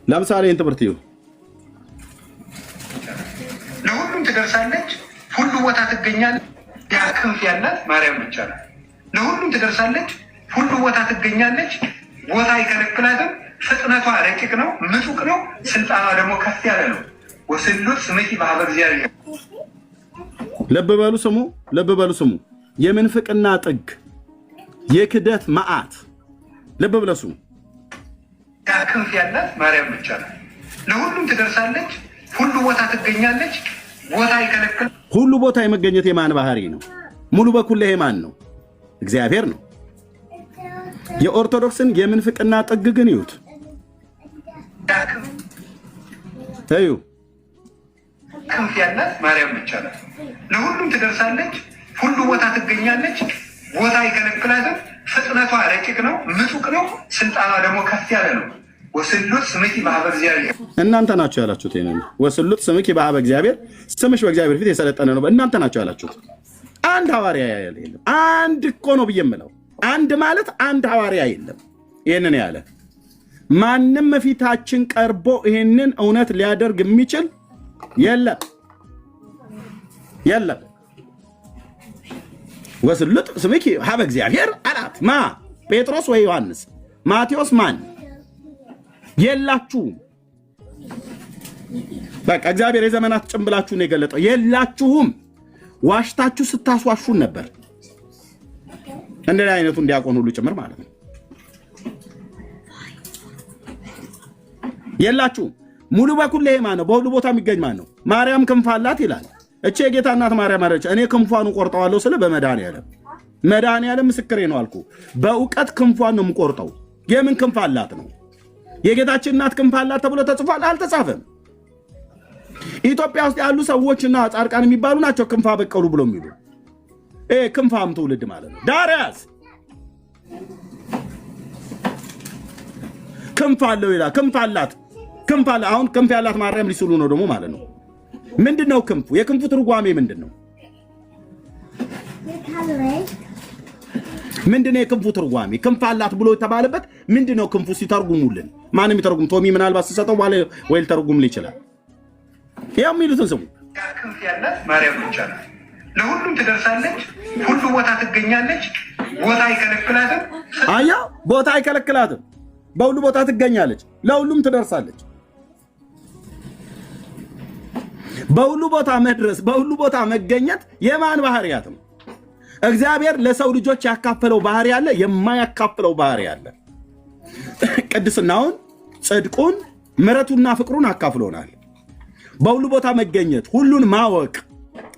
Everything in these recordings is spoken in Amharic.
ለምሳሌ እንትምርት ይሁ ለሁሉም ትደርሳለች፣ ሁሉ ቦታ ትገኛለች። ያ ክንፍ ያላት ማርያም ብቻ ነው። ለሁሉም ትደርሳለች፣ ሁሉ ቦታ ትገኛለች። ቦታ አይከለክላትም። ፍጥነቷ ረቂቅ ነው፣ ምጡቅ ነው። ስልጣኗ ደግሞ ከፍ ያለ ነው። ወስሉት ስምኪ በሀበ እግዚአብሔር። ልብ በሉ ስሙ፣ ልብ በሉ ስሙ። የምንፍቅና ጥግ፣ የክደት መዓት። ልብ ብለው ስሙ። ያ ክንፍ ያላት ማርያም ብቻ ነው። ለሁሉም ትደርሳለች፣ ሁሉ ቦታ ትገኛለች። ቦታ አይከለክል። ሁሉ ቦታ የመገኘት የማን ባህሪ ነው? ሙሉ በኩል ይሄ ማን ነው? እግዚአብሔር ነው። የኦርቶዶክስን የምንፍቅና ጥግ ግን ይዩት። እዩ ክንፍ ያላት ማርያም ብቻ ነው። ለሁሉም ትደርሳለች፣ ሁሉ ቦታ ትገኛለች። ቦታ አይከለክላትም። ፍጥነቷ ረቂቅ ነው፣ ምጡቅ ነው። ስልጣኗ ደግሞ ከፍ ያለ ነው። ወስሉት ስምኪ በሀበ እግዚአብሔር። እናንተ ናችሁ ያላችሁት። ይሄንን ወስሉት ስምኪ በሀበ እግዚአብሔር፣ ስምሽ በእግዚአብሔር ፊት የሰለጠነ ነው። እናንተ ናችሁ ያላችሁት። አንድ ሐዋርያ የለም። አንድ እኮ ነው ብዬ የምለው። አንድ ማለት አንድ ሐዋርያ የለም ይሄንን ያለ። ማንም ፊታችን ቀርቦ ይሄንን እውነት ሊያደርግ የሚችል የለም የለም። ወስሉት ስምኪ በሀበ እግዚአብሔር አላት። ማ ጴጥሮስ ወይ ዮሐንስ? ማቴዎስ? ማን? የላችሁም። በቃ እግዚአብሔር የዘመናት ጭንብላችሁን የገለጠው የላችሁም። ዋሽታችሁ ስታስዋሹን ነበር። እንደዚህ አይነቱ እንዲያቆን ሁሉ ጭምር ማለት ነው። የላችሁም። ሙሉ በኩል ይሄ ማን ነው? በሁሉ ቦታ የሚገኝ ማን ነው? ማርያም ክንፍ አላት ይላል። እቺ የጌታ እናት ማርያም አለች። እኔ ክንፏን ቆርጠዋለሁ ስለ በመድኃኒዓለም ምስክሬ ነው አልኩ። በእውቀት ክንፏን ነው የምቆርጠው። የምን ክንፍ አላት ነው? የጌታችን እናት ክንፍ አላት ተብሎ ተጽፏል? አልተጻፈም። ኢትዮጵያ ውስጥ ያሉ ሰዎችና ጻድቃን የሚባሉ ናቸው ክንፍ አበቀሉ ብሎ የሚሉ ክንፋም ትውልድ ማለት ነው። ዳርያስ ክንፍ አለው ይላል። ክንፍ አላት፣ ክንፍ አለ። አሁን ክንፍ ያላት ማርያም ሊስሉ ነው ደግሞ ማለት ነው። ምንድነው ክንፉ? የክንፉ ትርጓሜ ምንድነው? ምንድነው የክንፉ ትርጓሜ? ክንፍ አላት ብሎ የተባለበት ምንድነው? ክንፉ ሲተርጉሙልን ማንም ይተርጉም። ቶሚ ምናልባት ሲሰጠው ባለ ወይ ተርጉም ይችላል። ያው የሚሉትን ስሙ። ክንፍ ያላት ማርያም ብቻ ነው። ለሁሉም ትደርሳለች፣ ሁሉ ቦታ ትገኛለች። ቦታ አይከለክላትም። አያ ቦታ አይከለክላትም። በሁሉ ቦታ ትገኛለች፣ ለሁሉም ትደርሳለች። በሁሉ ቦታ መድረስ፣ በሁሉ ቦታ መገኘት የማን ባህሪያት ነው? እግዚአብሔር ለሰው ልጆች ያካፈለው ባህሪ አለ፣ የማያካፍለው ባህሪ አለ። ቅድስናውን፣ ጽድቁን፣ ምሕረቱና ፍቅሩን አካፍሎናል። በሁሉ ቦታ መገኘት፣ ሁሉን ማወቅ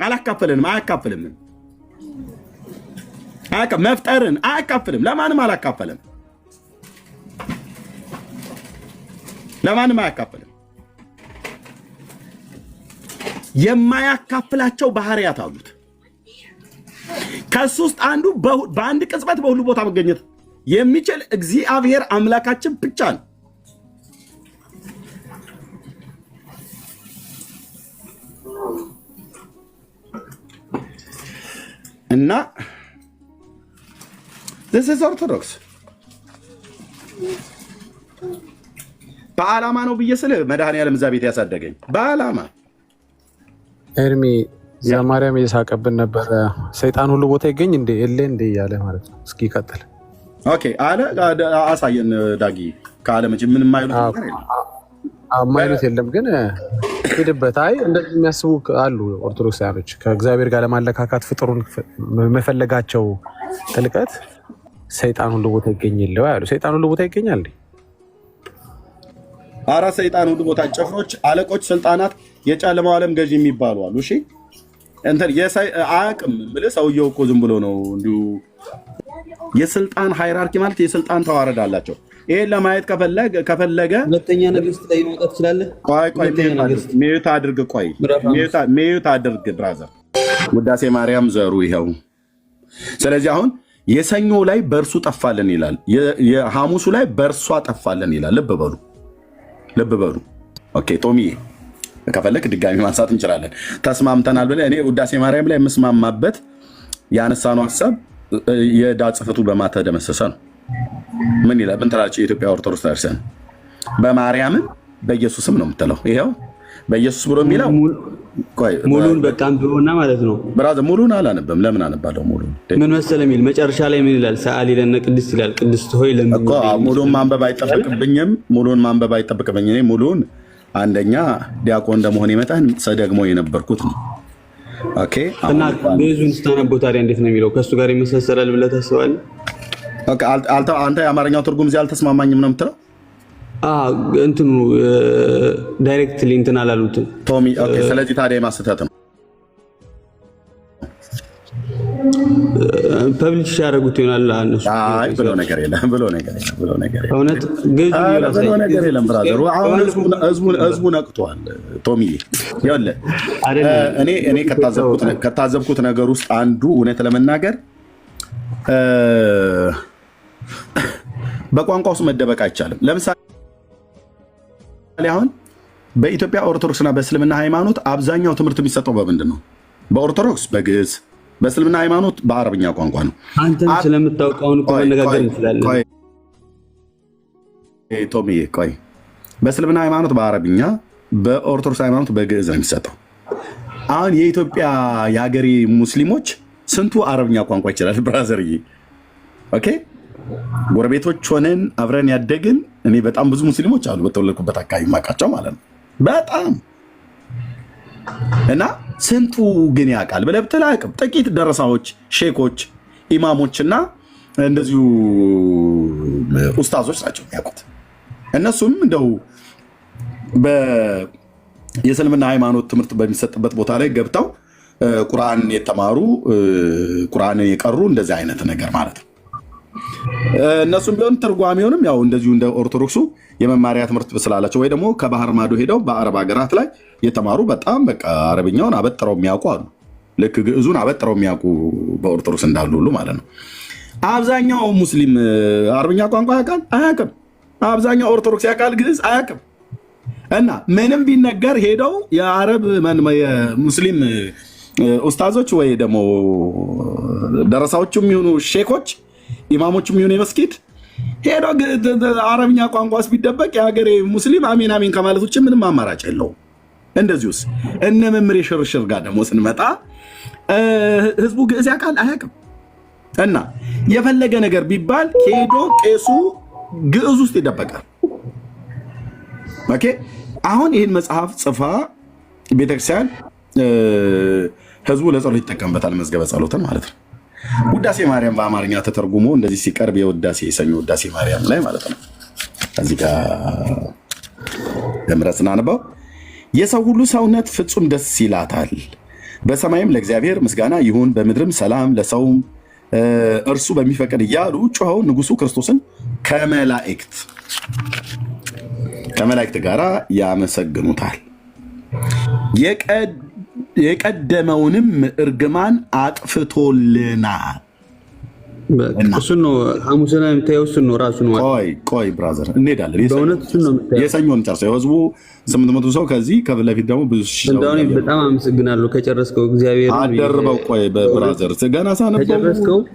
አላካፈለንም፣ አያካፍልም። መፍጠርን አያካፍልም፣ ለማንም አላካፈለም፣ ለማንም አያካፍልም። የማያካፍላቸው ባህሪያት አሉት። ከሱ ውስጥ አንዱ በአንድ ቅጽበት በሁሉ ቦታ መገኘት የሚችል እግዚአብሔር አምላካችን ብቻ ነው። እና this is ኦርቶዶክስ በዓላማ ነው ብዬ ስለ መድኃኒዓለም እዛ ቤት ያሳደገኝ በዓላማ። ኤርሚ ዘማርያም እየሳቀብን ነበረ። ሰይጣን ሁሉ ቦታ ይገኝ እንዴ የለ እንዴ እያለ ማለት ነው። እስኪ ቀጥል። ኦኬ አለ አሳየን ዳጊ ካለ መቼ ምንም ማይሉት ነገር የለም። ማይሉት የለም ግን ሄድበት። አይ እንደዚህ የሚያስቡ አሉ ኦርቶዶክሳውያኖች ከእግዚአብሔር ጋር ለማለካካት ፍጥሩን መፈለጋቸው ጥልቀት ሰይጣን ሁሉ ቦታ ይገኝ የለው ያሉ። ሰይጣን ሁሉ ቦታ ይገኛል እንዴ? አራ ሰይጣን ሁሉ ቦታ፣ ጭፍሮች፣ አለቆች፣ ስልጣናት፣ የጨለማው ዓለም ገዢ የሚባሉ አሉ። እሺ እንትን አያውቅም ብለህ ሰውየው እኮ ዝም ብሎ ነው እንዲሁ። የስልጣን ሃይራርኪ ማለት የስልጣን ተዋረድ አላቸው። ይሄን ለማየት ከፈለገ ሁለተኛ ነገሥት ላይ መውጣት ትችላለህ። ቆይ ሚዩት አድርግ። ቆይ ሚዩት አድርግ ብራዘር። ውዳሴ ማርያም ዘሩ ይኸው። ስለዚህ አሁን የሰኞ ላይ በእርሱ ጠፋለን ይላል፣ የሐሙሱ ላይ በእርሷ ጠፋለን ይላል። ልብ በሉ። ኦኬ ቶሚዬ ከፈለክ ድጋሚ ማንሳት እንችላለን። ተስማምተናል ብለህ እኔ ውዳሴ ማርያም ላይ የምስማማበት ያነሳነው ሀሳብ የዕዳ ጽሕፈቱ በማተደመሰሰ ነው። ምን ይላል? ምን ትላለች የኢትዮጵያ ኦርቶዶክስ ተርሰን? በማርያምም በኢየሱስም ነው የምትለው። ይሄው በኢየሱስ ብሎ የሚለው ሙሉን በቃም ቢሆንና ማለት ነው። ብራዘር ሙሉን አላነበም። ለምን አነባለሁ? ሙሉን ምን መሰለህ የሚል መጨረሻ ላይ ምን ይላል? ሰአሊ ለነ ቅድስት ይላል። ቅድስት ሆይ ለምን እኮ ሙሉን ማንበብ አይጠበቅብኝም። ሙሉን ማንበብ አይጠበቅብኝ። እኔ ሙሉን አንደኛ ዲያቆን እንደመሆን መጠን ሰደግሞ የነበርኩት ነው። ኦኬ እና ብዙን ስታነበው ታዲያ እንዴት ነው የሚለው? ከሱ ጋር ይመሳሰላል ብለህ ታስባለህ? ኦኬ አንተ የአማርኛው ትርጉም እዚህ አልተስማማኝም ነው የምትለው? እንትኑ ዳይሬክትሊ እንትን አላሉትም ቶሚ። ኦኬ ስለዚህ ታዲያ የማስተት ነው ፐብሊሽ ያደረጉት ይሆናል። እነሱ አይ ብሎ ነገር የለም ብሎ ነገር የለም እውነት ግዝ ብሎ ነገር የለም ብራዘር። አሁን ህዝቡ ነቅቷል ቶሚ። ይኸውልህ እኔ ከታዘብኩት ነገር ውስጥ አንዱ እውነት ለመናገር በቋንቋ ውስጥ መደበቅ አይቻልም። ለምሳሌ አሁን በኢትዮጵያ ኦርቶዶክስና በእስልምና ሃይማኖት አብዛኛው ትምህርት የሚሰጠው በምንድን ነው? በኦርቶዶክስ በግዕዝ፣ በእስልምና ሃይማኖት በአረብኛ ቋንቋ ነው። አንተም ስለምታውቀውን እኮ መነጋገር እንችላለን። ቶሚዬ ቆይ፣ በእስልምና ሃይማኖት በአረብኛ፣ በኦርቶዶክስ ሃይማኖት በግዕዝ ነው የሚሰጠው። አሁን የኢትዮጵያ የሀገሬ ሙስሊሞች ስንቱ አረብኛ ቋንቋ ይችላል? ብራዘርዬ ኦኬ ጎረቤቶች ሆነን አብረን ያደግን እኔ በጣም ብዙ ሙስሊሞች አሉ በተወለድኩበት አካባቢ ማቃቸው ማለት ነው በጣም እና ስንቱ ግን ያውቃል ብለህ ብትል አያውቅም። ጥቂት ደረሳዎች፣ ሼኮች፣ ኢማሞችና እንደዚሁ ኡስታዞች ናቸው የሚያውቁት። እነሱም እንደው የእስልምና ሃይማኖት ትምህርት በሚሰጥበት ቦታ ላይ ገብተው ቁርአን የተማሩ ቁርአንን የቀሩ እንደዚህ አይነት ነገር ማለት ነው። እነሱም ቢሆን ትርጓሜውንም ያው እንደዚሁ እንደ ኦርቶዶክሱ የመማሪያ ትምህርት ስላላቸው ወይ ደግሞ ከባህር ማዶ ሄደው በአረብ ሀገራት ላይ የተማሩ በጣም በቃ አረብኛውን አበጥረው የሚያውቁ አሉ። ልክ ግዕዙን አበጥረው የሚያውቁ በኦርቶዶክስ እንዳሉ ሁሉ ማለት ነው። አብዛኛው ሙስሊም አረብኛ ቋንቋ ያውቃል? አያውቅም። አብዛኛው ኦርቶዶክስ ያውቃል? ግዕዝ አያውቅም። እና ምንም ቢነገር ሄደው የአረብ የሙስሊም ኡስታዞች ወይ ደግሞ ደረሳዎቹም ይሁኑ ሼኮች ኢማሞችም ይሁን የመስጊድ ሄዶ አረብኛ ቋንቋስ ቢደበቅ የሀገሬ ሙስሊም አሜን አሜን ከማለት ውጭ ምንም አማራጭ የለውም። እንደዚሁስ እነ መምሬ ሽርሽር ጋር ደግሞ ስንመጣ ህዝቡ ግዕዝ ያውቃል? አያውቅም። እና የፈለገ ነገር ቢባል ሄዶ ቄሱ ግዕዝ ውስጥ ይደበቃል። ኦኬ አሁን ይህን መጽሐፍ ጽፋ ቤተክርስቲያን ህዝቡ ለጸሎት ይጠቀምበታል፣ መዝገበ ጸሎትን ማለት ነው። ውዳሴ ማርያም በአማርኛ ተተርጉሞ እንደዚህ ሲቀርብ የውዳሴ የሰኞ ውዳሴ ማርያም ላይ ማለት ነው። እዚህ ጋር ደምረስ እናነበው። የሰው ሁሉ ሰውነት ፍጹም ደስ ይላታል፣ በሰማይም ለእግዚአብሔር ምስጋና ይሁን፣ በምድርም ሰላም ለሰውም እርሱ በሚፈቅድ እያሉ ጮኸው ንጉሱ ክርስቶስን ከመላእክት ጋር ያመሰግኑታል። የቀደመውንም እርግማን አጥፍቶልናል። እሱን ነው ሐሙስ ላይ የምታየው። እሱን ነው ራሱ ነው። ቆይ ብራዘር እንሄዳለን። የሰኞን ጨርሰው የህዝቡ 800 ሰው ከዚህ ከፊት ለፊት ደግሞ ብዙ ሺህ ሰው። በጣም አመሰግናለሁ ከጨረስከው እግዚአብሔር አደርበው። ቆይ ብራዘር ገና ሳነበው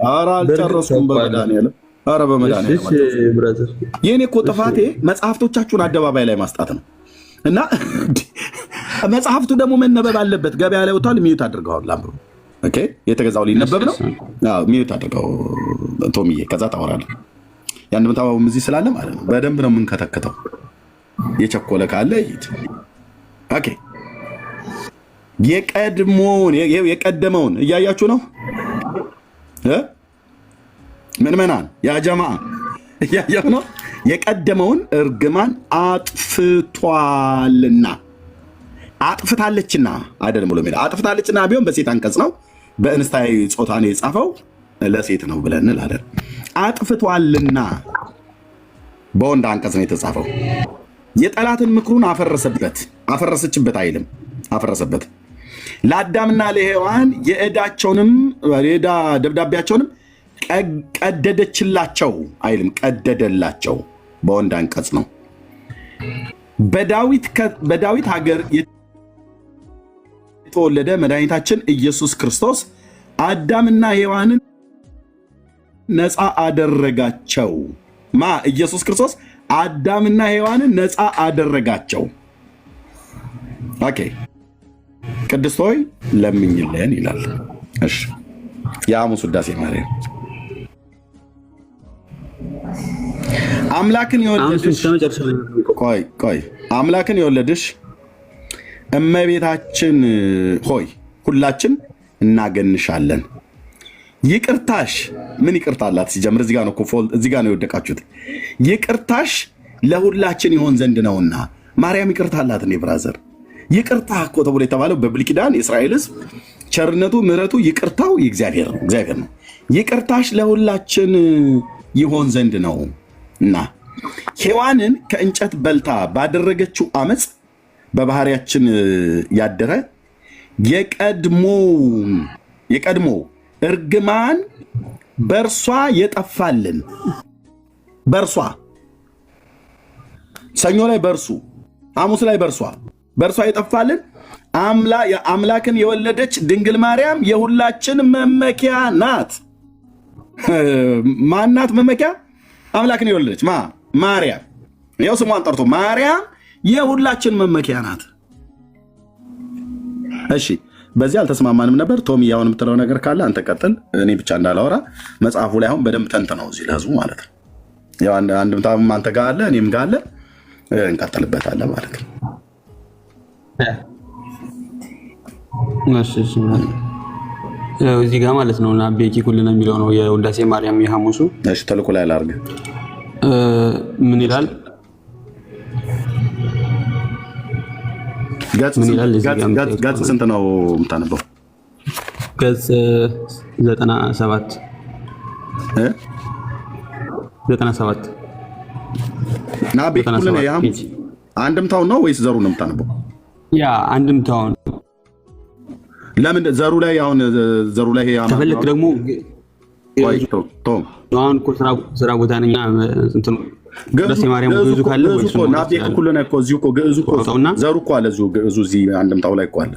ኧረ አልጨረስኩም። በመድኃኒዓለም ኧረ በመድኃኒዓለም ብራዘር የኔ እኮ ጥፋቴ መጽሐፍቶቻችሁን አደባባይ ላይ ማስጣት ነው። እና መጽሐፍቱ ደግሞ መነበብ አለበት። ገበያ ላይ ወጥቷል። ሚዩት አድርገዋል። ላምሩ ኦኬ የተገዛው ሊነበብ ነው። አዎ ሚዩት አድርገው ቶሚዬ፣ ከዛ ታወራለህ። ያን ምታው እዚህ ስላለ ማለት ነው። በደንብ ነው የምንከተከተው። የቸኮለ ካለ ይት ኦኬ። የቀደመውን እያያችሁ ነው ምንመናን ያ ጀማዓ እያያችሁ ነው። የቀደመውን እርግማን አጥፍታለችና አይደለም ብሎ አጥፍታለችና ቢሆን በሴት አንቀጽ ነው። በእንስታይ ጾታ ነው የጻፈው፣ ለሴት ነው ብለን እንላለን። አጥፍቷልና በወንድ አንቀጽ ነው የተጻፈው። የጠላትን ምክሩን አፈረሰችበት አይልም፣ አፈረሰበት። ለአዳምና ለሔዋን የዕዳ ደብዳቤያቸውንም ቀደደችላቸው አይልም፣ ቀደደላቸው። በወንድ አንቀጽ ነው። በዳዊት ሀገር የተወለደ መድኃኒታችን ኢየሱስ ክርስቶስ አዳምና ሔዋንን ነፃ አደረጋቸው። ኢየሱስ ክርስቶስ አዳምና ሔዋንን ነፃ አደረጋቸው። ኦኬ ቅድስት ሆይ ለምኝልን ይላል። እሺ የሐሙስ ውዳሴ ማርያም አምላክን የወለድሽ እመቤታችን ሆይ ሁላችን እናገንሻለን። ይቅርታሽ ምን ይቅርታ አላት? ሲጀምር እዚህ ጋር ነው የወደቃችሁት። ይቅርታሽ ለሁላችን ይሆን ዘንድ ነውና ማርያም ይቅርታ አላት። እኔ ብራዘር ይቅርታ እኮ ተብሎ የተባለው በብሉይ ኪዳን የእስራኤል ሕዝብ ቸርነቱ፣ ምሕረቱ፣ ይቅርታው እግዚአብሔር ነው። ይቅርታሽ ለሁላችን ይሆን ዘንድ ነው እና ሔዋንን ከእንጨት በልታ ባደረገችው አመፅ በባህሪያችን ያደረ የቀድሞ እርግማን በእርሷ የጠፋልን በእርሷ ሰኞ ላይ በእርሱ ሐሙስ ላይ በእርሷ የጠፋልን አምላክን የወለደች ድንግል ማርያም የሁላችን መመኪያ ናት። ማናት መመኪያ? አምላክን የወለደች ማርያም። ይኸው ስሟን ጠርቶ ማርያም የሁላችን መመኪያ ናት። እሺ በዚህ አልተስማማንም ነበር። ቶሚ ያሁን የምትለው ነገር ካለ አንተ ቀጥል፣ እኔ ብቻ እንዳላወራ። መጽሐፉ ላይ አሁን በደንብ ተንትነው እዚህ ለህዝቡ ማለት ነው። ያው አንድምታም አንተ ጋር አለ እኔም ጋር አለ፣ እንቀጥልበታለን ማለት ነው። እዚህ ጋር ማለት ነው እና ቤኪ ኩልን የሚለው ነው የውዳሴ ማርያም የሐሙሱ። እሺ ተልኩ ላይ ላርግ ምን ይላል? ገጽ ስንት ነው የምታነበው? ገጽ 97 እና ቤኪ ኩልን የሐሙስ አንድምታውን ነው ወይስ ዘሩ ነው የምታነበው? ያ አንድምታውን። ለምን ዘሩ ላይ አሁን ዘሩ ላይ ከፈለክ ደግሞ አሁን እኮ ስራ ቦታ ነኝ እንትን ደስ የማርያም ግዕዙ ካለ ወይስ ነው? ናቤ ኩልን እኮ እዚሁ እኮ ግዕዙ እኮ ዘሩ እኮ አለ እዚሁ ግዕዙ እዚህ አንድምታው ላይ እኮ አለ።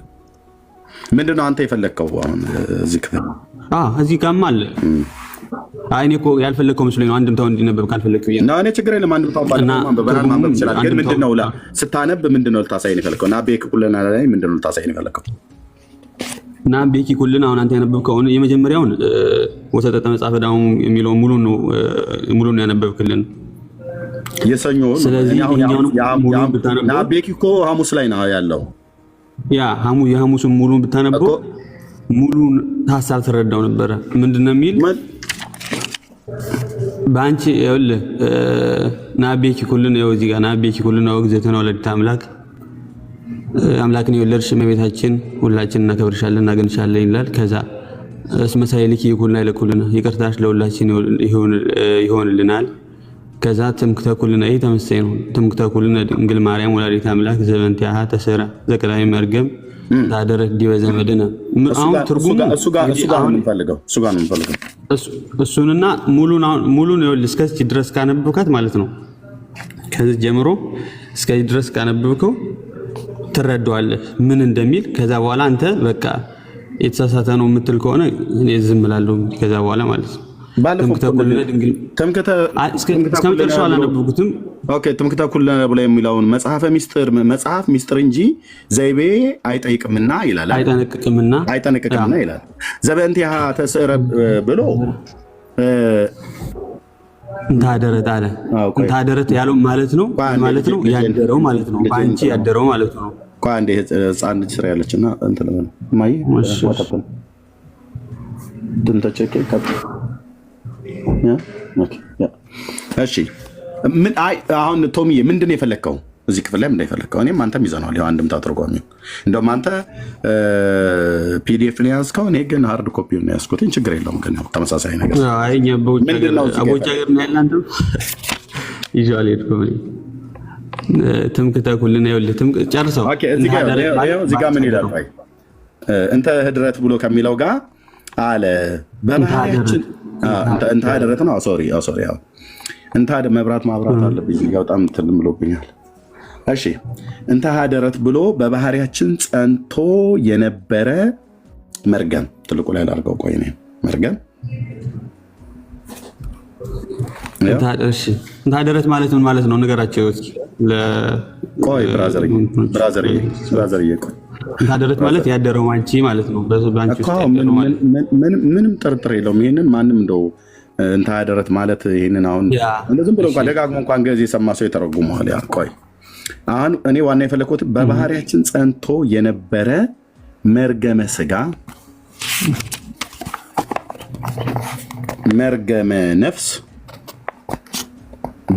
ምንድነው አንተ የፈለከው አሁን እዚህ ክፍል? እዚህ ጋርም አለ። አይ እኔ እኮ ያልፈለከው መስሎኝ ነው አንድምታው እንዲነበብ ካልፈለክ ብዬ ነው። እኔ ችግር የለም አንድምታው በበራን ማንበብ ይችላል። ግን ምንድነው ስታነብ ምንድነው ልታሳይ ነው የፈለከው? ናቤ ኩልን ላይ ምንድነው ልታሳይ ነው የፈለከው? እና ቤኪ ኩልን አሁን አንተ ያነበብከውን የመጀመሪያውን ወሰጠጠ መጽሐፈ ዳሙ የሚለው ሙሉን ያነበብክልን የሰኞ። ስለዚህ ና ቤኪ እኮ ሐሙስ ላይ ነው ያለው። ያ የሐሙስን ሙሉን ብታነበው ሙሉን ሐሳብ ትረዳው ነበረ። ምንድነው የሚል ባንቺ ይኸውልህ ና ቤኪ ኩልን ይኸው እዚህ ጋር ና ቤኪ ኩልን ወግዘተና ወለድታ አምላክን የወለድሽ እመቤታችን ሁላችን እናከብርሻለን እናገንሻለን ይላል። ከዛ እስመ ሳይልኪ ይኩልና ይለኩልና ይቅርታሽ ለሁላችን ይሆንልናል። ከዛ ትምክህተ ኩልነ ተመሰይ ነው ትምክህተ ኩልነ ድንግል ማርያም ወላዲተ አምላክ ዘበንቲሃ ተሰራ ዘቀዳሚ መርገም ታደረክ ዲበ ዘመድነ። አሁን ትርጉሙ እሱ ጋር ነው የምፈልገው። እሱንና ሙሉን ይኸውልህ እስከዚህ ድረስ ካነበብካት ማለት ነው። ከዚህ ጀምሮ እስከዚህ ድረስ ካነበብከው ትረዳዋለህ ምን እንደሚል። ከዛ በኋላ አንተ በቃ የተሳሳተ ነው የምትል ከሆነ እኔ ዝም እላለሁ። ከዛ በኋላ ማለት ነው ትምክህተ እስከመጨረሻው አላነበብኩትም። ኦኬ ትምክህተ ኩልነ ብሎ የሚለውን መጽሐፍ ሚስጥር እንጂ ዘይቤ አይጠይቅምና ይላል፣ አይጠነቅቅምና ይላል። ዘበእንቲሃ ተስዕረ ብሎ እንታደረት አለ። እንታደረት ያለው ማለት ነው ያደረው ማለት ነው ባንቺ ያደረው ማለት ነው። አንዴ ህፃን ልጅ ስራ ያለችና እንትን ለምን ማይ ወጣብን ድንተቸከ ከት እሺ ምን አሁን ቶሚዬ ምንድነው የፈለከው እዚህ ክፍል ላይ? ምንድነው የፈለከው? እኔም አንተም ይዘናል። ያው አንድምታ ተርጓሚ እንደውም አንተ ፒዲኤፍ ነው ያዝከው፣ እኔ ግን ሃርድ ኮፒ ነው ያዝኩት። ችግር የለውም ግን ያው ተመሳሳይ ነገር አይኛ በውጭ ሀገር ነው ያላንተ ይዟል ይድኮኒ ትምክህተ ኩልነ ይኸውልህ ጨርሰው። ኦኬ እዚህ ጋር ምን ይላል? እንተ ህድረት ብሎ ከሚለው ጋር አለ በባህሪያችን እንተ ህድረት ነው። ሶሪ ያው እንተ መብራት ማብራት አለብኝ በጣም እንትን ብሎብኛል። እሺ እንተ ሀደረት ብሎ በባህሪያችን ጸንቶ የነበረ መርገም ትልቁ ላይ ላድርገው። ቆይ ነው መርገም እንታደረት ማለት ምን ማለት ነው? ንገራቸው እስኪ። ቆይ ብራዘር ቆይ እንታደረት ማለት ያደረው አንቺ ማለት ነው። በአንቺ ውስጥ ምንም ጥርጥር የለውም። ይሄንን ማንም እንደው እንታደረት ማለት ይሄንን አሁን እንደዚህ ብሎ እንኳን ደጋግሞ እንኳን ገዝ የሰማ ሰው የተረጉመዋል። ያ ቆይ አሁን እኔ ዋና የፈለኩት በባህሪያችን ጸንቶ የነበረ መርገመ ስጋ መርገመ ነፍስ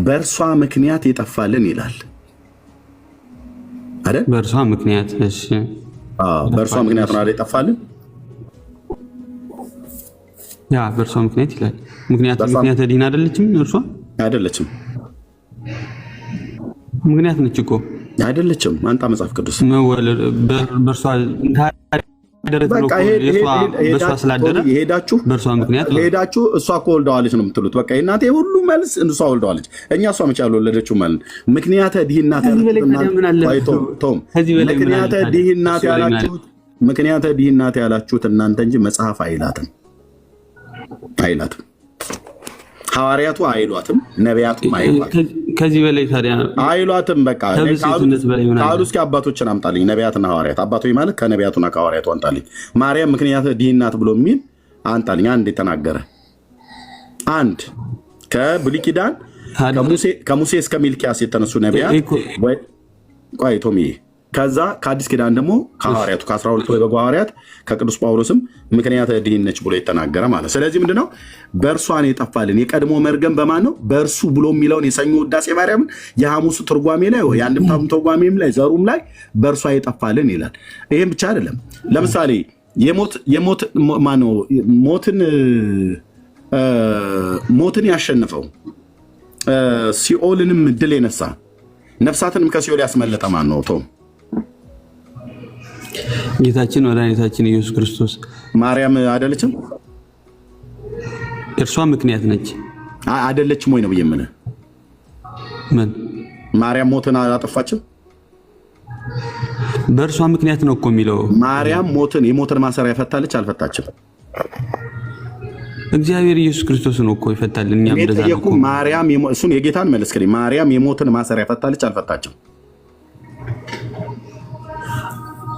በእርሷ ምክንያት የጠፋልን ይላል አይደል? በእርሷ ምክንያት እሺ፣ በእርሷ ምክንያት ነው አይደል የጠፋልን? ያ በእርሷ ምክንያት ይላል። ምክንያት ዲን አይደለችም? እርሷ አይደለችም፣ ምክንያት ነች እኮ አይደለችም። አንጣ መጽሐፍ ቅዱስ መወለድ በእርሷ በእሷ ስላደረ በእርሷ ምክንያት ሄዳችሁ እሷ እኮ ወልደዋለች ነው የምትሉት። በቃ እናቴ ሁሉ መልስ እሷ ወልደዋለች። እኛ እሷ መቼ ያልወለደችው ማለት ምክንያተ ድህናት ምክንያተ ድህናት ያላችሁት እናንተ እንጂ መጽሐፍ አይላትም። ሐዋርያቱ አይሏትም፣ ነቢያቱም አይሏትም። ከዚህ በላይ ታዲያ አይሏትም። በቃ ካሉ እስኪ አባቶችን አምጣልኝ፣ ነቢያትና ሐዋርያት። አባቶች ማለት ከነቢያቱና ከሐዋርያቱ አምጣልኝ። ማርያም ምክንያት ድህናት ብሎ የሚል አንጣልኝ። አንድ የተናገረ አንድ ከብሉይ ኪዳን ከሙሴ እስከ ሚልኪያስ የተነሱ ነቢያት ቆይ ቶሚዬ፣ ከዛ ከአዲስ ኪዳን ደግሞ ከሐዋርያቱ ከ12 ወይ በጎ ሐዋርያት ከቅዱስ ጳውሎስም ምክንያተ ድህነች ብሎ የተናገረ ማለት። ስለዚህ ምንድነው በእርሷን የጠፋልን የቀድሞ መርገም በማን ነው? በእርሱ ብሎ የሚለውን የሰኞ ውዳሴ ማርያምን የሐሙሱ ትርጓሜ ላይ ወይ የአንድምታም ትርጓሜም ላይ ዘሩም ላይ በእርሷ የጠፋልን ይላል። ይሄም ብቻ አይደለም። ለምሳሌ ሞትን ያሸነፈው ሲኦልንም ድል የነሳ ነፍሳትንም ከሲኦል ያስመለጠ ማን ነው? ቶም ጌታችን መድኃኒታችን ኢየሱስ ክርስቶስ። ማርያም አይደለችም? እርሷ ምክንያት ነች አይደለችም ወይ ነው የምልህ። ምን ማርያም ሞትን አላጠፋችም? በእርሷ ምክንያት ነው እኮ የሚለው። ማርያም የሞትን ማሰሪያ ፈታለች አልፈታችም? እግዚአብሔር ኢየሱስ ክርስቶስ ነው እኮ ይፈታልን። እኛም እንደዛ ነው እኮ። ማርያም እሱን የጌታን መልስክልኝ። ማርያም የሞትን ማሰሪያ ፈታለች አልፈታችም?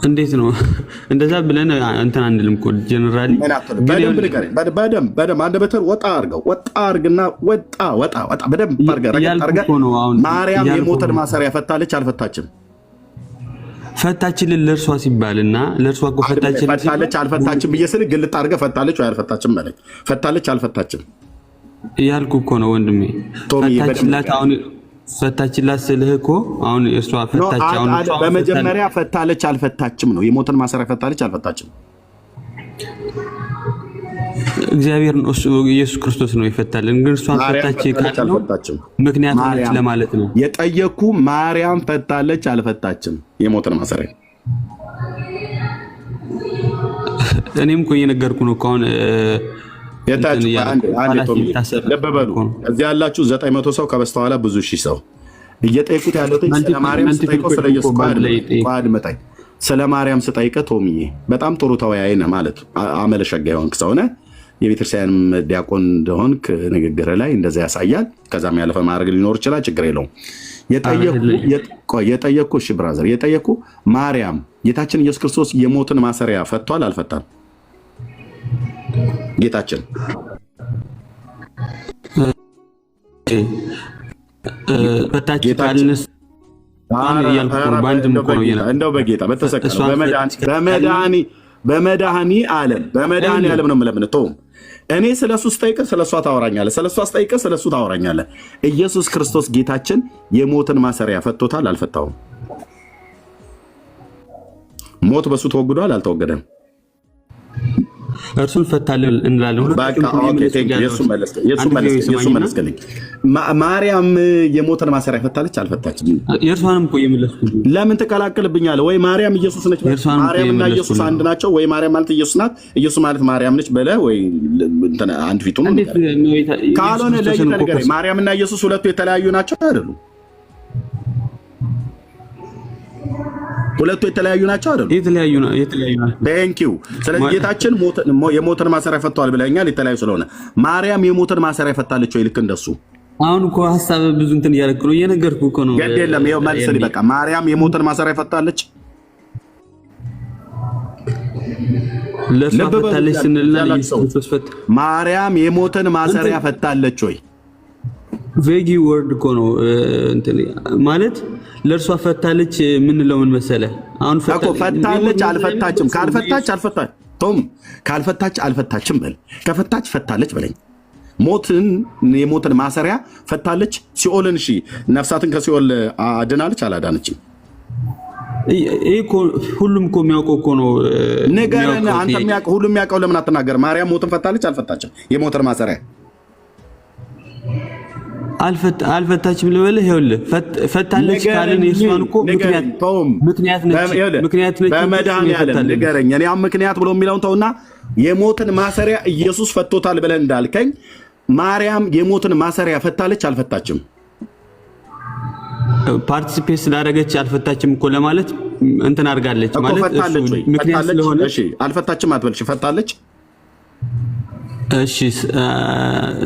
እንዴት ነው እንደዛ ብለን እንትን አንልም እኮ ጀነራሊ። በደንብ አንደበትህን ወጣ አድርግና ወጣ በደንብ አድርገህ ማርያም የሞትን ማሰሪያ ፈታለች አልፈታችም? ፈታችልን ለእርሷ ሲባልና ለእርሷ እኮ ፈታለች አልፈታችም ብዬ ስልህ ግልጥ አድርገህ ፈታለች ወይ አልፈታችም ማለት ፈታለች አልፈታችም እያልኩ እኮ ነው ወንድሜ። ፈታችላት ስልህ እኮ አሁን እርሷ ፈታች። አሁን በመጀመሪያ ፈታለች አልፈታችም ነው። የሞትን ማሰሪያ ፈታለች አልፈታችም? እግዚአብሔር ኢየሱስ ክርስቶስ ነው ይፈታልን። ግን እርሷን ፈታች ካለው ምክንያት ነች ለማለት ነው የጠየኩ። ማርያም ፈታለች አልፈታችም የሞትን ማሰሪያ? እኔም እኮ እየነገርኩ ነው እኮ አሁን ለበበሉ እዚህ ያላችሁ 900 ሰው ከበስተኋላ ብዙ ሺህ ሰው እየጠየቁት ያለው ስለ ማርያም ስጠይቀው ስለ ኢየሱስ አድመጣኝ። ስለ ማርያም ስጠይቀህ ቶሚዬ በጣም ጥሩ ተወያይ ነህ ማለት አመለሸጋ የሆንክ ሰው ነህ። የቤተክርስቲያንም ዲያቆን እንደሆንክ ንግግር ላይ እንደዛ ያሳያል። ከዛም ያለፈ ማድረግ ሊኖር ይችላል፣ ችግር የለውም። የጠየኩ እሺ ብራዘር፣ የጠየኩ ማርያም ጌታችን ኢየሱስ ክርስቶስ የሞትን ማሰሪያ ፈቷል አልፈታም? ጌታችን እንደው በጌታ በተሰቀለ በመድኃኒ ዓለም ነው የምለምንህ። ተውም እኔ ስለሱ ስጠይቅህ ስለሷ ታወራኛለህ፣ ስለሷ ስጠይቅህ ስለሱ ታወራኛለህ። ኢየሱስ ክርስቶስ ጌታችን የሞትን ማሰሪያ ፈቶታል አልፈታውም? ሞት በሱ ተወግዷል አልተወገደም? እርሱን ፈታልን እንላለን። ማርያም የሞትን ማሰሪያ ፈታለች አልፈታችም? የእርሷንም እኮ እየመለስኩት። ለምን ትቀላቅልብኛለህ? ወይ ማርያም ኢየሱስ ነች፣ ማርያምና ኢየሱስ አንድ ናቸው፣ ወይ ማርያም ማለት ኢየሱስ ናት፣ ኢየሱስ ማለት ማርያም ነች በለህ፣ ወይ አንድ ፊቱ ነው። ካልሆነ ለይተህ ንገረኝ። ማርያምና ኢየሱስ ሁለቱ የተለያዩ ናቸው አይደሉም? ሁለቱ የተለያዩ ናቸው አይደል? የተለያዩ ናቸው። ቴንኪው። ስለዚህ ጌታችን የሞትን ማሰሪያ ፈቷል ብለኛል፣ የተለያዩ ስለሆነ። ማርያም የሞትን ማሰሪያ ፈታለች ወይ? ልክ እንደሱ አሁን እኮ ሐሳብ ብዙ እንትን እያደረኩ ነው እየነገርኩህ እኮ ነው። ግድ የለም ይኸው መልስልኝ በቃ። ማርያም የሞትን ማሰሪያ ፈታለች? ለሷ ፈታለች ስንልና ለኢየሱስ ፈታ። ማርያም የሞትን ማሰሪያ ፈታለች ወይ? ቬጊ ወርድ እኮ ነው እንትን ማለት ለርሷ ፈታለች ምን ነው ምን መሰለህ? አሁን ፈታለች አልፈታችም። ካልፈታች አልፈታች ቶም ካልፈታች አልፈታችም በል። ከፈታች ፈታለች በለኝ። የሞትን ማሰሪያ ፈታለች። ሲኦልን እሺ ነፍሳትን ከሲኦል አድናለች አላዳነችም? እኮ ሁሉም እኮ የሚያውቀው እኮ ነው። ነገርን አንተ የሚያውቀው ሁሉም የሚያውቀው ለምን አትናገር? ማርያም ሞትን ፈታለች አልፈታችም? የሞትን ማሰሪያ አልፈታችም ልበልህ? ይኸውልህ ፈታለች ካልን የእሷን እኮ ምክንያት ነች። በመድኃኒዓለም ንገረኝ። እኔ አሁን ምክንያት ብሎ የሚለውን ተውና የሞትን ማሰሪያ ኢየሱስ ፈቶታል ብለህ እንዳልከኝ ማርያም የሞትን ማሰሪያ ፈታለች አልፈታችም? ፓርቲሲፔት ስላደረገች አልፈታችም እኮ ለማለት እንትን አድርጋለች ማለት ፈታለች ወይ? ምክንያት ስለሆነ እሺ አልፈታችም አትበልሽ፣ ፈታለች።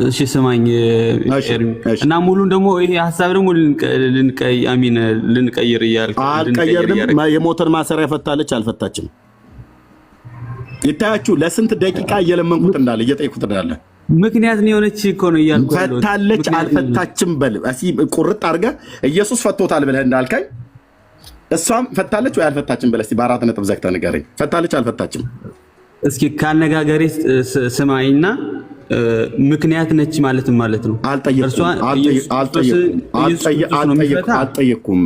እሺ ስማኝ እና ሙሉን ደግሞ ይሄ ሐሳብ ደግሞ ልንቀይር አልቀየርንም። የሞትን ማሰሪያ ፈታለች አልፈታችም? ይታያችሁ ለስንት ደቂቃ እየለመንኩት እንዳለ እየጠየኩት እንዳለ ምክንያት ነው የሆነች እኮ ነው እያልኩ ፈታለች አልፈታችም በል እስኪ ቁርጥ አድርገህ ኢየሱስ ፈቶታል ብለህ እንዳልከኝ እሷም ፈታለች ወይ አልፈታችም በል እስኪ በአራት ነጥብ ዘግተህ ንገረኝ። ፈታለች አልፈታችም? እስኪ ካነጋገሬ ስማኝና ምክንያት ነች ማለት ነው። አልጠየኩም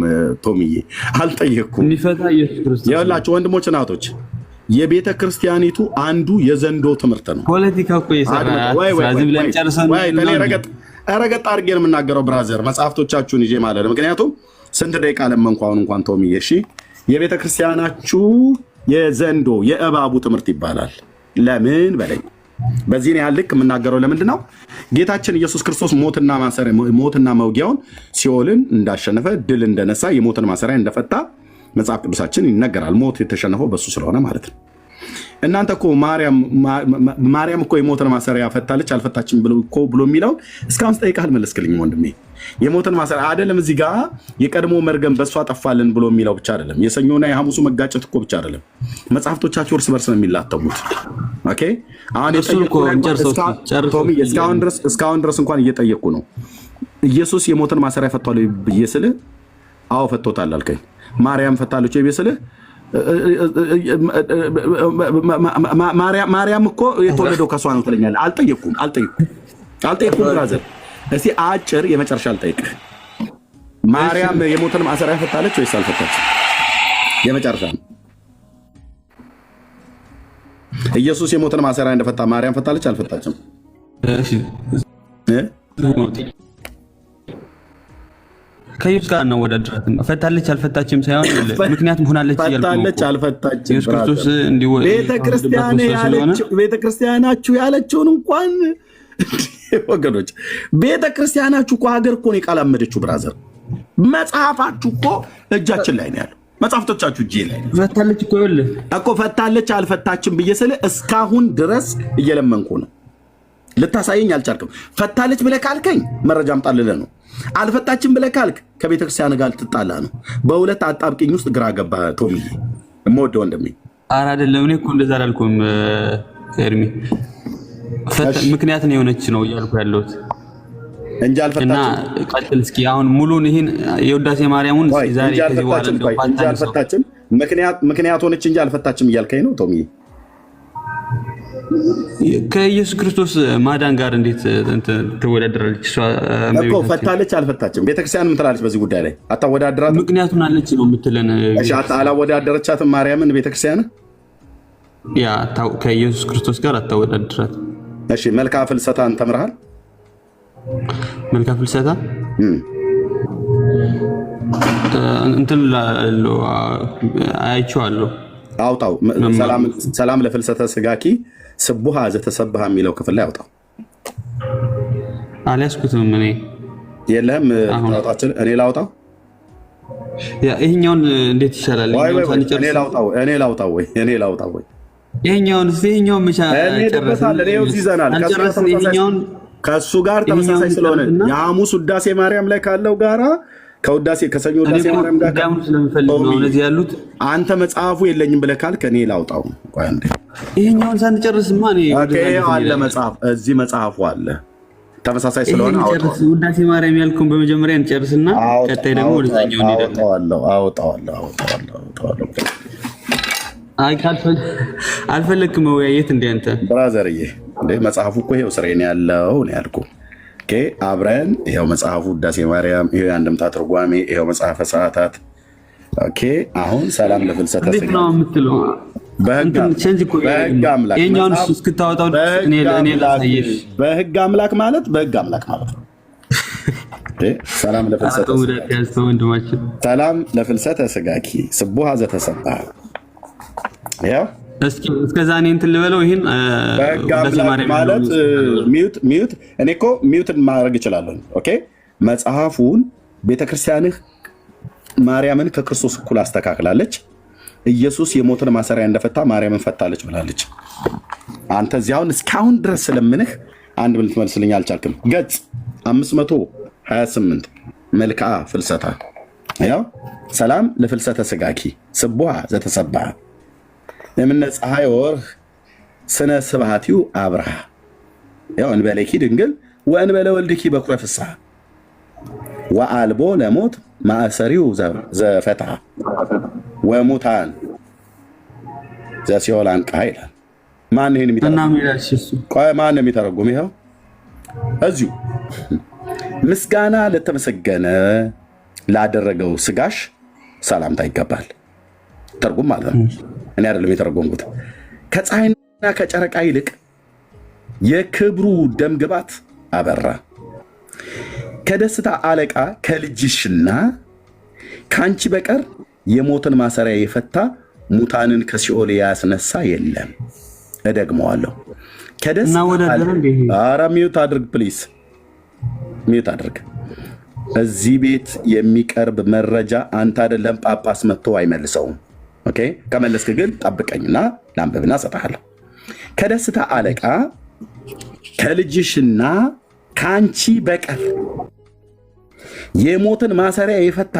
ቶሚዬ አልጠየኩም። የሚፈታ ኢየሱስ ክርስቶስ ይኸውላችሁ ወንድሞች እናቶች የቤተ ክርስቲያኒቱ አንዱ የዘንዶ ትምህርት ነው። ፖለቲካ እኮ ይሰራ ዝም ብለን ጨርሰን ረገጥ አድርጌ ነው የምናገረው ብራዘር መጽሐፍቶቻችሁን ይዤ ማለት ነው። ምክንያቱም ስንት ደቂቃ ለመንኩ አሁን እንኳን ቶሚዬ። እሺ የቤተ ክርስቲያናችሁ የዘንዶ የእባቡ ትምህርት ይባላል። ለምን በለኝ። በዚህ ያህል ልክ የምናገረው ለምንድን ነው? ጌታችን ኢየሱስ ክርስቶስ ሞትና መውጊያውን ሲኦልን እንዳሸነፈ ድል እንደነሳ የሞትን ማሰሪያ እንደፈታ መጽሐፍ ቅዱሳችን ይነገራል። ሞት የተሸነፈው በሱ ስለሆነ ማለት ነው። እናንተ እኮ ማርያም እኮ የሞትን ማሰሪያ ፈታለች አልፈታችም ብሎ የሚለውን እስካሁን ስጠይቅህ አልመለስክልኝም ወንድሜ። የሞትን ማሰሪያ አይደለም እዚህ ጋር የቀድሞ መርገም በእሷ ጠፋልን ብሎ የሚለው ብቻ አይደለም። የሰኞና የሐሙሱ መጋጨት እኮ ብቻ አይደለም። መጽሐፍቶቻችሁ እርስ በርስ ነው የሚላተሙት። ኦኬ አሁን እስካሁን ድረስ እንኳን እየጠየቁ ነው። ኢየሱስ የሞትን ማሰሪያ ፈቷል ብዬ ስልህ አዎ ፈቶታል አልከኝ። ማርያም ፈታለች ወይ ስልህ ማርያም እኮ የተወለደው ከሷ ነው ትለኛለህ። አልጠየኩም ብራዘር። እስቲ አጭር የመጨረሻ አልጠይቅህ። ማርያም የሞትን ማሰሪያ ፈታለች ወይስ አልፈታችም? የመጨረሻ ኢየሱስ የሞትን ማሰሪያ እንደፈታ ማርያም ፈታለች አልፈታችም? ከኢየሱስ ጋር ነው ወዳድራት ፈታለች አልፈታችም ሳይሆን ምክንያቱም ሆናለች ፈታለች አልፈታችም። ኢየሱስ ክርስቶስ ቤተክርስቲያናችሁ ያለችውን እንኳን ወገኖች ቤተክርስቲያናችሁ እኮ ሀገር እኮ ነው የቃላመደችው ብራዘር። መጽሐፋችሁ እኮ እጃችን ላይ ነው ያለው። መጽሐፍቶቻችሁ እጄ ላይ ነው። ፈታለች እኮ ይኸውልህ እኮ ፈታለች አልፈታችም ብዬ ስለ እስካሁን ድረስ እየለመንኩ ነው። ልታሳየኝ አልቻልክም። ፈታለች ብለህ ካልከኝ መረጃ አምጣልህ ነው። አልፈታችም ብለህ ካልክ ከቤተክርስቲያን ጋር ልትጣላ ነው። በሁለት አጣብቂኝ ውስጥ ግራ ገባ ቶሚ። የምወደው ወንድሜ ኧረ አይደለም እኔ እኮ እንደዛ አላልኩም ኤርሚ። ምክንያት ነው የሆነች ነው እያልኩ ያለሁት እንጂ አልፈታችም። እና ቀጥል እስኪ አሁን ሙሉን ይሄን የውዳሴ ማርያሙን ዛሬ ከዚህ በኋላ እንጂ አልፈታችም ምክንያት ሆነች እንጂ አልፈታችም እያልከኝ ነው ቶሚ። ከኢየሱስ ክርስቶስ ማዳን ጋር እንዴት ትወዳደራለች? እኮ ፈታለች አልፈታችም። ቤተክርስቲያን ምን ትላለች በዚህ ጉዳይ ላይ? አታወዳደራትም። ምክንያቱን አለች ነው የምትለን። እሺ አላወዳደረቻትም ማርያምን ቤተክርስቲያን? ያ ከኢየሱስ ክርስቶስ ጋር አታወዳደራትም። እሺ መልክዓ ፍልሰታን ተምረሃል? መልክዓ ፍልሰታ እንትን አይቼዋለሁ። አውጣው። ሰላም ለፍልሰተ ስጋኪ ስቡሃ ዘተሰብሃ የሚለው ክፍል ላይ አውጣው። አልያዝኩትም እኔ። የለህም ታውጣችን? እኔ ላውጣው? ይሄኛውን እንዴት ይሻላል? እኔ ላውጣው ወይ? ይሄኛውን መቻ ጨረስን። ይሄኛውን ከእሱ ጋር ተመሳሳይ ስለሆነ የሐሙስ ውዳሴ ማርያም ላይ ካለው ጋራ ከውዳሴ ከሰኞ ውዳሴ ማርያም ጋር እነዚህ ያሉት አንተ መጽሐፉ የለኝም ብለህ ካልክ እኔ ላውጣው። ቆይ አንዴ ይሄኛውን ሳንጨርስማ አለ መጽሐፍ እዚህ መጽሐፉ አለ ተመሳሳይ ስለሆነ ውዳሴ ማርያም ያልኩን በመጀመሪያ እንጨርስና ቀጣይ ደግሞ ወደዛኛው እንሄዳለን። አውጣዋለሁ። አይ አልፈለክም መወያየት እንደ አንተ ብራዘርዬ እንደ መጽሐፉ እኮ ይሄው ስሬን ያለው ነው ያልኩህ። ኦኬ አብረን ይሄው መጽሐፉ ውዳሴ ማርያም ይሄው አንድምታ ትርጓሜ ይሄው መጽሐፈ ሰዓታት። ኦኬ አሁን ሰላም ለፍልሰተ እንዴት ነው የምትለው? በህግ አምላክ የኛውን እስክታወጣው እኔ ላሳየሽ። በህግ አምላክ ማለት በህግ አምላክ ማለት ነው። ሰላም ለፍልሰተ ሰላም ለፍልሰተ ስጋኪ ስቡሃ ዘተሰብሐ ያው እስከዛ እኔ እንትን ልበለው ይሄን ማለት ሚዩት እኔ እኮ ሚዩትን ማድረግ እችላለሁ። ኦኬ መጽሐፉን ቤተክርስቲያንህ ማርያምን ከክርስቶስ እኩል አስተካክላለች። ኢየሱስ የሞትን ማሰሪያ እንደፈታ ማርያምን ፈታለች ብላለች። አንተ እዚያውን እስካሁን ድረስ ስለምንህ አንድ ምን ትመልስልኝ አልቻልክም። ገጽ 528 መልክዓ ፍልሰታ ያው ሰላም ለፍልሰተ ስጋኪ ስቡሃ ዘተሰብሐ የምነ ፀሐይ ወርህ ስነ ስብሐቲው አብርሃ ያው እንበለኪ ድንግል ወእንበለ ወልድኪ በኩረ ፍስሐ ወአልቦ ለሞት ማእሰሪው ዘፈትሐ ወሙታን ዘሲኦል አንቃ ይላል። ማን ይሄን የሚተረጉም? ቆይ ማን የሚተረጉም? ይሄው እዚሁ ምስጋና ለተመሰገነ ላደረገው ስጋሽ ሰላምታ ይገባል። ተርጉም ማለት ነው። እኔ አይደለም የተረጎምኩት። ከፀሐይና ከጨረቃ ይልቅ የክብሩ ደምግባት አበራ። ከደስታ አለቃ ከልጅሽና ከአንቺ በቀር የሞትን ማሰሪያ የፈታ ሙታንን ከሲኦል ያስነሳ የለም። እደግመዋለሁ። ኧረ ሚዩት አድርግ ፕሊዝ፣ ሚዩት አድርግ። እዚህ ቤት የሚቀርብ መረጃ አንተ አይደለም ጳጳስ መጥቶ አይመልሰውም። ኦኬ ከመለስክ ግን ጠብቀኝና ላንብብና እሰጥሃለሁ። ከደስታ አለቃ ከልጅሽና ከአንቺ በቀር የሞትን ማሰሪያ የፈታ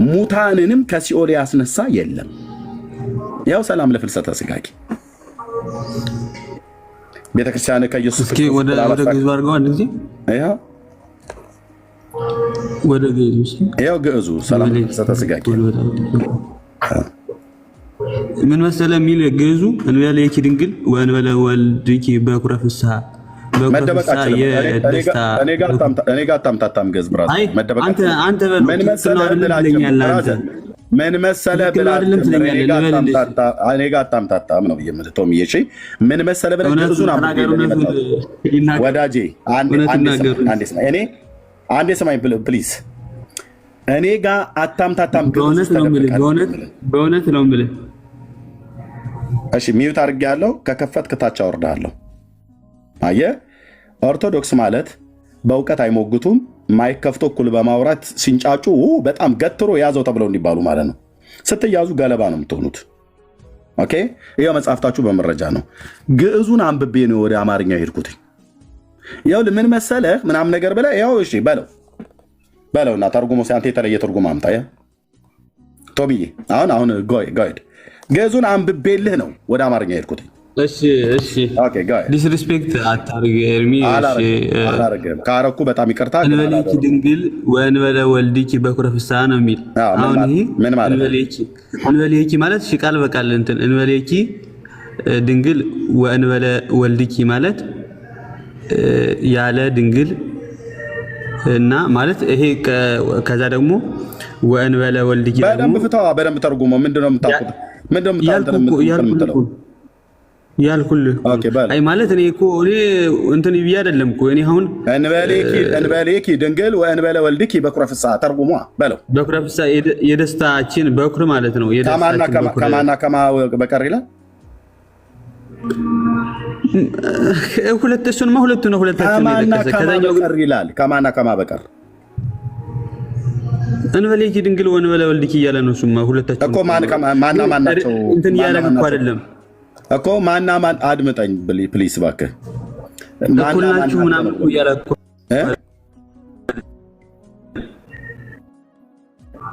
ሙታንንም ከሲኦል ያስነሳ የለም። ያው ሰላም ለፍልሰተ ስጋኪ ቤተክርስቲያን ከኢየሱስ ወደ ግዕዙ አድርገው አንድ ጊዜ ወደ ግዕዙ ያው ግዕዙ ሰላም ለፍልሰተ ስጋኪ ምን መሰለ የሚል ግዕዙ እንበለኪ ድንግል ወእንበለ ወልድኪ በኩረ ፍስሐ እኔ ጋር አታምታታም ገዝ ብራዘር አንተ ምን መሰለህ ብለህ እኔ ጋር አታምታታም ነው የምልህ ቶምዬ። እሺ ምን መሰለህ ብለህ ግዕዙን ወዳጄ አንዴ ስማኝ ፕሊዝ። እኔ ጋር አታምታታም በእውነት ነው የምልህ። እሺ ሚዩት አድርጌያለሁ። ከከፈትክ ታች አወርድሃለሁ። አየህ ኦርቶዶክስ ማለት በእውቀት አይሞግቱም። ማይክ ከፍቶ እኩል በማውራት ሲንጫጩ በጣም ገትሮ ያዘው ተብለው እንዲባሉ ማለት ነው። ስትያዙ ገለባ ነው የምትሆኑት። ኦኬ ይኸው መጽሐፍታችሁ በመረጃ ነው። ግዕዙን አንብቤ ነው ወደ አማርኛ ሄድኩት። ያው ምን መሰለህ ምናምን ነገር ብለህ ያው እሺ በለውና ተርጉሞ ሲያንተ የተለየ ትርጉም አምጣ። ቶቢዬ አሁን ጋይድ ግዕዙን አንብቤልህ ነው ወደ አማርኛ ሄድኩት። እሺ ዲስሪስፔክት አታርግ ኤርሚ። አላረገም ካረኩ በጣም ይቅርታ። እንበለኪ ድንግል ወእንበለ ወልድኪ በኩረ ፍስሐ ነው የሚል። አሁን ይሄ እንበለኪ ማለት እሺ ቃል በቃል እንትን እንበለኪ ድንግል ወእንበለ ወልድኪ ማለት ያለ ድንግል እና ማለት ይሄ ከዛ ደግሞ ወእንበለ ወልድኪ በደንብ ፍታዋ። በደንብ ተርጉሞ ምንድነው የምታውቁት? ምንድነው የምታውቁት? ያልኩልህ አይ ማለት እኔ እኮ እንትን ብዬ አይደለም እኮ እኔ አሁን እንበለኪ ድንግል ወእንበለ ወልድኪ በኩረ ፍስሐ ተርጉሟ በለው። በኩረ ፍስሐ የደስታችን በኩር ማለት ነው። ከማና ከማ በቀር ይላል። ሁለቱንማ ሁለቱ ነው ሁለታችን ከዛኛው በቀር ይላል። ከማና ከማ በቀር እንበለኪ ድንግል ወእንበለ ወልድኪ እያለ ነው። እሱማ ሁለታችን እኮ ማና ማናቸው እንትን እያለ እኮ አይደለም እኮ ማና ማን። አድምጠኝ ፕሊስ እባክህ። እኩልናችሁ ምናምን እያላችሁ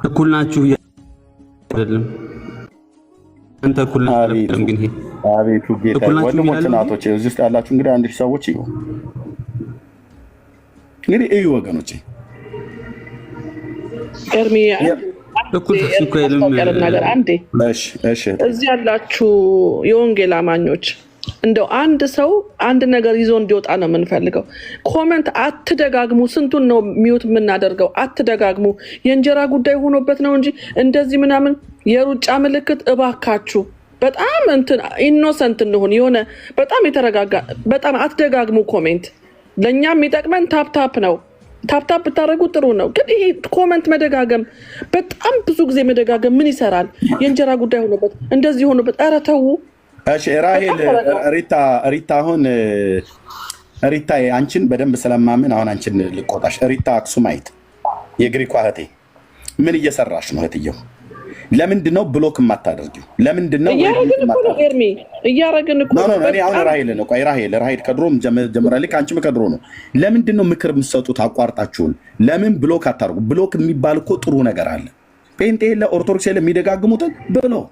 እኩልናችሁ አይደለም አንተ እኩል አይደለም ግን ይሄ አቤቱ ጌታ ወንድሞች እናቶች እዚህ ውስጥ ያላችሁ እንግዲህ 1000 ሰዎች እዩ እንግዲህ እዩ ወገኖቼ ኤርሚያ እሺ እዚህ ያላችሁ የወንጌል አማኞች እንደው አንድ ሰው አንድ ነገር ይዞ እንዲወጣ ነው የምንፈልገው። ኮሜንት አትደጋግሙ። ስንቱን ነው ሚውት የምናደርገው? አትደጋግሙ። የእንጀራ ጉዳይ ሆኖበት ነው እንጂ እንደዚህ ምናምን የሩጫ ምልክት እባካችሁ በጣም እንትን ኢኖሰንት እንሁን። የሆነ በጣም የተረጋጋ በጣም አትደጋግሙ ኮሜንት። ለኛ የሚጠቅመን ታፕታፕ ነው። ታፕታፕ ብታደርጉ ጥሩ ነው። ግን ይሄ ኮሜንት መደጋገም በጣም ብዙ ጊዜ መደጋገም ምን ይሰራል? የእንጀራ ጉዳይ ሆኖበት እንደዚህ ሆኖበት ኧረ ተው። እሺ ራሄል ሪታ አሁን ሪታ አንቺን በደንብ ስለማምን አሁን አንቺን ልቆጣሽ። ሪታ አክሱማይት የግሪኳ እህቴ ምን እየሰራሽ ነው እህትየው? ለምንድን ነው ብሎክ የማታደርጊው? ለምንድን ነው እያረግን እኮ ነው ኤርሚ እያረግን እኮ ነው። እኔ አሁን ራሄል ነው ቆይ ራሄል ከድሮም ጀምራለች አንቺም ከድሮ ነው። ለምንድን ነው ምክር የምትሰጡት አቋርጣችሁን? ለምን ብሎክ አታርጉ? ብሎክ የሚባል እኮ ጥሩ ነገር አለ። ጴንጤ ለኦርቶዶክስ የሚደጋግሙትን ብሎክ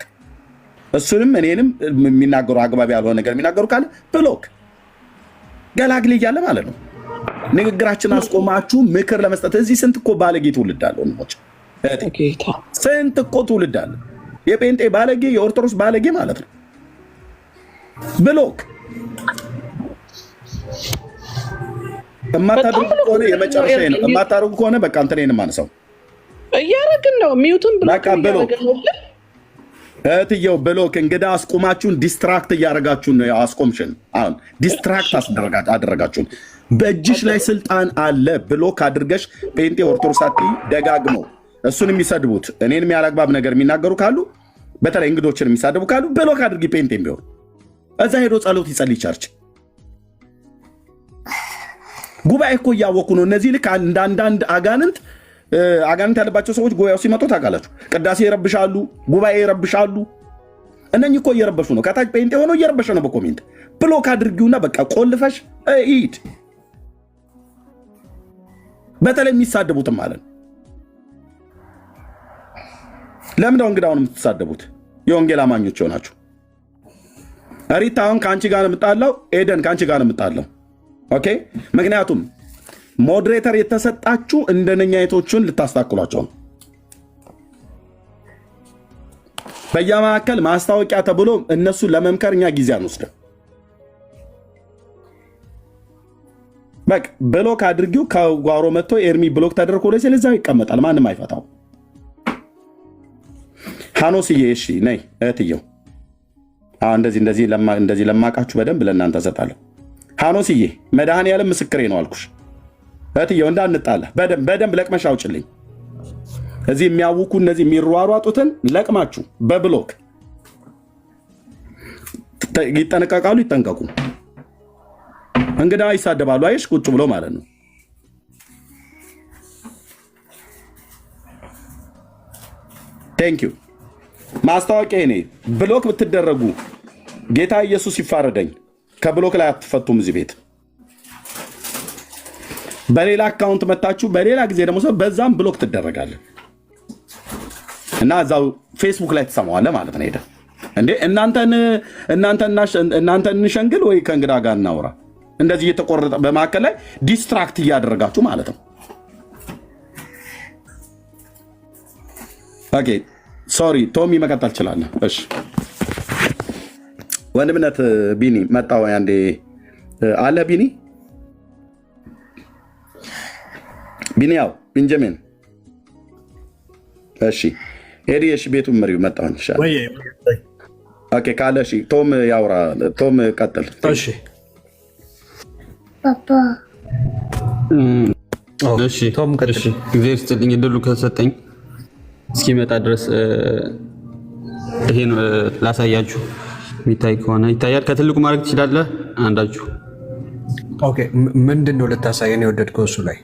እሱንም እኔንም የሚናገሩ አግባብ ያልሆነ ነገር የሚናገሩ ካለ ብሎክ ገላግል እያለ ማለት ነው። ንግግራችን አስቆማችሁ ምክር ለመስጠት እዚህ ስንት እኮ ባለጌ ትውልድ አለ ወንድሞች፣ ስንት እኮ ትውልድ አለ። የጴንጤ ባለጌ የኦርቶዶክስ ባለጌ ማለት ነው። ብሎክ የማታደርጉ ከሆነ የመጨረሻ ነው። የማታደርጉ ከሆነ በቃ እንትኔን ማንሳው እያረግን ነው። ሚውቱን ብሎክ እያረግን ነው። እህትየው ብሎክ እንግዳ አስቆማችሁን ዲስትራክት እያደረጋችሁን ነው። አስቆምሽን አሁን ዲስትራክት አደረጋችሁን። በእጅሽ ላይ ስልጣን አለ። ብሎክ አድርገሽ ጴንጤ ኦርቶዶክሳቲ ደጋግመው እሱን የሚሰድቡት እኔንም ያላግባብ ነገር የሚናገሩ ካሉ በተለይ እንግዶችን የሚሳደቡ ካሉ ብሎክ አድርጊ። ጴንጤም ቢሆን እዛ ሄዶ ጸሎት ይጸልይ ቸርች። ጉባኤ እኮ እያወኩ ነው። እነዚህ ልክ አንዳንድ አጋንንት ያለባቸው ሰዎች ጉባኤው ሲመጡ ታውቃላችሁ፣ ቅዳሴ ይረብሻሉ፣ ጉባኤ ይረብሻሉ። እነኚህ እኮ እየረበሹ ነው። ከታች ጴንጤ ሆኖ እየረበሸ ነው። በኮሜንት ብሎክ አድርጊውና በቃ ቆልፈሽ ሂድ። በተለይ የሚሳደቡትም ማለት ነው። ለምን ነው እንግዲህ አሁን የምትሳደቡት? የወንጌል አማኞች ሆናችሁ። ሪታ አሁን ከአንቺ ጋር ነው የምጣለው፣ ኤደን ከአንቺ ጋር ነው የምጣለው። ኦኬ። ምክንያቱም ሞዴሬተር የተሰጣችሁ እንደነኛ አይነቶችን ልታስተካክሏቸው ነው። በየመካከል ማስታወቂያ ተብሎ እነሱ ለመምከር እኛ ጊዜ አንወስድም። በቃ ብሎክ አድርጊው። ከጓሮ መጥቶ ኤርሚ ብሎክ ተደርጎ ለዚህ እዛው ይቀመጣል፣ ማንም አይፈታው። ሃኖስዬ እሺ ነይ እህትየው። እንደዚህ ለማቃችሁ በደንብ ለእናንተ እሰጣለሁ። ሃኖስዬ መድኃኔዓለም ምስክሬ ነው አልኩሽ። እህትየው እንዳንጣላ በደንብ ለቅመሽ አውጭልኝ። እዚህ የሚያውኩ እነዚህ የሚሯሯጡትን ለቅማችሁ በብሎክ ይጠነቀቃሉ። ይጠንቀቁ። እንግዳ ይሳደባሉ። አይሽ ቁጭ ብሎ ማለት ነው። ቴንክ ዩ። ማስታወቂያ እኔ ብሎክ ብትደረጉ ጌታ ኢየሱስ ይፋረደኝ። ከብሎክ ላይ አትፈቱም እዚህ ቤት። በሌላ አካውንት መታችሁ በሌላ ጊዜ ደግሞ ሰው በዛም ብሎክ ትደረጋለን እና እዛው ፌስቡክ ላይ ትሰማዋለህ ማለት ነው። ሄደ እንዴ እናንተን እንሸንግል ወይ ከእንግዳ ጋር እናውራ? እንደዚህ እየተቆረጠ በመካከል ላይ ዲስትራክት እያደረጋችሁ ማለት ነው። ኦኬ ሶሪ ቶሚ መቀጠል ትችላለህ። እሺ ወንድምነት ቢኒ መጣው አንዴ አለ ቢኒያው ቤንጃሚን እሺ ሄዲ እሺ ቤቱን መሪው መጣው እንሻል ወይ ኦኬ ካለ እሺ ቶም ያውራ ቶም ቀጥል እሺ ፓፓ እሺ ቶም ቀጥል እሺ እግዚአብሔር ይስጥልኝ እድሉ ከሰጠኝ እስኪመጣ ድረስ ይሄን ላሳያችሁ። የሚታይ ከሆነ ይታያል። ከትልቁ ማድረግ ትችላለህ አንዳችሁ። ኦኬ ምንድን ነው ልታሳየን የወደድከው? እሱ ላይ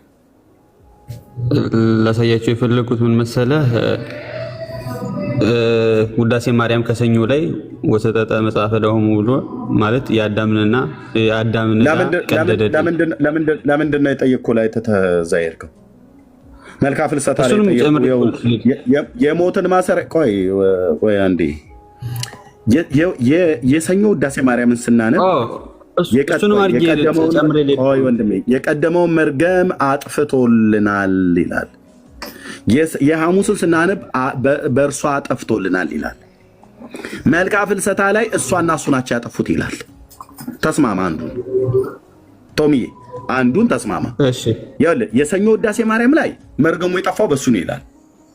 ላሳያችሁ የፈለኩት ምን መሰለህ፣ ውዳሴ ማርያም ከሰኞ ላይ ወሰጠጠ መጽሐፈ ደሙ ብሎ ማለት የአዳምንና ቀደደ። ለምንድን ነው የጠየቅኩህ ላይ ተተዛየርከው? መልካ ፍልሰታ ላይ የሞትን ማሰሪያ ቆይ አንዴ የሰኞ ውዳሴ ማርያምን ስናነብ የቀደመውን መርገም አጥፍቶልናል ይላል። የሐሙስን ስናነብ በእርሷ አጠፍቶልናል ይላል። መልካ ፍልሰታ ላይ እሷና እሱ ናቸው ያጠፉት ይላል። ተስማማ። አንዱን ቶሚዬ አንዱን ተስማማ። የሰኞ ውዳሴ ማርያም ላይ መርገሙ የጠፋው በእሱ ነው ይላል።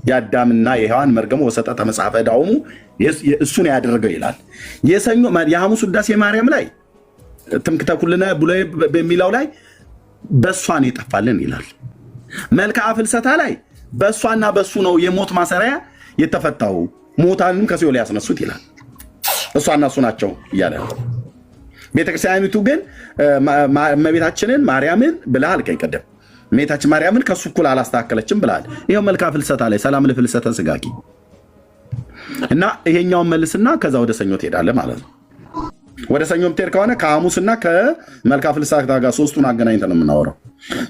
የአዳምና የሔዋን መርገሙ ወሰጠጠ መጽሐፈ ዳውሙ እሱን ያደረገው ይላል። የሐሙስ ውዳሴ ማርያም ላይ ትምክህተ ኩልነ ብሎ በሚለው ላይ በእሷን የጠፋልን ይላል። መልክዓ ፍልሰታ ላይ በእሷና በእሱ ነው የሞት ማሰሪያ የተፈታው፣ ሞታንም ከሲኦል ያስነሱት ይላል። እሷና እሱ ናቸው እያለ ነው። ቤተክርስቲያኒቱ ግን እመቤታችንን ማርያምን ብለሃል። ቀደም እመቤታችን ማርያምን ከሱ እኩል አላስተካከለችም ብለሃል። ይኸው መልክዓ ፍልሰታ ላይ ሰላም ለፍልሰተ ስጋኪ እና ይሄኛውን መልስና ከዛ ወደ ሰኞ ትሄዳለህ ማለት ነው። ወደ ሰኞ ምትሄድ ከሆነ ከሐሙስና ከመልክዓ ፍልሰታ ጋር ሶስቱን አገናኝተን ነው የምናወራው።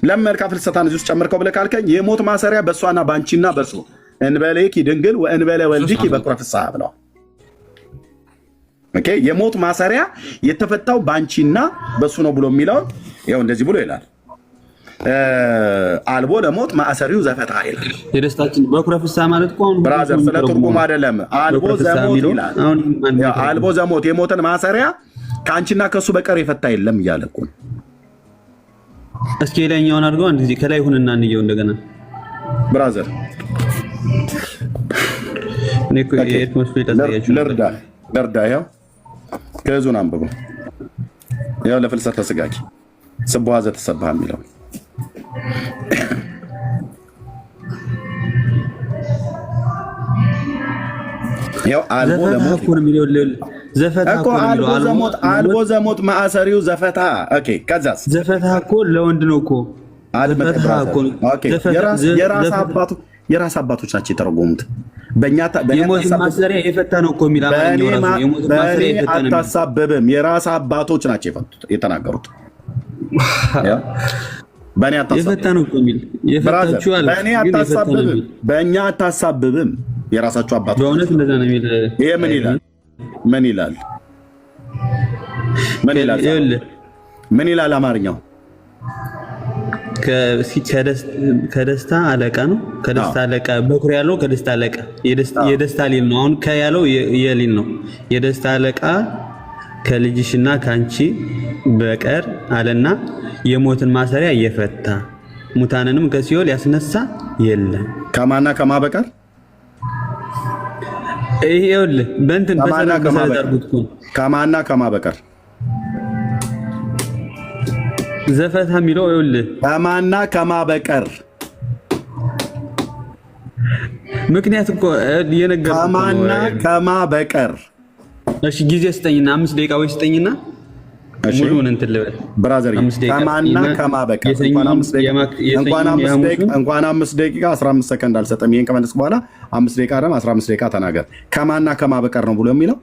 ለምን መልክዓ ፍልሰታን እዚህ ውስጥ ጨምርከው ብለህ ካልከኝ የሞት ማሰሪያ በእሷና በአንቺና በእርሱ እንበሌኪ ድንግል ወእንበለ ወልድኪ በኩረ ፍስሐ ብለዋል። የሞት ማሰሪያ የተፈታው በአንቺና በእሱ ነው ብሎ የሚለውን ይኸው እንደዚህ ብሎ ይላል። አልቦ ለሞት ማእሰሪው ዘፈታ ይላል። የደስታችን በኩረ ፍስሐ ማለት እኮ አሁን ብራዘር ስለ ትርጉም አይደለም። አልቦ ዘሞት ይላል። አልቦ ዘሞት የሞትን ማሰሪያ ከአንቺና ከእሱ በቀር የፈታ የለም እያለ እኮ ነው። እስኪ ላይኛውን አድርገው አንድ ጊዜ ከላይ ሁንና እንየው እንደገና ብራዘር። እኔ እኮ የት መስሎ ይታያችሁ። ለርዳ ያው ከዙን አንብቡ። ያው ለፍልሰተ ስጋኪ ስቡሐ ዘተሰብሐ የሚለው ያው አልቦ ለሞት አልቦ ዘሞት ማእሰሪው ዘፈታ። ኦኬ ከዛስ ዘፈታ እኮ ለወንድ ነው እኮ የራስ አባቶች ናቸው የተረጎሙት። የሞት ማሰሪያ የፈታ ነው እኮ የሚል አታሳብብም። የራስ አባቶች ናቸው የተናገሩት። በእኔ አታሳብብም። የራሳቸው አባቶች በእውነት እንደዛ ነው የሚል። ይሄ ምን ይላል? ምን ይላል አማርኛው? ከደስታ አለቃ ነው። ከደስታ አለቃ በኩር ያለው ከደስታ አለቃ የደስታ ሊል ነው። አሁን ከያለው የሊል ነው። የደስታ አለቃ ከልጅሽና ከአንቺ በቀር አለና የሞትን ማሰሪያ እየፈታ ሙታንንም ከሲኦል ያስነሳ የለም። ከማና ከማ በቀር ይሄውልህ በእንትን በሰላም ተሰርጉት እኮ ከማና ከማ በቀር ዘፈታ የሚለው ይኸውልህ ከማና ከማ በቀር ምክንያት እኮ የነገርኩህ ከማና ከማ በቀር። እሺ ጊዜ ስጠኝና 5 ደቂቃ ወይ ስጠኝና ሙሉውን እንትን ልበል ብራዘር። ከማና ከማ በቀር እንኳን 5 ደቂቃ 15 ሰከንድ አልሰጠም። ይሄን ከመለስክ በኋላ 5 ደቂቃ ደግሞ 15 ደቂቃ ተናገር። ከማና ከማ በቀር ነው ብሎ የሚለው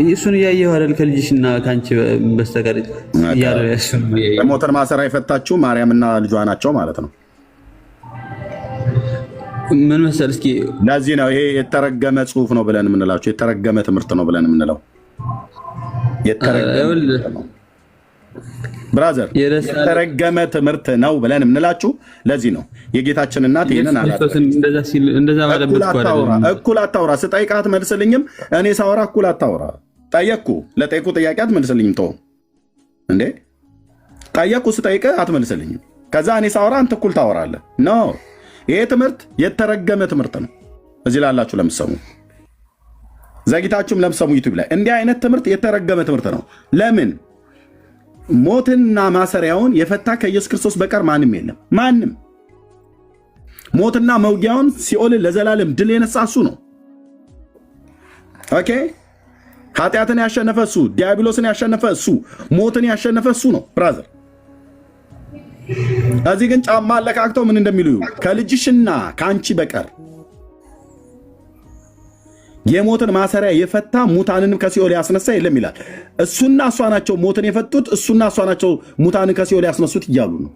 እሱን እያየሁ አይደል? ከልጅሽና ከአንቺ በስተቀር እያለ እሱን የሞትን ማሰሪያ የፈታችው ማርያምና ልጇ ናቸው ማለት ነው። ምን መሰል እስኪ ለዚህ ነው ይሄ የተረገመ ጽሁፍ ነው ብለን የምንላቸው፣ የተረገመ ትምህርት ነው ብለን የምንለው። ብራዘር የተረገመ ትምህርት ነው ብለን የምንላችሁ ለዚህ ነው። የጌታችን እናት ይሄንን እኩል አታውራ። ስጠይቅህ አትመልስልኝም። እኔ ሳወራ እኩል አታውራ። ጠየቅኩ፣ ለጠየቁ ጥያቄ አትመልስልኝም። ተው እንዴ ጠየቅኩ፣ ስጠይቅህ አትመልስልኝም። ከዛ እኔ ሳወራ አንተ እኩል ታወራለህ። ኖ ይሄ ትምህርት የተረገመ ትምህርት ነው። እዚህ ላላችሁ ለምሰሙ ዘግይታችሁም ለምሰሙ ዩቲዩብ ላይ እንዲህ አይነት ትምህርት የተረገመ ትምህርት ነው። ለምን? ሞትና ማሰሪያውን የፈታ ከኢየሱስ ክርስቶስ በቀር ማንም የለም። ማንም ሞትና መውጊያውን ሲኦልን ለዘላለም ድል የነሳ እሱ ነው። ኦኬ ኃጢአትን ያሸነፈ እሱ፣ ዲያብሎስን ያሸነፈ እሱ፣ ሞትን ያሸነፈ እሱ ነው ብራዘር። እዚህ ግን ጫማ አለካክተው ምን እንደሚሉ ከልጅሽና ከአንቺ በቀር የሞትን ማሰሪያ የፈታ ሙታንንም ከሲኦል ያስነሳ የለም ይላል። እሱና እሷ ናቸው ሞትን የፈቱት፣ እሱና እሷ ናቸው ሙታንን ከሲኦል ያስነሱት እያሉ ነው።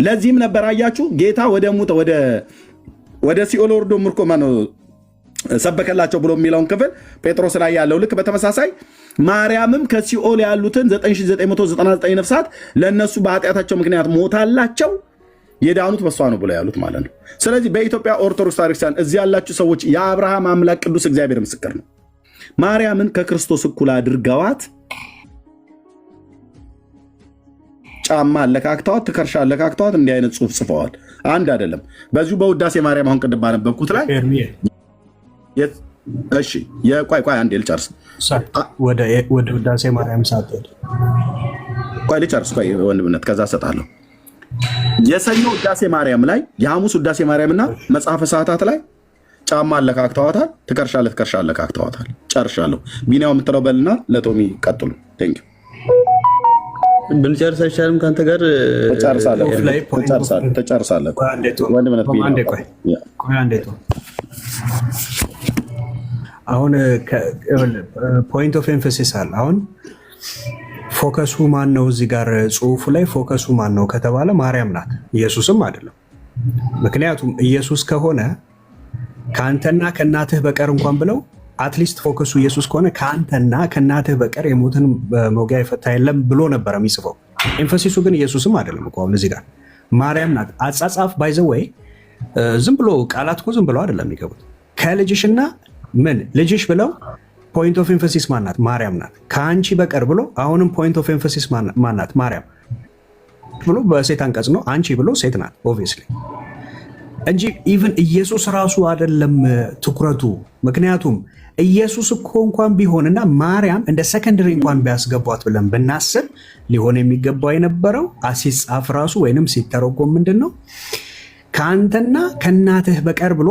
ለዚህም ነበር አያችሁ ጌታ ወደ ሲኦል ወርዶ ምርኮ ሰበከላቸው ብሎ የሚለውን ክፍል ጴጥሮስ ላይ ያለው ልክ በተመሳሳይ ማርያምም ከሲኦል ያሉትን 9999 ነፍሳት ለነሱ በኃጢአታቸው ምክንያት ሞታላቸው የዳኑት በሷ ነው ብለው ያሉት ማለት ነው። ስለዚህ በኢትዮጵያ ኦርቶዶክስ ታሪክሳን እዚህ ያላችሁ ሰዎች የአብርሃም አምላክ ቅዱስ እግዚአብሔር ምስክር ነው። ማርያምን ከክርስቶስ እኩል አድርገዋት ጫማ አለካክተዋት፣ ትከርሻ አለካክተዋት እንዲህ አይነት ጽሑፍ ጽፈዋል። አንድ አይደለም። በዚሁ በውዳሴ ማርያም አሁን ቅድም ባነበብኩት ላይ እሺ የቆይ አንዴ ልጨርስ። ወደ ውዳሴ ማርያም ሳትሄድ ቆይ ልጨርስ። ቆይ ወንድምነት ከዛ ሰጣለሁ። የሰኞ ውዳሴ ማርያም ላይ የሐሙስ ውዳሴ ማርያምና መጽሐፈ ሰዓታት ላይ ጫማ አለካክተዋታል፣ ትከርሻ አለካክተዋታል። ጨርሻለሁ። ቢኒያው የምትለው በልና ለቶሚ ቀጥሉ። ቴንክ ዩ ብንጨርስ አይሻልም? ከአንተ ጋር ተጨርሳለህ። አሁን ፖይንት ኦፍ ኤምፈሲስ አለ። አሁን ፎከሱ ማን ነው? እዚህ ጋር ጽሁፉ ላይ ፎከሱ ማን ነው ከተባለ ማርያም ናት፣ ኢየሱስም አይደለም። ምክንያቱም ኢየሱስ ከሆነ ከአንተና ከእናትህ በቀር እንኳን ብለው አትሊስት ፎከሱ ኢየሱስ ከሆነ ከአንተና ከእናትህ በቀር የሞትን መውጊያ የፈታ የለም ብሎ ነበር የሚጽፈው። ኤምፈሲሱ ግን ኢየሱስም አይደለም እኮ አሁን እዚህ ጋር ማርያም ናት። አጻጻፍ ባይዘወይ ዝም ብሎ ቃላት እኮ ዝም ብሎ አይደለም የሚገቡት። ከልጅሽና ምን ልጅሽ ብለው ፖይንት ኦፍ ኤምፈሲስ ማናት? ማርያም ናት። ከአንቺ በቀር ብሎ አሁንም ፖይንት ኦፍ ኤምፈሲስ ማናት? ማርያም ብሎ በሴት አንቀጽ ነው። አንቺ ብሎ ሴት ናት ኦብቪየስሊ እንጂ ኢቭን ኢየሱስ ራሱ አይደለም ትኩረቱ። ምክንያቱም ኢየሱስ እኮ እንኳን ቢሆንና ማርያም እንደ ሰከንደሪ እንኳን ቢያስገቧት ብለን ብናስብ ሊሆን የሚገባው የነበረው ሲጻፍ ራሱ ወይንም ሲተረጎም ምንድን ነው ከአንተና ከእናትህ በቀር ብሎ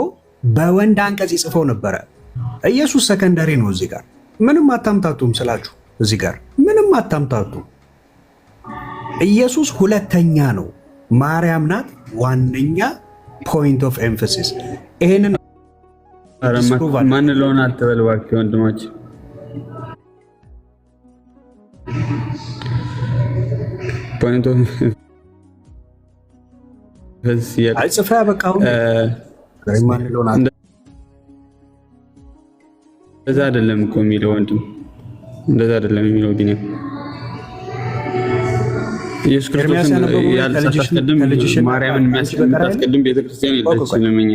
በወንድ አንቀጽ ይጽፈው ነበረ። ኢየሱስ ሰከንደሪ ነው። እዚህ ጋር ምንም አታምታቱም ስላችሁ፣ እዚህ ጋር ምንም አታምታቱ። ኢየሱስ ሁለተኛ ነው፣ ማርያም ናት ዋነኛ ፖይንት ኦፍ ኤምፈሲስ። ይሄንን ማን ለሆነ አትበል እባክህ ወንድሞች። ፖይንት ኦፍ ኤምፈሲስ አይጽፋ ያበቃው ማን ለሆነ እንደዛ አይደለም እኮ የሚለው ወንድም፣ እንደዛ አይደለም የሚለው ቢኒያ ኢየሱስ ክርስቶስን ያልሳታስቀድም ማርያምን የሚያስቀድም ቤተክርስቲያን የለችንም። እኛ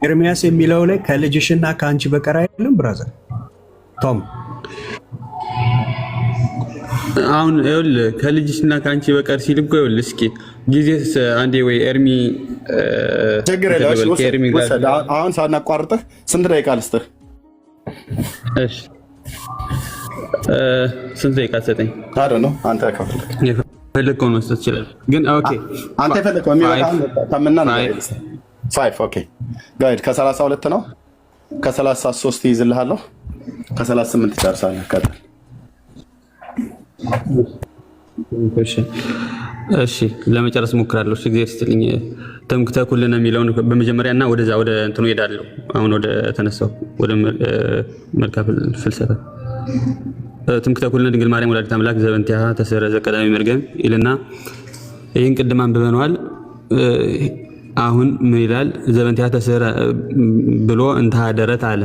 ኤርሚያስ የሚለው ላይ ከልጅሽና ከአንቺ በቀር አይደለም ብራዘር ቶም። አሁን ይኸውልህ ከልጅሽና ከአንቺ በቀር ሲል እኮ ይኸውልህ እስኪ ጊዜ አንዴ ወይ ኤርሚ ችግር የለውም። አሁን ሳናቋርጥህ ስንት ደቂቃ ልስጥህ? እሺ ስንት ደቂቃ ሰጠኝ? ነው አንተ የፈለግከውን መስጠት ይችላል። ግን ኦኬ አንተ የፈለግከው የሚበቃ ነው። ኦኬ ጋይድ ከ32 ነው። ከ33 ይይዝልሃለሁ። ከ38 ትጨርሳለህ። ቀጥል። እሺ ለመጨረስ ሞክራለሁ። እሺ እግዚአብሔር ይስጥልኝ። ትምክህተ ኩልነ የሚለውን በመጀመሪያና ወደዛ ወደ እንትኑ ሄዳለሁ። አሁን ወደ ተነሳው ወደ መልክአ ፍልሰታ ትምክህተ ኩልነ ድንግል ማርያም ወላዲተ አምላክ ዘበንቲሃ ተሰረዘ ቀዳሚ መርገም ይልና ይህን ቅድም አንብበነዋል። አሁን ምን ይላል? ዘበንቲሃ ተሰረ ብሎ እንተሃደረት አለ።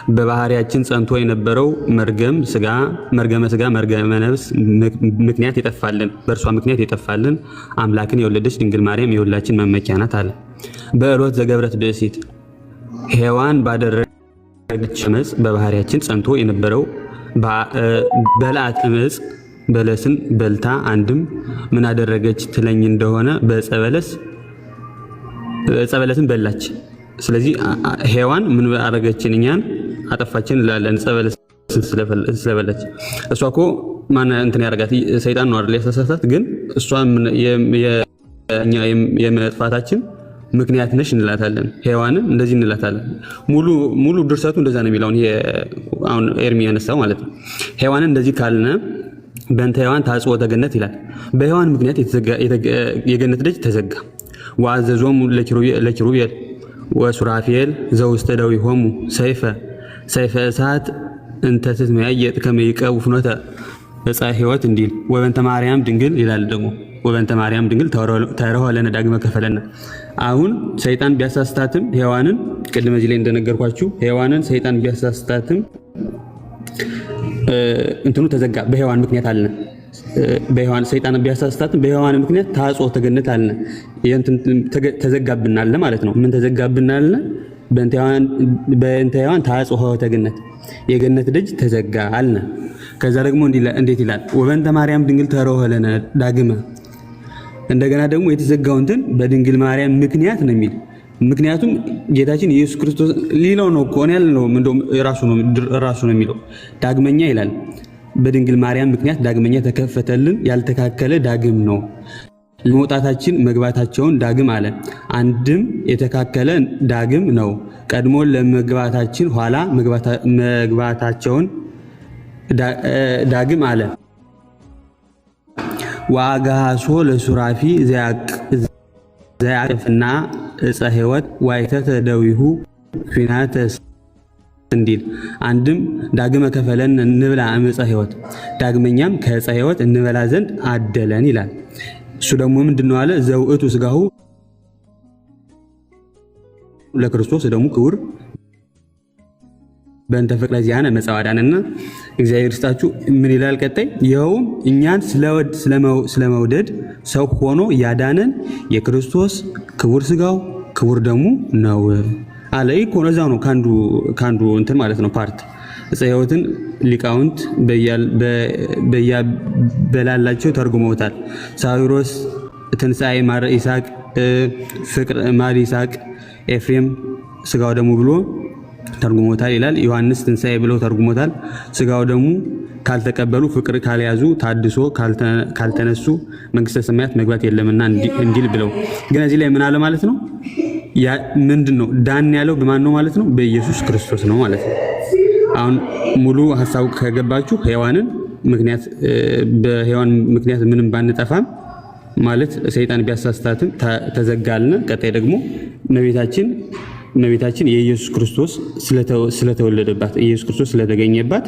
በባህሪያችን ጸንቶ የነበረው መርገመ ስጋ መርገመ ነፍስ ምክንያት የጠፋልን በእርሷ ምክንያት የጠፋልን አምላክን የወለደች ድንግል ማርያም የሁላችን መመኪያ ናት አለ። በዕሎት ዘገብረት ብእሲት ሔዋን ባደረገች ዓመፅ በባህሪያችን ጸንቶ የነበረው በልዓት ዓመፅ በለስን በልታ አንድም ምን አደረገች ትለኝ እንደሆነ በዕፀ በለስን በላች። ስለዚህ ሔዋን ምን አደረገችን? እኛን አጠፋችን እንላለን። ዕፀ በለስን ስለበላች። እሷ እኮ ማን እንትን ያደርጋት? ሰይጣን ነው አይደል ያሳሳታት። ግን እሷ የኛ የመጥፋታችን ምክንያት ነሽ እንላታለን። ሔዋንን እንደዚህ እንላታለን። ሙሉ ድርሰቱ እንደዛ ነው የሚለው አሁን ኤርሚ ያነሳው ማለት ነው። ሔዋንን እንደዚህ ካልነ በእንተ ሔዋን ታጽወተ ገነት ይላል። በሔዋን ምክንያት የገነት ደጅ ተዘጋ። ወአዘዞሙ ለኪሩቤል ወሱራፌል ዘውስተ ደዊሆሙ ሰይፈ እሳት እንተ ትትመያየጥ ከመ ይቀቡ ፍኖተ ዕፀ ሕይወት እንዲል ወበንተ ማርያም ድንግል ይላል። ደግሞ ወበንተ ማርያም ድንግል ተረሆ ለነ ዳግመ ከፈለና። አሁን ሰይጣን ቢያሳስታትም ሔዋንን ቅድመ እዚህ ላይ እንደነገርኳችሁ ሔዋንን ሰይጣን ቢያሳስታትም እንትኑ ተዘጋ በሔዋን ምክንያት አለ። በሔዋን ሰይጣን ቢያሳስታትም በሔዋን ምክንያት ታጽኦ ተገነት አለ። ተዘጋብናል ማለት ነው። ምን ተዘጋብናል? በእንተ ሔዋን ታጽኦ ተገነት የገነት ደጅ ተዘጋ አለ። ከዛ ደግሞ እንዴት ይላል? ወበንተ ማርያም ድንግል ተረሆ ለነ ዳግመ። እንደገና ደግሞ የተዘጋው እንትን በድንግል ማርያም ምክንያት ነው የሚል። ምክንያቱም ጌታችን ኢየሱስ ክርስቶስ ሊለው ነው እኮ ነው ያለው። እንደውም ራሱ ነው የሚለው ዳግመኛ ይላል። በድንግል ማርያም ምክንያት ዳግመኛ ተከፈተልን ያልተካከለ ዳግም ነው። ለመውጣታችን መግባታቸውን ዳግም አለ። አንድም የተካከለ ዳግም ነው። ቀድሞ ለመግባታችን ኋላ መግባታቸውን ዳግም አለ። ዋጋሶ ለሱራፊ ዘያቅፍና ዕፀ ሕይወት ዋይተተ ደዊሁ ፊናተ እንዲል አንድም ዳግመ ከፈለን እንብላ ዕፀ ሕይወት ዳግመኛም ከዕፀ ሕይወት እንበላ ዘንድ አደለን ይላል። እሱ ደግሞ ምንድነው አለ? ዘውእቱ ስጋሁ ለክርስቶስ ደሙ ክቡር በእንተ ፍቅረ ዚአነ መጻዋዳንና እግዚአብሔር ይስጣችሁ። ምን ይላል ቀጣይ? ይኸውም እኛን ስለመውደድ ሰው ሆኖ ያዳነን የክርስቶስ ክቡር ስጋው ክቡር ደሙ ነው አለ። ይኮ ነው ነው ካንዱ እንትን ማለት ነው ፓርት ዕፀ ሕይወትን ሊቃውንት በላላቸው ተርጉመውታል። ሳዊሮስ ትንሣኤ ማር ይስሐቅ ፍቅር ማር ይስሐቅ ኤፍሬም ስጋው ደሙ ብሎ ተርጉሞታል ይላል። ዮሐንስ ትንሣኤ ብለው ተርጉሞታል። ስጋው ደሙ ካልተቀበሉ ፍቅር ካልያዙ ታድሶ ካልተነሱ መንግስተ ሰማያት መግባት የለምና እንዲል ብለው። ግን እዚህ ላይ ምን አለ ማለት ነው? ምንድነው ዳን ያለው በማን ነው ማለት ነው? በኢየሱስ ክርስቶስ ነው ማለት ነው። አሁን ሙሉ ሐሳቡ ከገባችሁ ሔዋንን ምክንያት በሔዋን ምክንያት ምንም ባንጠፋም ማለት ሰይጣን ቢያሳስታትም ተዘጋልን። ቀጣይ ደግሞ እመቤታችን የኢየሱስ ክርስቶስ ስለተወለደባት ኢየሱስ ክርስቶስ ስለተገኘባት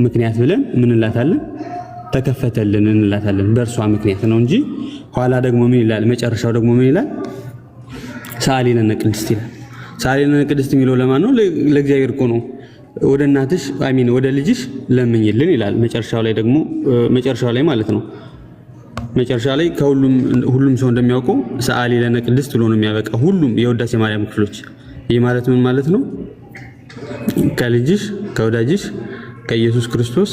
ምክንያት ብለን ምን እንላታለን? ተከፈተልን እንላታለን። በእርሷ ምክንያት ነው እንጂ ኋላ ደግሞ ምን ይላል? መጨረሻው ደግሞ ምን ይላል? ሰአሊ ለነ ቅድስት ይላል። ሰአሊ ለነ ቅድስት የሚለው ለማን ነው? ለእግዚአብሔር እኮ ነው። ወደ እናትሽ ወደ ልጅሽ ለምኝልን ይላል። መጨረሻው ላይ ደግሞ መጨረሻው ላይ ማለት ነው። መጨረሻ ላይ ሁሉም ሰው እንደሚያውቀው ሰአሊ ለነ ቅድስት ብሎ ነው የሚያበቃ ሁሉም የውዳሴ ማርያም ክፍሎች። ይህ ማለት ምን ማለት ነው? ከልጅሽ ከወዳጅሽ ከኢየሱስ ክርስቶስ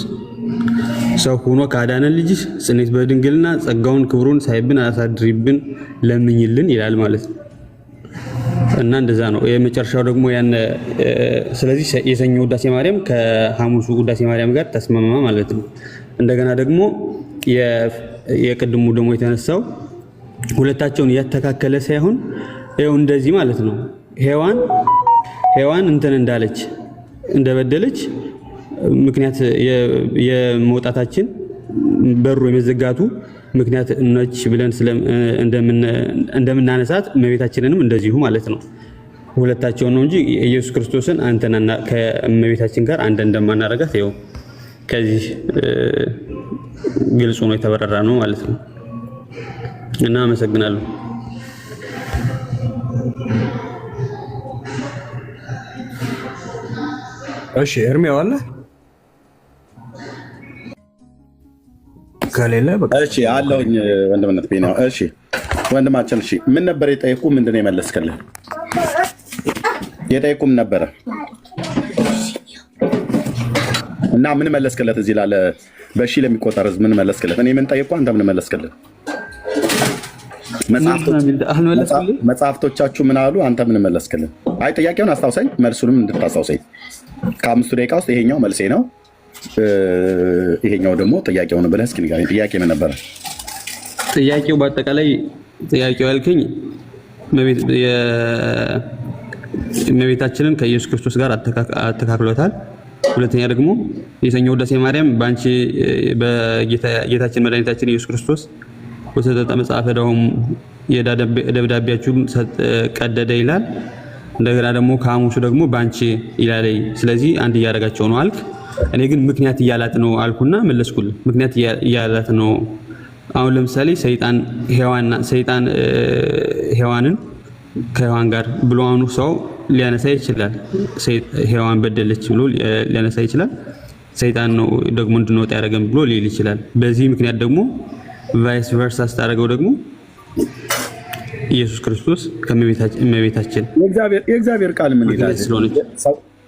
ሰው ሆኖ ካዳነን ልጅሽ ጽኔት በድንግልና ጸጋውን ክብሩን ሳይብን አሳድሪብን ለምኝልን ይላል ማለት ነው። እና እንደዛ ነው የመጨረሻው ደግሞ ያን። ስለዚህ የሰኞ ውዳሴ ማርያም ከሐሙሱ ውዳሴ ማርያም ጋር ተስማማ ማለት ነው። እንደገና ደግሞ የቅድሙ ደግሞ የተነሳው ሁለታቸውን ያተካከለ ሳይሆን ይኸው እንደዚህ ማለት ነው። ሔዋን እንትን እንዳለች እንደበደለች ምክንያት የመውጣታችን በሩ የመዘጋቱ ምክንያት ነች ብለን እንደምናነሳት እመቤታችንንም እንደዚሁ ማለት ነው። ሁለታቸውን ነው እንጂ ኢየሱስ ክርስቶስን አንተና ከእመቤታችን ጋር አንድ እንደማናረጋት ይኸው ከዚህ ግልጽ ነው የተበረራ ነው ማለት ነው። እና አመሰግናለሁ። እሺ እርሜው አለ ከሌለ በቃ እሺ አለሁኝ። ወንድምነት ቢናው እሺ ወንድማችን እሺ ምን ነበር የጠየቁ? ምንድነው የመለስከልህ? የጠየቁም ነበረ እና ምን መለስከለት? እዚህ ላለ በሺ ለሚቆጠር ህዝብ ምን መለስከለት? እኔ ምን ጠየቁ? አንተ ምን መለስከለት? መጽሐፍቶቻችሁ ምን አሉ? አንተ ምን መለስከለት? አይ ጥያቄውን አስታውሰኝ፣ መልሱንም እንድታስታውሰኝ። ከ5 ደቂቃ ውስጥ ይሄኛው መልሴ ነው፣ ይሄኛው ደግሞ ጥያቄው ነው ብለህ እስኪ ንገረኝ። ጥያቄ ምን ነበረ? ጥያቄው በአጠቃላይ ጥያቄው ያልከኝ እመቤታችንን ከኢየሱስ ክርስቶስ ጋር አተካክሎታል። ሁለተኛ ደግሞ የሰኞ ውዳሴ ማርያም በአንቺ በጌታችን መድኃኒታችን ኢየሱስ ክርስቶስ ወሰጠ መጽሐፈ ደሙ የደብዳቤያችሁን ቀደደ ይላል። እንደገና ደግሞ ከሐሙሱ ደግሞ ባንቺ ይላለይ ስለዚህ አንድ እያደረጋቸው ነው አልክ። እኔ ግን ምክንያት እያላት ነው አልኩና መለስኩልህ። ምክንያት እያላት ነው። አሁን ለምሳሌ ሰይጣን ሔዋንን ከሔዋን ጋር ብሎ አሁኑ ሰው ሊያነሳ ይችላል። ሔዋን በደለች ብሎ ሊያነሳ ይችላል። ሰይጣን ነው ደግሞ እንድንወጣ ያደረገን ብሎ ሊል ይችላል። በዚህ ምክንያት ደግሞ ቫይስ ቨርሳ ስታደርገው ደግሞ ኢየሱስ ክርስቶስ ከመቤታችን የእግዚአብሔር ቃል ምን ይላል?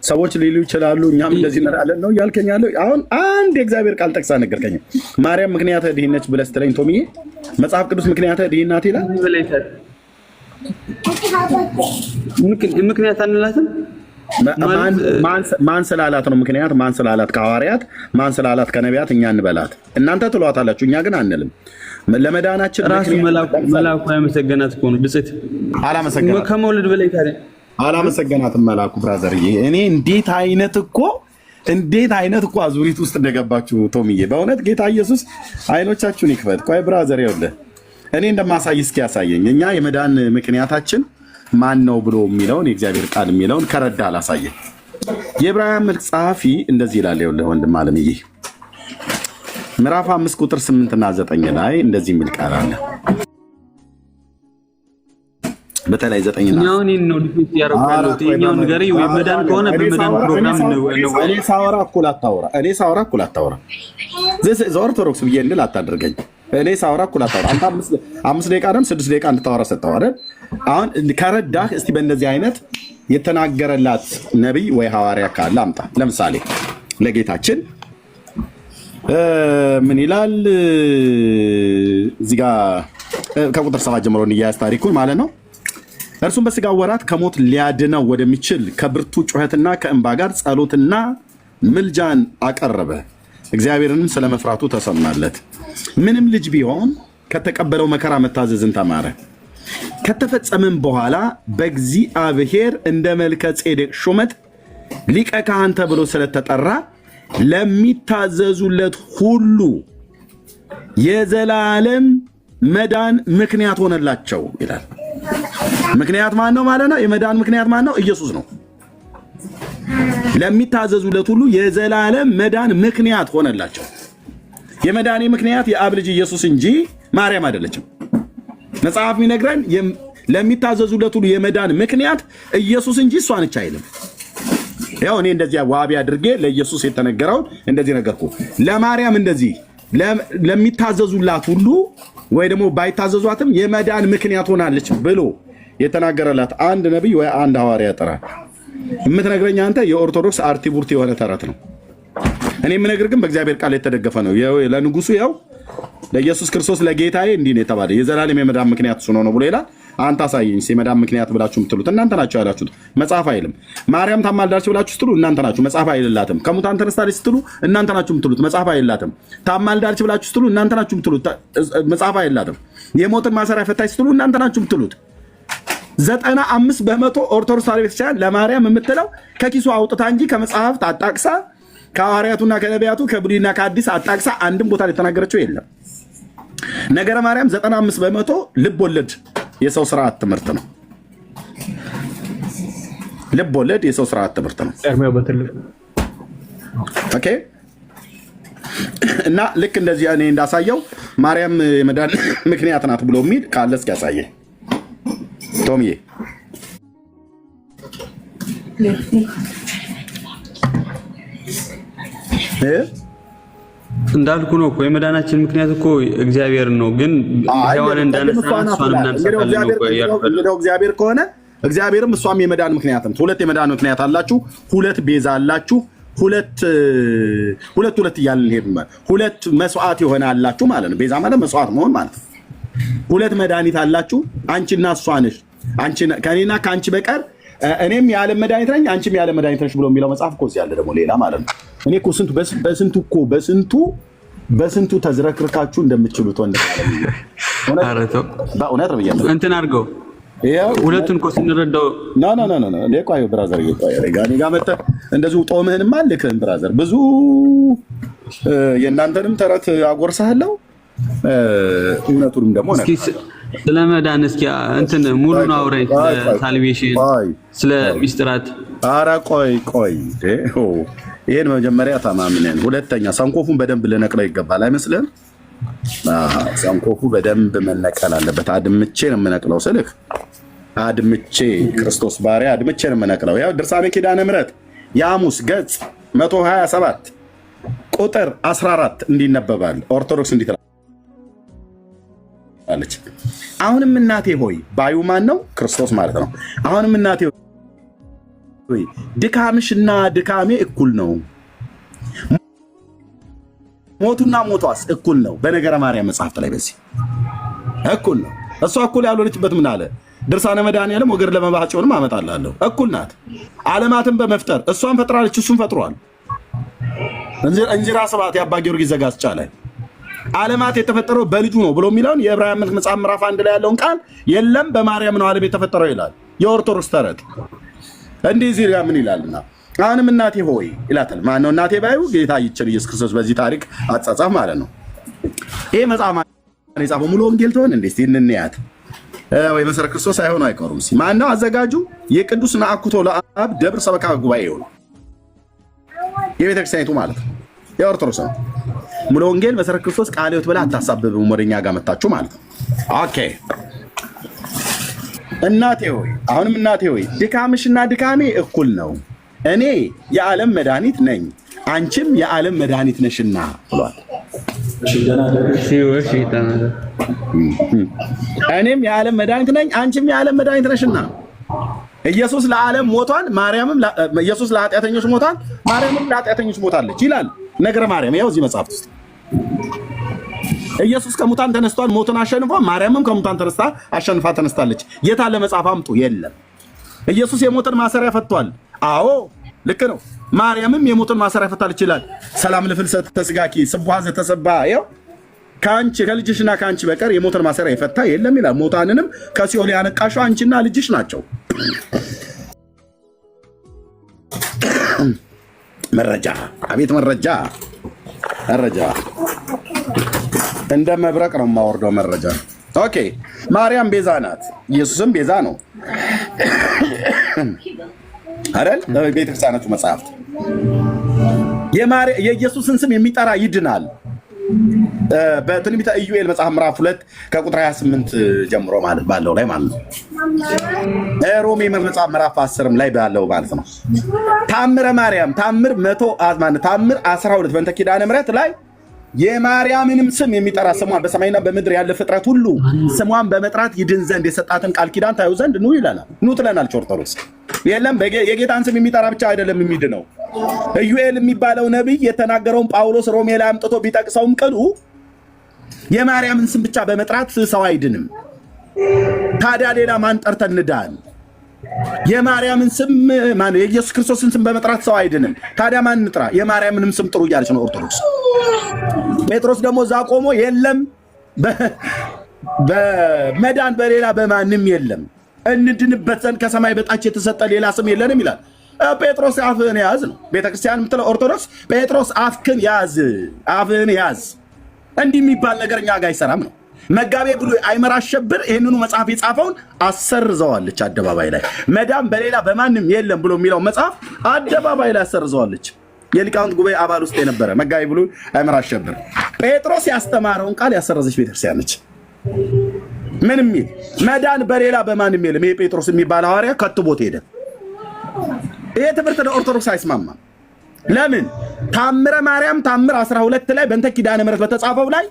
ሰዎች ሊሉ ይችላሉ እኛም እንደዚህ እንላለን ነው ያልከኝ ያለው። አሁን አንድ የእግዚአብሔር ቃል ጠቅሳ ነገርከኝ። ማርያም ምክንያተ ድኅነት ብለህ ስትለኝ ቶምዬ መጽሐፍ ቅዱስ ምክንያተ ድኅነት ይላል? ምክንያት አንላትም። ማን ስላላት ነው ምክንያት? ማን ስላላት? ከሐዋርያት ማን ስላላት? ከነቢያት እኛ እንበላት እናንተ ትሏታላችሁ፣ እኛ ግን አንልም። ለመዳናችን ራሱ መላኩ ያመሰገናት እኮ ነው። ብጽት አላመሰገናት ከመውለድ በላይ ታዲያ አላመሰገናትም መላኩ። ብራዘርዬ እኔ እንዴት አይነት እኮ አዙሪት ውስጥ እንደገባችሁ ቶምዬ፣ በእውነት ጌታ ኢየሱስ አይኖቻችሁን ይክፈት። ቆይ ብራዘር ይኸውልህ እኔ እንደማሳይ እስኪ ያሳየኝ። እኛ የመዳን ምክንያታችን ማን ነው ብሎ የሚለውን የእግዚአብሔር ቃል የሚለውን ከረዳ አላሳየኝ። የዕብራውያን መልእክት ጸሐፊ እንደዚህ ይላል። ይኸውልህ ወንድም አለምዬ ምዕራፍ 5 ቁጥር 8 እና 9 ላይ እንደዚህ የሚል ቃል አለ። በተለይ 9 እና ነው ዲፊት ያረጋለው የኛው ነገር ወይ መዳን ከሆነ በመዳን ፕሮግራም ነው። እኔ ሳወራ እኩል አታወራ። ዘ ኦርቶዶክስ ብዬ እንድል አታደርገኝ። እኔ ሳወራ እኩል አታወራ። አንተ 5 ደቂቃ አይደል 6 ደቂቃ እንድታወራ ሰጠው አይደል? አሁን ከረዳህ እስቲ በእንደዚህ አይነት የተናገረላት ነቢይ ወይ ሐዋርያ ካለ አምጣ። ለምሳሌ ለጌታችን ምን ይላል እዚህ ጋር ከቁጥር 7 ጀምሮ እንያዝ ታሪኩን ማለት ነው። እርሱም በሥጋ ወራት ከሞት ሊያድነው ወደሚችል ከብርቱ ጩኸትና ከእንባ ጋር ጸሎትና ምልጃን አቀረበ። እግዚአብሔርንም ስለመፍራቱ ተሰማለት። ምንም ልጅ ቢሆን ከተቀበለው መከራ መታዘዝን ተማረ። ከተፈጸመም በኋላ በእግዚአብሔር እንደ መልከ ጼዴቅ ሹመት ሊቀ ካህን ተብሎ ስለተጠራ ለሚታዘዙለት ሁሉ የዘላለም መዳን ምክንያት ሆነላቸው ይላል። ምክንያት ማን ነው ማለት ነው? የመዳን ምክንያት ማን ነው? ኢየሱስ ነው። ለሚታዘዙለት ሁሉ የዘላለም መዳን ምክንያት ሆነላቸው። የመዳኔ ምክንያት የአብ ልጅ ኢየሱስ እንጂ ማርያም አይደለችም። መጽሐፍ የሚነግረን ለሚታዘዙለት ሁሉ የመዳን ምክንያት ኢየሱስ እንጂ እሷ ነች አይልም። ያው እኔ እንደዚህ ዋቢ አድርጌ ለኢየሱስ የተነገረውን እንደዚህ ነገርኩ። ለማርያም እንደዚህ ለሚታዘዙላት ሁሉ ወይ ደግሞ ባይታዘዟትም የመዳን ምክንያት ሆናለች ብሎ የተናገረላት አንድ ነቢይ ወይ አንድ ሐዋርያ ጥራ። የምትነግረኝ አንተ የኦርቶዶክስ አርቲቡርት የሆነ ተረት ነው። እኔ የምነግር ግን በእግዚአብሔር ቃል የተደገፈ ነው። ለንጉሱ ያው ለኢየሱስ ክርስቶስ ለጌታዬ እንዲህ ነው የተባለ የዘላለም የመዳን ምክንያት እሱ ነው ብሎ ይላል። አንተ አሳየኝ የመዳን ምክንያት ብላችሁ የምትሉት እናንተ ናችሁ ያላችሁት። መጽሐፍ አይልም። ማርያም ታማልዳለች ብላችሁ ስትሉ እናንተ ናችሁ። መጽሐፍ አይልላትም። ከሙታን ተነስታለች ስትሉ እናንተ ናችሁ የምትሉት። መጽሐፍ አይልላትም። ታማልዳለች ብላችሁ ስትሉ እናንተ ናችሁ የምትሉት። መጽሐፍ አይልላትም። የሞትን ማሰሪያ ፈታች ስትሉ እናንተ ናችሁ የምትሉት። 95% ኦርቶዶክስ ቤተክርስቲያን ለማርያም የምትለው ከኪሱ አውጥታ እንጂ ከመጽሐፍት አጣቅሳ ከሐዋርያቱና ከነቢያቱ ከብሉይና ከአዲስ አጣቅሳ አንድም ቦታ ላይ የተናገረችው የለም። ነገረ ማርያም 95% ልብ ወለድ የሰው ስርዓት ትምህርት ነው። ልብ ወለድ የሰው ስርዓት ትምህርት ነው። ኦኬ። እና ልክ እንደዚህ እኔ እንዳሳየው ማርያም የመዳን ምክንያት ናት ብሎ የሚል ካለ እስኪ ያሳየኝ ቶምዬ። እንዳልኩ ነው እኮ የመዳናችን ምክንያት እኮ እግዚአብሔር ነው። ግን ሔዋን እንዳነሳን እሷን እናነሳለን። እግዚአብሔር ከሆነ እግዚአብሔርም እሷም የመዳን ምክንያት ነው። ሁለት የመዳን ምክንያት አላችሁ፣ ሁለት ቤዛ አላችሁ፣ ሁለት እያልን ሄድ ሁለት መስዋዕት የሆነ አላችሁ ማለት ነው። ቤዛ ማለት መስዋዕት መሆን ማለት ነው። ሁለት መድኃኒት አላችሁ፣ አንቺና እሷ ነሽ። አንቺ ከኔና ከአንቺ በቀር እኔም የዓለም መድኃኒት ነኝ አንቺም የዓለም መድኃኒት ነሽ ብሎ የሚለው መጽሐፍ እኮ እዚህ ያለ ደግሞ ሌላ ማለት ነው። እኔ እኮ በስንቱ ተዝረክርካችሁ እንደምትችሉት በእውነት ነው ብያለሁ። እንትን አድርገው ሁለቱን እኮ ስንረዳው ቆይ ብራዘር እኔ ጋር መጥተህ እንደዚሁ ጦምህንም አልክህም ብራዘር። ብዙ የእናንተንም ተረት አጎርሳለሁ፣ እውነቱንም ደግሞ ስለ መዳን እስኪ እንትን ሙሉን አውራኝ፣ ስለ ሳልቬሽን፣ ስለ ሚስጥራት። ኧረ ቆይ ይሄን መጀመሪያ ተማምነን፣ ሁለተኛ ሰንኮፉን በደንብ ልነቅለው ይገባል አይመስልህም? ሰንኮፉ በደንብ መነቀል አለበት። አድምቼ ነው የምነቅለው ስልክ አድምቼ ክርስቶስ ባሪያ አድምቼ ነው የምነቅለው። ያው ድርሳነ ኪዳነ ምሕረት የሐሙስ ገጽ 127 ቁጥር 14 እንዲነበባል ኦርቶዶክስ እንዲትላለች። አሁንም እናቴ ሆይ ባዩ ማን ነው? ክርስቶስ ማለት ነው። አሁንም እናቴ ሆይ ድካምሽና ድካሜ እኩል ነው፣ ሞቱና ሞቷስ እኩል ነው። በነገረ ማርያም መጽሐፍት ላይ በዚህ እኩል ነው። እሷ እኩል ያልሆነችበት ምን አለ? ድርሳነ መድኃኒዓለም ወገር ለመባቸውንም አመጣላለሁ። እኩል ናት። ዓለማትን በመፍጠር እሷን ፈጥራለች፣ እሱን ፈጥሯል። እንዚራ ስብሐት የአባ ጊዮርጊስ ዘጋስጫ ላይ ዓለማት የተፈጠረው በልጁ ነው ብሎ የሚለውን የዕብራውያን መልእክት መጽሐፍ ምዕራፍ 1 ላይ ያለውን ቃል የለም በማርያም ነው ዓለም የተፈጠረው ይላል የኦርቶዶክስ ተረት። እንዲህ ዚሪያ ምን ይላልና አሁንም እናቴ ሆይ ይላታል። ማን ነው እናቴ ባዩ? ጌታ ይችል ኢየሱስ ክርስቶስ በዚህ ታሪክ አጻጻፍ ማለት ነው። ይሄ መጽሐፍ የጻፈው ሙሉ ወንጌል ትሆን እንዴ? እስቲ እንያት ወይ መሰረ ክርስቶስ አይሆን አይቀሩም። ማን ነው አዘጋጁ? የቅዱስ ነአኩቶ ለአብ ደብር ሰበካ ጉባኤ ነው፣ የቤተክርስቲያኒቱ ማለት ነው፣ የኦርቶዶክስ ነው። ሙሉ ወንጌል መሰረ ክርስቶስ ቃለ ሕይወት ብላ አታሳብብም፣ ወደኛ ጋር መጣችሁ ማለት ነው። ኦኬ እናቴ ሆይ አሁንም እናቴ ሆይ ድካምሽና ድካሜ እኩል ነው፣ እኔ የዓለም መድኃኒት ነኝ፣ አንቺም የዓለም መድኃኒት ነሽና ብሏል። እኔም የዓለም መድኃኒት ነኝ፣ አንቺም የዓለም መድኃኒት ነሽና። ኢየሱስ ለዓለም ሞቷል፣ ማርያምም ኢየሱስ ለኃጢአተኞች ሞቷል፣ ማርያምም ለኃጢአተኞች ሞታለች ይላል ነገረ ማርያም። ያው እዚህ መጽሐፍ ውስጥ ኢየሱስ ከሙታን ተነስቷል፣ ሞትን አሸንፎ፣ ማርያምም ከሙታን ተነስታ አሸንፋ ተነስታለች። የታለ መጽሐፍ አምጡ? የለም። ኢየሱስ የሞትን ማሰሪያ ፈቷል። አዎ ልክ ነው። ማርያምም የሞትን ማሰሪያ ፈታለች ይላል። ሰላም ለፍልሰተ ሥጋኪ ስቡሐ ዘተሰባ። ያው ከአንቺ ከልጅሽና ከአንቺ በቀር የሞትን ማሰሪያ የፈታ የለም ይላል። ሞታንንም ከሲኦል ያነቃሽው አንቺና ልጅሽ ናቸው። መረጃ፣ አቤት መረጃ! እንደ መብረቅ ነው የማወርደው መረጃ። ኦኬ ማርያም ቤዛ ናት፣ ኢየሱስም ቤዛ ነው አይደል? በቤተክርስቲያናቱ መጽሐፍት የኢየሱስን ስም የሚጠራ ይድናል። በትንቢተ ኢዩኤል መጽሐፍ ምዕራፍ 2 ከቁጥር 28 ጀምሮ ማለት ባለው ላይ ማለት ነው። ሮሜ መጽሐፍ ምዕራፍ 10 ላይ ባለው ማለት ነው። ታምረ ማርያም ታምር 12 በእንተ ኪዳነ ምሕረት ላይ የማርያምንም ስም የሚጠራ ስሟን በሰማይና በምድር ያለ ፍጥረት ሁሉ ስሟን በመጥራት ይድን ዘንድ የሰጣትን ቃል ኪዳን ታዩ ዘንድ ኑ ይላል። ኑ ትለናለች ኦርቶዶክስ። የለም የጌታን ስም የሚጠራ ብቻ አይደለም የሚድነው። ኢዩኤል የሚባለው ነቢይ የተናገረውን ጳውሎስ ሮሜ ላይ አምጥቶ ቢጠቅሰውም ቅሉ የማርያምን ስም ብቻ በመጥራት ሰው አይድንም። ታዲያ ሌላ ማን ጠርተን እንዳን? የማርያምን ስም ማን? የኢየሱስ ክርስቶስን ስም በመጥራት ሰው አይድንም። ታዲያ ማን እንጥራ? የማርያምንም ስም ጥሩ እያለች ነው ኦርቶዶክስ። ጴጥሮስ ደግሞ እዛ ቆሞ የለም በመዳን በሌላ በማንም የለም እንድንበት ዘንድ ከሰማይ በታች የተሰጠ ሌላ ስም የለንም ይላል። ጴጥሮስ አፍህን ያዝ ነው ቤተክርስቲያን የምትለው ኦርቶዶክስ። ጴጥሮስ አፍህን ያዝ፣ አፍህን ያዝ። እንዲህ የሚባል ነገር እኛ ጋር አይሰራም ነው። መጋቤ ብሉይ አይመር አሸብር ይህንኑ መጽሐፍ የጻፈውን አሰርዘዋለች አደባባይ ላይ። መዳን በሌላ በማንም የለም ብሎ የሚለው መጽሐፍ አደባባይ ላይ አሰርዘዋለች። የሊቃውንት ጉባኤ አባል ውስጥ የነበረ መጋቤ ብሉይ አይመር አሸብር ጴጥሮስ ያስተማረውን ቃል ያሰረዘች ቤተክርስቲያን ነች። ምን የሚል መዳን በሌላ በማንም የለም። ይሄ ጴጥሮስ የሚባል ሐዋርያ ከትቦት ሄደ። ይሄ ትምህርት ለኦርቶዶክስ አይስማማም። ለምን? ታምረ ማርያም ታምር 12 ላይ በእንተ ኪዳነ ምሕረት በተጻፈው ላይ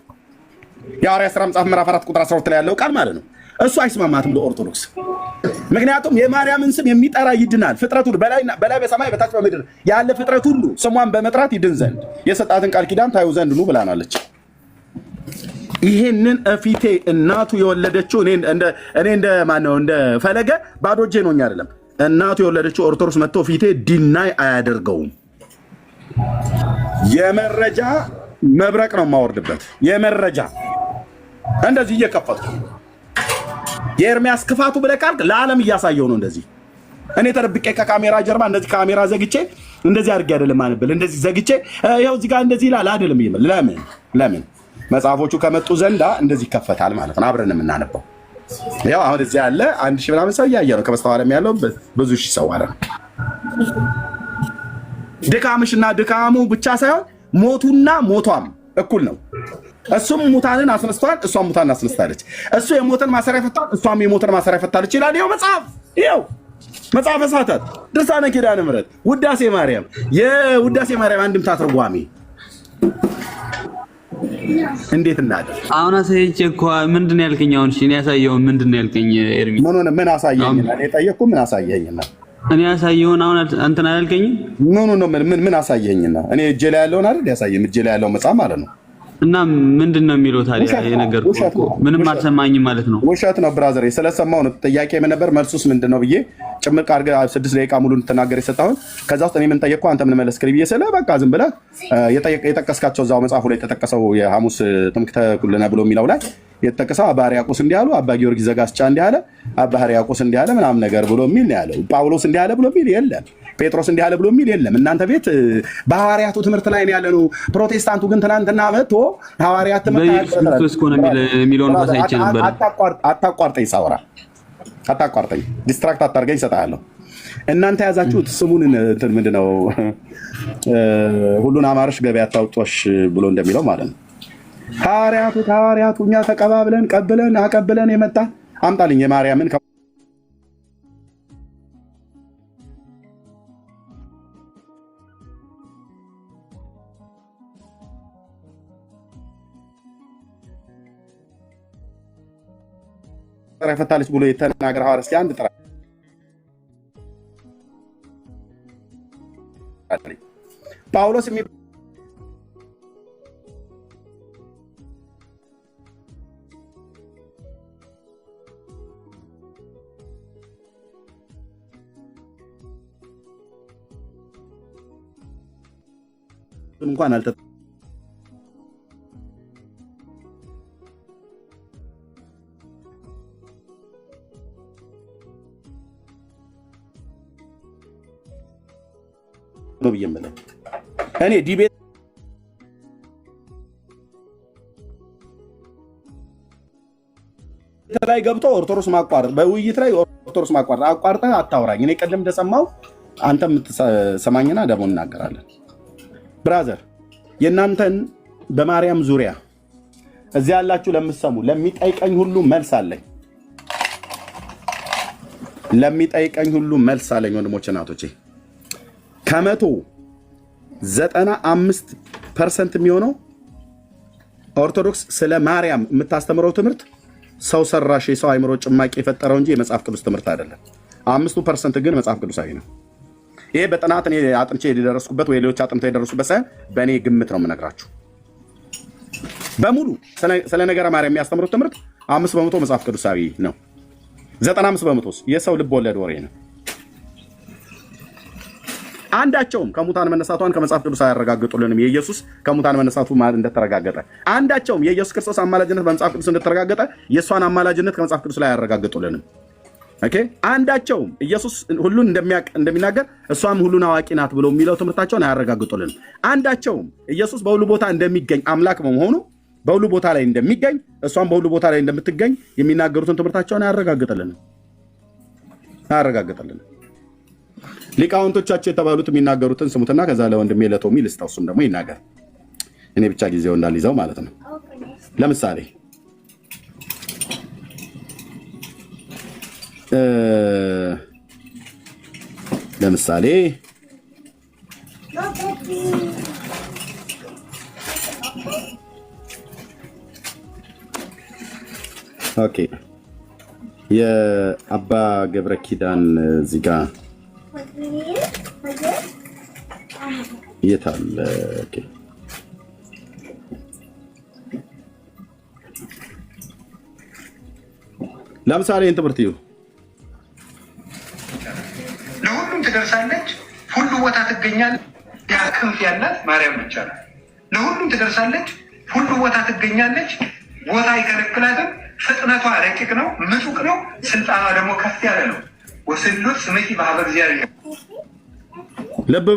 የሐዋርያት ሥራ መጽሐፍ ምዕራፍ 4 ቁጥር 12 ላይ ያለው ቃል ማለት ነው። እሱ አይስማማትም ለኦርቶዶክስ። ምክንያቱም የማርያምን ስም የሚጠራ ይድናል። ፍጥረት ሁሉ በላይ በሰማይ በታች በምድር ያለ ፍጥረት ሁሉ ስሟን በመጥራት ይድን ዘንድ የሰጣትን ቃል ኪዳን ታዩ ዘንድ ኑ ብላናለች። ይሄንን እፊቴ እናቱ የወለደችው እኔ እንደ ማነው እንደ ፈለገ ባዶ እጄ ነው አይደለም። እናቱ የወለደችው ኦርቶዶክስ መጥቶ ፊቴ ዲናይ አያደርገውም። የመረጃ መብረቅ ነው የማወርድበት። የመረጃ እንደዚህ እየከፈትኩ የኤርሚያስ ክፋቱ ብለህ ካልክ ለዓለም እያሳየው ነው። እንደዚህ እኔ ተደብቄ ከካሜራ ጀርባ እንደዚህ ካሜራ ዘግቼ እንደዚህ አድርጌ አይደለም ማንበል። እንደዚህ ዘግቼ ይኸው እዚህ ጋር እንደዚህ ይላል አይደለም ይመል። ለምን መጽሐፎቹ ከመጡ ዘንዳ እንደዚህ ይከፈታል ማለት ነው። አብረን የምናነበው ያው አሁን እዚህ ያለ 1000 ምናምን ሰው እያየ ነው። ከበስተኋላም ያለው ብዙ ሺህ ሰው አለ። ድካምሽና ድካሙ ብቻ ሳይሆን ሞቱና ሞቷም እኩል ነው። እሱም ሙታንን አስነስቷል፣ እሷም ሙታንን አስነስታለች። እሱ የሞተን ማሰሪያ ፈቷል፣ እሷም የሞተን ማሰሪያ ፈታለች ይላል። ይኸው መጽሐፍ፣ ይኸው መጽሐፈ ሰዓታት ድርሳነ ኪዳነ ምሕረት ውዳሴ ማርያም፣ የውዳሴ ማርያም አንድምታ ትርጓሜ። እንዴት እናደር አሁን አሳየኝ እኮ ምንድን ነው ያልከኝ? አሁን እሺ እኔ ያሳየውን ምንድን ነው ያልከኝ? ኤርሚ ምን አሳየኝ? እኔ ጠየቅኩ፣ ምን አሳየኝና? እኔ ያሳየውን አሁን አንተን አላልከኝም? ምን አሳየኝና? እኔ እጄ ላይ ያለውን አይደል ያሳየኝ? እጄ ላይ ያለው መጽሐፍ ማለት ነው። እና ምንድን ነው የሚለው ታዲያ? የነገርኩህ እኮ ምንም አልሰማኝም ማለት ነው። ውሸት ነው ብራዘር። ስለሰማው ነው። ጥያቄ ምን ነበር? መልሱስ ምንድን ነው ብዬ ጭምቅ አድርገህ 6 ደቂቃ ሙሉ እንድትናገር የሰጠሁን። ከዛ ውስጥ እኔ ምን ጠየቅኩ፣ አንተ ምን መለስክልኝ ብዬ ስለ በቃ ዝም ብለህ የጠቀስካቸው እዛው መጽሐፉ ላይ የተጠቀሰው የሐሙስ ትምክህተ ኩልነ ብሎ የሚለው ላይ የተጠቀሰው አባ ሕርያቆስ እንዲህ አሉ፣ አባ ጊዮርጊስ ዘጋስጫ እንዲህ አለ፣ አባ ሕርያቆስ እንዲህ አለ ምናምን ነገር ብሎ የሚል ነው ያለው። ጳውሎስ እንዲህ አለ ብሎ የሚል የለም። ጴጥሮስ እንዲህ አለ ብሎ የሚል የለም። እናንተ ቤት በሐዋርያቱ ትምህርት ላይ ነው ያለነው። ፕሮቴስታንቱ ግን ትናንትና መጥቶ ሐዋርያት ትምህርት የሚለውን ባሳይቼ ነበር። አታቋርጠኝ፣ ሳውራ አታቋርጠኝ፣ ዲስትራክት አታርገኝ፣ እሰጥሃለሁ። እናንተ ያዛችሁት ስሙን እንትን ምንድነው ሁሉን አማረሽ ገበያ አታውጦሽ ብሎ እንደሚለው ማለት ነው። ሐዋርያቱ እኛ ተቀባብለን ቀብለን አቀብለን የመጣ አምጣልኝ የማርያምን ፈታለች ብሎ የተናገረ ሐዋርያ እስኪ አንድ ጥራ ጳውሎስ እንኳን አልተ ነው ብየምለው እኔ ዲቤት ላይ ገብቶ ኦርቶዶክስ ማቋረጥ በውይይት ላይ ኦርቶዶክስ ማቋረጥ አቋርጠህ አታውራኝ። እኔ ቀደም እንደሰማው አንተ የምትሰማኝና ደግሞ እናገራለን። ብራዘር የእናንተን በማርያም ዙሪያ እዚህ ያላችሁ ለምትሰሙ ለሚጠይቀኝ ሁሉ መልስ አለኝ። ለሚጠይቀኝ ሁሉ መልስ አለኝ። ወንድሞቼ እናቶቼ ከ95% የሚሆነው ኦርቶዶክስ ስለ ማርያም የምታስተምረው ትምህርት ሰው ሰራሽ የሰው አይምሮ ጭማቂ የፈጠረው እንጂ የመጽሐፍ ቅዱስ ትምህርት አይደለም። 5% ግን መጽሐፍ ቅዱሳዊ ነው። ይሄ በጥናት እኔ አጥንቼ የደረስኩበት ወይ ሌሎች አጥንተው የደረሱበት ሳይሆን በእኔ ግምት ነው የምነግራችሁ። በሙሉ ስለ ነገረ ማርያም የሚያስተምሩት ትምህርት 5% መጽሐፍ ቅዱሳዊ ነው። 95% የሰው ልብ ወለድ ወሬ ነው። አንዳቸውም ከሙታን መነሳቷን ከመጽሐፍ ቅዱስ አያረጋግጡልንም። የኢየሱስ ከሙታን መነሳቱ ማለት እንደተረጋገጠ አንዳቸውም የኢየሱስ ክርስቶስ አማላጅነት በመጽሐፍ ቅዱስ እንደተረጋገጠ የእሷን አማላጅነት ከመጽሐፍ ቅዱስ ላይ አያረጋግጡልንም። ኦኬ አንዳቸውም ኢየሱስ ሁሉን እንደሚናገር እሷም ሁሉን አዋቂ ናት ብሎ የሚለው ትምህርታቸውን አያረጋግጡልንም። አንዳቸውም ኢየሱስ በሁሉ ቦታ እንደሚገኝ አምላክ በመሆኑ በሁሉ ቦታ ላይ እንደሚገኝ እሷም በሁሉ ቦታ ላይ እንደምትገኝ የሚናገሩትን ትምህርታቸውን አያረጋግጡልንም። ሊቃውንቶቻቸው የተባሉት የሚናገሩትን ስሙትና ከዛ ለወንድሜ ለቶሚ ልስጠው፣ እሱም ደግሞ ይናገር። እኔ ብቻ ጊዜው እንዳልይዘው ማለት ነው። ለምሳሌ ኦኬ የአባ ገብረ ኪዳን እዚህ ጋር የት አለ? ኦኬ ለምሳሌ ይህን ትምህርት ይሁ ለሁሉም ትደርሳለች፣ ሁሉ ቦታ ትገኛለች። ያ ክንፍ ያላት ማርያም ብቻ ነው። ለሁሉም ትደርሳለች፣ ሁሉ ቦታ ትገኛለች። ቦታ አይከለክላትም። ፍጥነቷ ረቂቅ ነው፣ ምጡቅ ነው። ስልጣኗ ደግሞ ከፍ ያለ ነው። ወስሉት ስምኪ በሀበ እግዚአብሔር። ልብ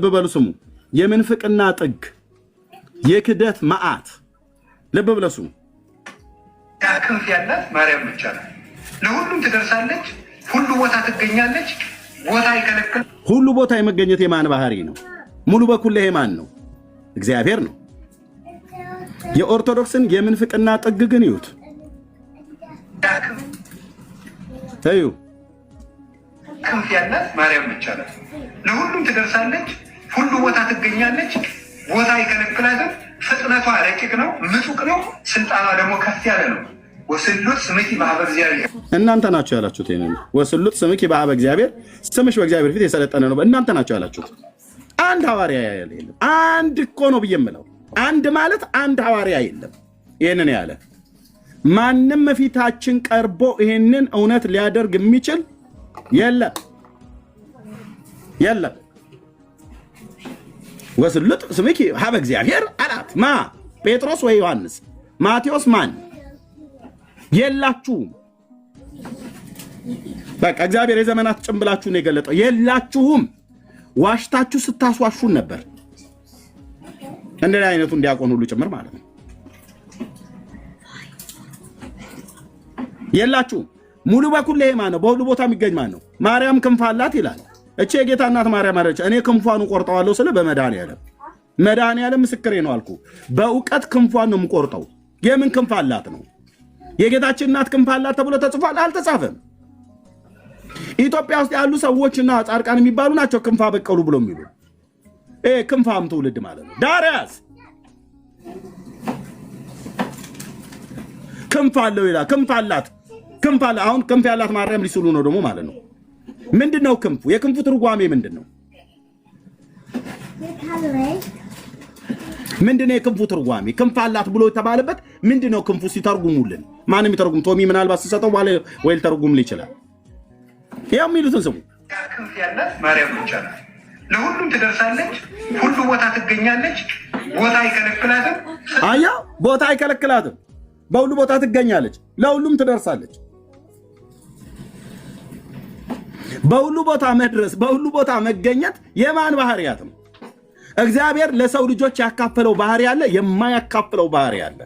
በሉ ስሙ። የምንፍቅና ጥግ፣ የክደት መዓት። ልብ ብለው ስሙ። ክንፍ ያላት ማርያም ብቻ ናት። ለሁሉም ትደርሳለች፣ ሁሉ ቦታ ትገኛለች፣ ቦታ አይከለክል። ሁሉ ቦታ የመገኘት የማን ባህሪ ነው? ሙሉ በኩል ማን ነው? እግዚአብሔር ነው። የኦርቶዶክስን የምንፍቅና ጥግ ግን ይዩት እዩ። ክንፍ ያላት ማርያም ብቻ ናት። ለሁሉም ትደርሳለች፣ ሁሉ ቦታ ትገኛለች፣ ቦታ አይከለክላትም። ፍጥነቷ ረቂቅ ነው፣ ምጡቅ ነው። ስልጣኗ ደግሞ ከፍ ያለ ነው። ወስሉት ስምኪ በሀበ እግዚአብሔር። እናንተ ናችሁ ያላችሁት ይሄንን። ወስሉት ስምኪ በሀበ እግዚአብሔር፣ ስምሽ በእግዚአብሔር ፊት የሰለጠነ ነው። እናንተ ናችሁ ያላችሁት። አንድ ሐዋርያ የለም። አንድ እኮ ነው ብዬ የምለው። አንድ ማለት አንድ ሐዋርያ የለም ይሄንን ያለ። ማንም ፊታችን ቀርቦ ይሄንን እውነት ሊያደርግ የሚችል የለም የለም። ወስሉት ስምኪ በሀበ እግዚአብሔር አላት። ማ ጴጥሮስ ወይ ዮሐንስ? ማቴዎስ? ማን? የላችሁም። በቃ እግዚአብሔር የዘመናት ጭንብላችሁ ነው የገለጠው። የላችሁም። ዋሽታችሁ ስታስዋሹን ነበር። እንደዚህ አይነቱ እንዲያቆን ሁሉ ጭምር ማለት ነው። የላችሁም። ሙሉ በኩል ይሄ ማን ነው? በሁሉ ቦታ የሚገኝ ማን ነው? ማርያም ክንፍ አላት ይላል። እቺ የጌታ እናት ማርያም አለች። እኔ ክንፏን ቆርጠዋለሁ ስለ በመድኃኒዓለም ምስክሬ ነው አልኩ። በእውቀት ክንፏን ነው የምቆርጠው። የምን ክንፍ አላት ነው? የጌታችን እናት ክንፍ አላት ተብሎ ተጽፏል? አልተጻፈም። ኢትዮጵያ ውስጥ ያሉ ሰዎችና ጻድቃን የሚባሉ ናቸው ክንፍ አበቀሉ ብሎ የሚሉ ክንፋም ትውልድ ማለት ነው። ዳርያስ ክንፍ አለው ይላል። ክንፍ አላት። አሁን ክንፍ ያላት ማርያም ሊስሉ ነው ደግሞ ማለት ነው። ምንድነው ክንፉ? የክንፉ ትርጓሜ ምንድነው? ምንድነው የክንፉ ትርጓሜ? ክንፍ አላት ብሎ የተባለበት ምንድነው? ክንፉ ሲተርጉሙልን ማንም ይተርጉም። ቶሚ ምናልባት ሲሰጠው ወይ ሊተርጉምልን ይችላል። ያው የሚሉትን ስሙ። ክንፍ ያላት ማርያም ብቻ ናት። ለሁሉም ትደርሳለች፣ ሁሉ ቦታ ትገኛለች፣ ቦታ አይከለክላትም። አያ ቦታ አይከለክላትም። በሁሉ ቦታ ትገኛለች፣ ለሁሉም ትደርሳለች። በሁሉ ቦታ መድረስ፣ በሁሉ ቦታ መገኘት የማን ባህሪያት ነው? እግዚአብሔር ለሰው ልጆች ያካፈለው ባህሪ አለ፣ የማያካፍለው ባህሪ አለ።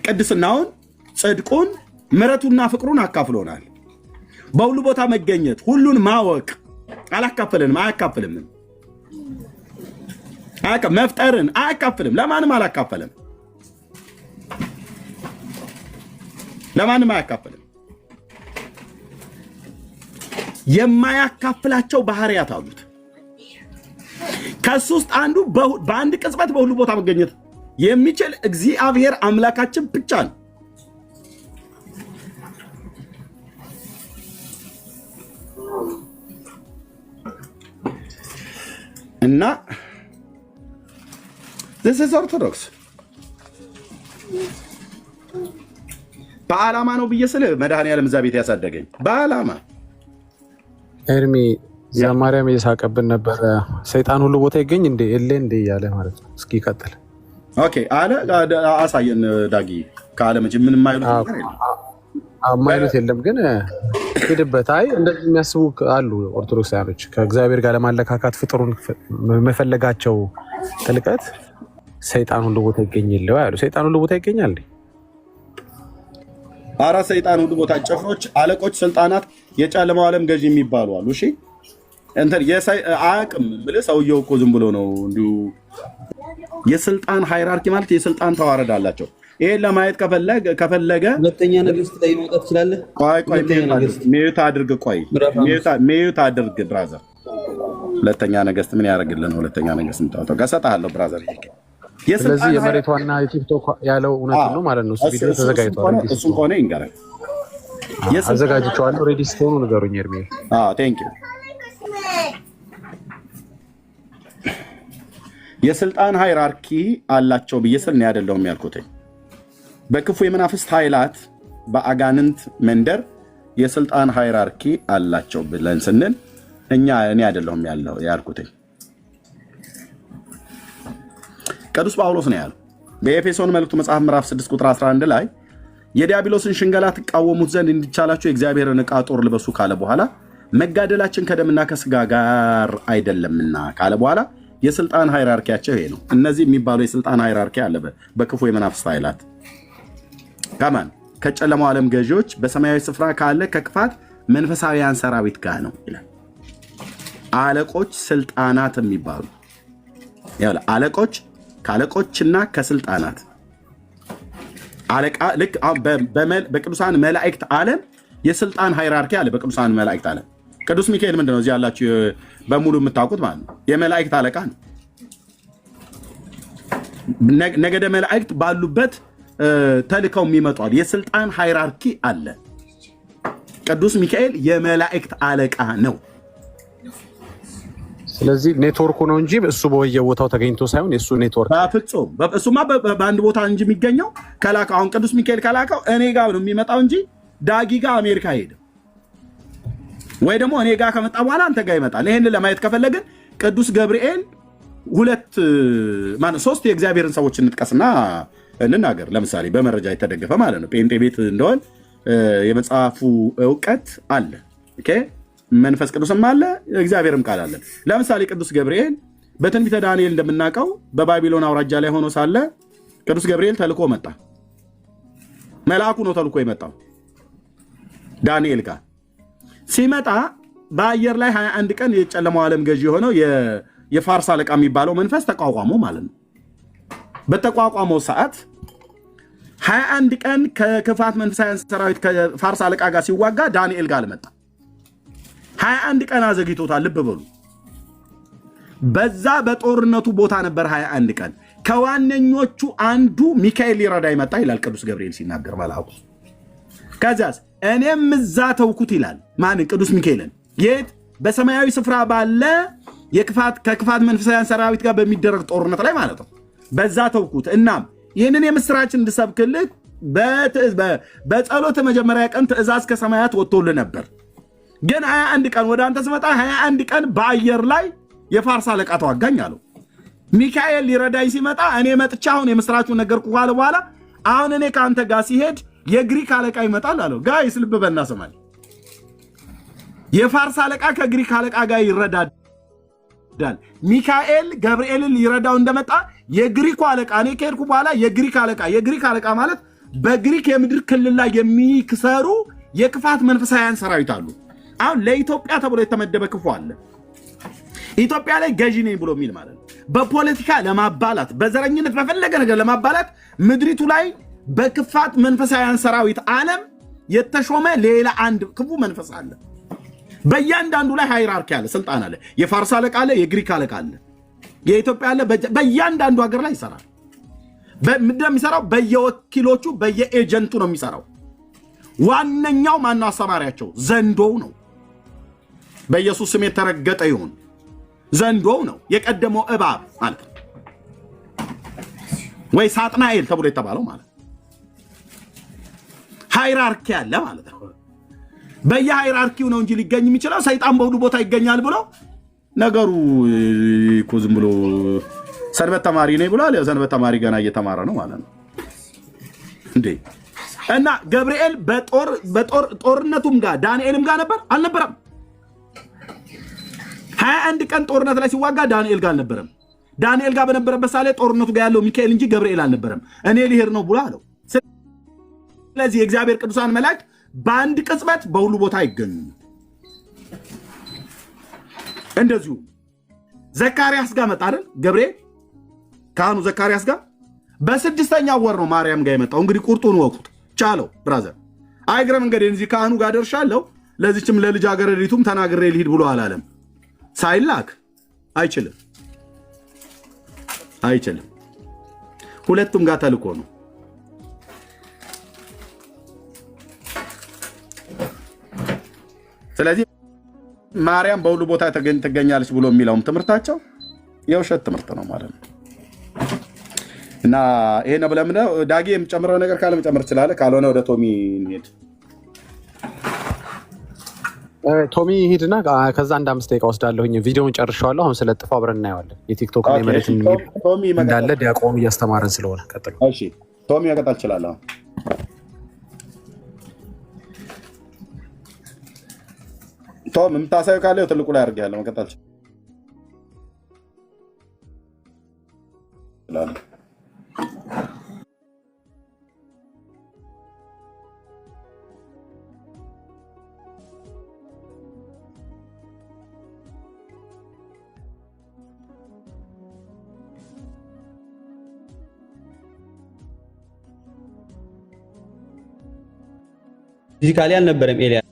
ቅድስናውን፣ ጽድቁን፣ ምሕረቱና ፍቅሩን አካፍሎናል። በሁሉ ቦታ መገኘት፣ ሁሉን ማወቅ አላካፈለንም፣ አያካፍልም። መፍጠርን አያካፍልም፣ ለማንም አላካፈለም፣ ለማንም አያካፍልም። የማያካፍላቸው ባህሪያት አሉት። ከሱ ውስጥ አንዱ በአንድ ቅጽበት በሁሉ ቦታ መገኘት የሚችል እግዚአብሔር አምላካችን ብቻ ነው። እና this is ኦርቶዶክስ በዓላማ ነው ብዬ ስለ መድኃኒዓለም እዛ ቤት ያሳደገኝ በዓላማ ኤርሚ ዘማርያም እየሳቀብን ነበረ። ሰይጣን ሁሉ ቦታ ይገኝ እንዴ እሌ እንዴ እያለ ማለት ነው። እስኪ ቀጥል። ኦኬ አለ አሳየን ዳጊ ካለ መቼ ምንም ማይሉት የለም ግን ሄድበት። አይ እንደዚህ የሚያስቡ አሉ ኦርቶዶክሳውያኖች ከእግዚአብሔር ጋር ለማለካካት ፍጥሩን መፈለጋቸው ጥልቀት ሰይጣን ሁሉ ቦታ ይገኝልው ያሉ። ሰይጣን ሁሉ ቦታ ይገኛል እንዴ? አራ ሰይጣን ሁሉ ቦታ ጭፍሮች፣ አለቆች፣ ስልጣናት፣ የጨለማው ዓለም ገዢ የሚባሉ አሉ። እሺ እንትን አያውቅም ብለህ ሰውየው እኮ ዝም ብሎ ነው እንዲሁ። የስልጣን ሃይራርኪ ማለት የስልጣን ተዋረድ አላቸው። ይሄን ለማየት ከፈለገ ሁለተኛ ነገሥት ላይ መውጣት ትችላለህ። ቆይ ሚዩት አድርግ። ሚዩት አድርግ ብራዘር። ሁለተኛ ነገሥት ምን ያደርግልን? ሁለተኛ ነገሥት የምታወጣው ገሰጣለሁ ብራዘር። ስለዚህ የመሬቷና የቲክቶክ ያለው እውነት ነው ማለት ነው። እሱ ቪዲዮ ተዘጋጅቷል። እሱን ከሆነ ይንገረኝ። አዘጋጅቼዋለሁ። ሬዲ ስትሆኑ ንገሩኝ። ኤርሚ ቴንክ ዩ። የስልጣን ሃይራርኪ አላቸው ብዬ ስል ነው አይደለሁም ያልኩት። በክፉ የመናፍስት ኃይላት በአጋንንት መንደር የስልጣን ሃይራርኪ አላቸው ብለን ስንል እኔ አይደለሁም ያልኩት። ቅዱስ ጳውሎስ ነው ያለው በኤፌሶን መልእክቱ መጽሐፍ ምዕራፍ 6 ቁጥር 11 ላይ የዲያብሎስን ሽንገላ ትቃወሙት ዘንድ እንዲቻላችሁ የእግዚአብሔርን ዕቃ ጦር ልበሱ ካለ በኋላ መጋደላችን ከደምና ከስጋ ጋር አይደለምና ካለ በኋላ የስልጣን ሃይራርኪያቸው ይሄ ነው። እነዚህ የሚባለው የስልጣን ሃይራርኪ አለ በክፉ የመናፍስት ኃይላት። ከማን ከጨለማው ዓለም ገዢዎች በሰማያዊ ስፍራ ካለ ከክፋት መንፈሳዊያን ሰራዊት ጋር ነው ይላል። አለቆች ስልጣናት የሚባሉ አለቆች ከአለቆችና ከስልጣናት አለቃ ልክ በቅዱሳን መላእክት ዓለም የስልጣን ሃይራርኪ አለ። በቅዱሳን መላእክት ዓለም ቅዱስ ሚካኤል ምንድነው? እዚህ ያላችሁ በሙሉ የምታውቁት ማለት ነው። የመላእክት አለቃ ነው። ነገደ መላእክት ባሉበት ተልከው የሚመጣው የስልጣን ሃይራርኪ አለ። ቅዱስ ሚካኤል የመላእክት አለቃ ነው። ስለዚህ ኔትወርኩ ነው እንጂ እሱ በየቦታው ተገኝቶ ሳይሆን የሱ ኔትወርክ በፍጹም እሱማ በአንድ ቦታ እንጂ የሚገኘው ከላከው አሁን ቅዱስ ሚካኤል ከላከው እኔ ጋር ነው የሚመጣው እንጂ ዳጊ ጋር አሜሪካ ሄድም ወይ ደግሞ እኔ ጋር ከመጣ በኋላ አንተ ጋር ይመጣል። ይሄንን ለማየት ከፈለግን ቅዱስ ገብርኤል ሶስት የእግዚአብሔርን ሰዎች እንጥቀስና እንናገር። ለምሳሌ በመረጃ የተደገፈ ማለት ነው። ጴንጤ ቤት እንደሆን የመጽሐፉ እውቀት አለ፣ መንፈስ ቅዱስም አለ፣ እግዚአብሔርም ቃል አለ። ለምሳሌ ቅዱስ ገብርኤል በትንቢተ ዳንኤል እንደምናውቀው በባቢሎን አውራጃ ላይ ሆኖ ሳለ ቅዱስ ገብርኤል ተልኮ መጣ። መልአኩ ነው ተልኮ የመጣው ዳንኤል ጋር ሲመጣ በአየር ላይ 21 ቀን የጨለማው ዓለም ገዢ የሆነው የፋርስ አለቃ የሚባለው መንፈስ ተቋቋመው ማለት ነው። በተቋቋመው ሰዓት 21 ቀን ከክፋት መንፈሳውያን ሰራዊት ከፋርስ አለቃ ጋር ሲዋጋ ዳንኤል ጋር አልመጣ። 21 ቀን አዘግይቶታል። ልብ በሉ። በዛ በጦርነቱ ቦታ ነበር 21 ቀን። ከዋነኞቹ አንዱ ሚካኤል ሊረዳ ይመጣ ይላል ቅዱስ ገብርኤል ሲናገር መልአኩ። ከዚያስ እኔም እዛ ተውኩት ይላል። ማንን? ቅዱስ ሚካኤልን። የት? በሰማያዊ ስፍራ ባለ ከክፋት መንፈሳውያን ሰራዊት ጋር በሚደረግ ጦርነት ላይ ማለት ነው። በዛ ተውኩት። እናም ይህንን የምስራችን እንድሰብክልህ በጸሎት መጀመሪያ ቀን ትእዛዝ ከሰማያት ወጥቶልህ ነበር። ግን 21 ቀን ወደ አንተ ስመጣ 21 ቀን በአየር ላይ የፋርስ አለቃ ተዋጋኝ አለው። ሚካኤል ሊረዳኝ ሲመጣ እኔ መጥቻ አሁን የምስራቹን ነገርኩ ካለ በኋላ አሁን እኔ ከአንተ ጋር ሲሄድ የግሪክ አለቃ ይመጣል አለው። ጋይስ ልብ በልና ሰማኝ። የፋርስ አለቃ ከግሪክ አለቃ ጋር ይረዳዳል። ሚካኤል ገብርኤልን ሊረዳው እንደመጣ የግሪኩ አለቃ እኔ ከሄድኩ በኋላ የግሪክ አለቃ ማለት በግሪክ የምድር ክልል ላይ የሚክሰሩ የክፋት መንፈሳውያን ሰራዊት አሉ። አሁን ለኢትዮጵያ ተብሎ የተመደበ ክፉ አለ። ኢትዮጵያ ላይ ገዢ ነኝ ብሎ የሚል ማለት ነው። በፖለቲካ ለማባላት፣ በዘረኝነት በፈለገ ነገር ለማባላት ምድሪቱ ላይ በክፋት መንፈሳውያን ሰራዊት ዓለም የተሾመ ሌላ አንድ ክፉ መንፈስ አለ። በእያንዳንዱ ላይ ሃይራርኪ አለ፣ ስልጣን አለ። የፋርስ አለቃ አለ፣ የግሪክ አለቃ አለ፣ የኢትዮጵያ አለ። በእያንዳንዱ ሀገር ላይ ይሰራል። ምንድን ነው የሚሰራው? በየወኪሎቹ በየኤጀንቱ ነው የሚሰራው። ዋነኛው ማነው? አሰማሪያቸው ዘንዶው ነው። በኢየሱስ ስም የተረገጠ ይሁን። ዘንዶው ነው የቀደመው እባብ ማለት ነው፣ ወይ ሳጥናኤል ተብሎ የተባለው ማለት ነው። ሃይራርኪ አለ ማለት ነው። በየሃይራርኪው ነው እንጂ ሊገኝ የሚችለው ሰይጣን በሁሉ ቦታ ይገኛል ብሎ ነገሩ እኮ ዝም ብሎ ሰንበት ተማሪ ነኝ ብሏል። ሰንበት ተማሪ ገና እየተማረ ነው ማለት ነው እንዴ። እና ገብርኤል በጦርነቱም ጋር ዳንኤልም ጋር ነበር አልነበረም? 21 ቀን ጦርነት ላይ ሲዋጋ ዳንኤል ጋር አልነበረም። ዳንኤል ጋር በነበረበት ሳለ ጦርነቱ ጋር ያለው ሚካኤል እንጂ ገብርኤል አልነበረም። እኔ ሊሄድ ነው ብሎ አለው። ስለዚህ የእግዚአብሔር ቅዱሳን መላእክት በአንድ ቅጽበት በሁሉ ቦታ አይገኙም። እንደዚሁ ዘካርያስ ጋር መጣ አይደል? ገብርኤል ካህኑ ዘካርያስ ጋር በ6ኛው ወር ነው ማርያም ጋር የመጣው። እንግዲህ ቁርጡን ወቁት ቻለው ብራዘር። አይግረ መንገድ እዚህ ካህኑ ጋር ደርሻለሁ ለዚችም ለልጅ አገረዲቱም ተናግሬ ልሂድ ብሎ አላለም። ሳይላክ አይችልም። ሁለቱም ጋር ተልኮ ነው። ስለዚህ ማርያም በሁሉ ቦታ ትገኛለች ብሎ የሚለውም ትምህርታቸው የውሸት ትምህርት ነው ማለት ነው። እና ይሄ ነው ብለም ነው። ዳጊ የምጨምረው ነገር ካለ መጨመር ትችላለህ፣ ካልሆነ ወደ ቶሚ እንሄድ። ቶሚ ሂድና ከዛ አንድ 5 ደቂቃ ወስዳለሁኝ። ቪዲዮውን ጨርሻለሁ። አሁን ስለጥፋው አብረን እናየዋለን። የቲክቶክ ላይ ማለት እንዳለ ዲያቆኑ እያስተማረን ስለሆነ ቀጥሉ። እሺ ቶሚ መቀጠል ትችላለህ። ቶም የምታሳየው ካለ ትልቁ ላይ አድርጌያለሁ። መቀጠል ትችላለህ። ፊዚካሊ አልነበረም ኤልያስ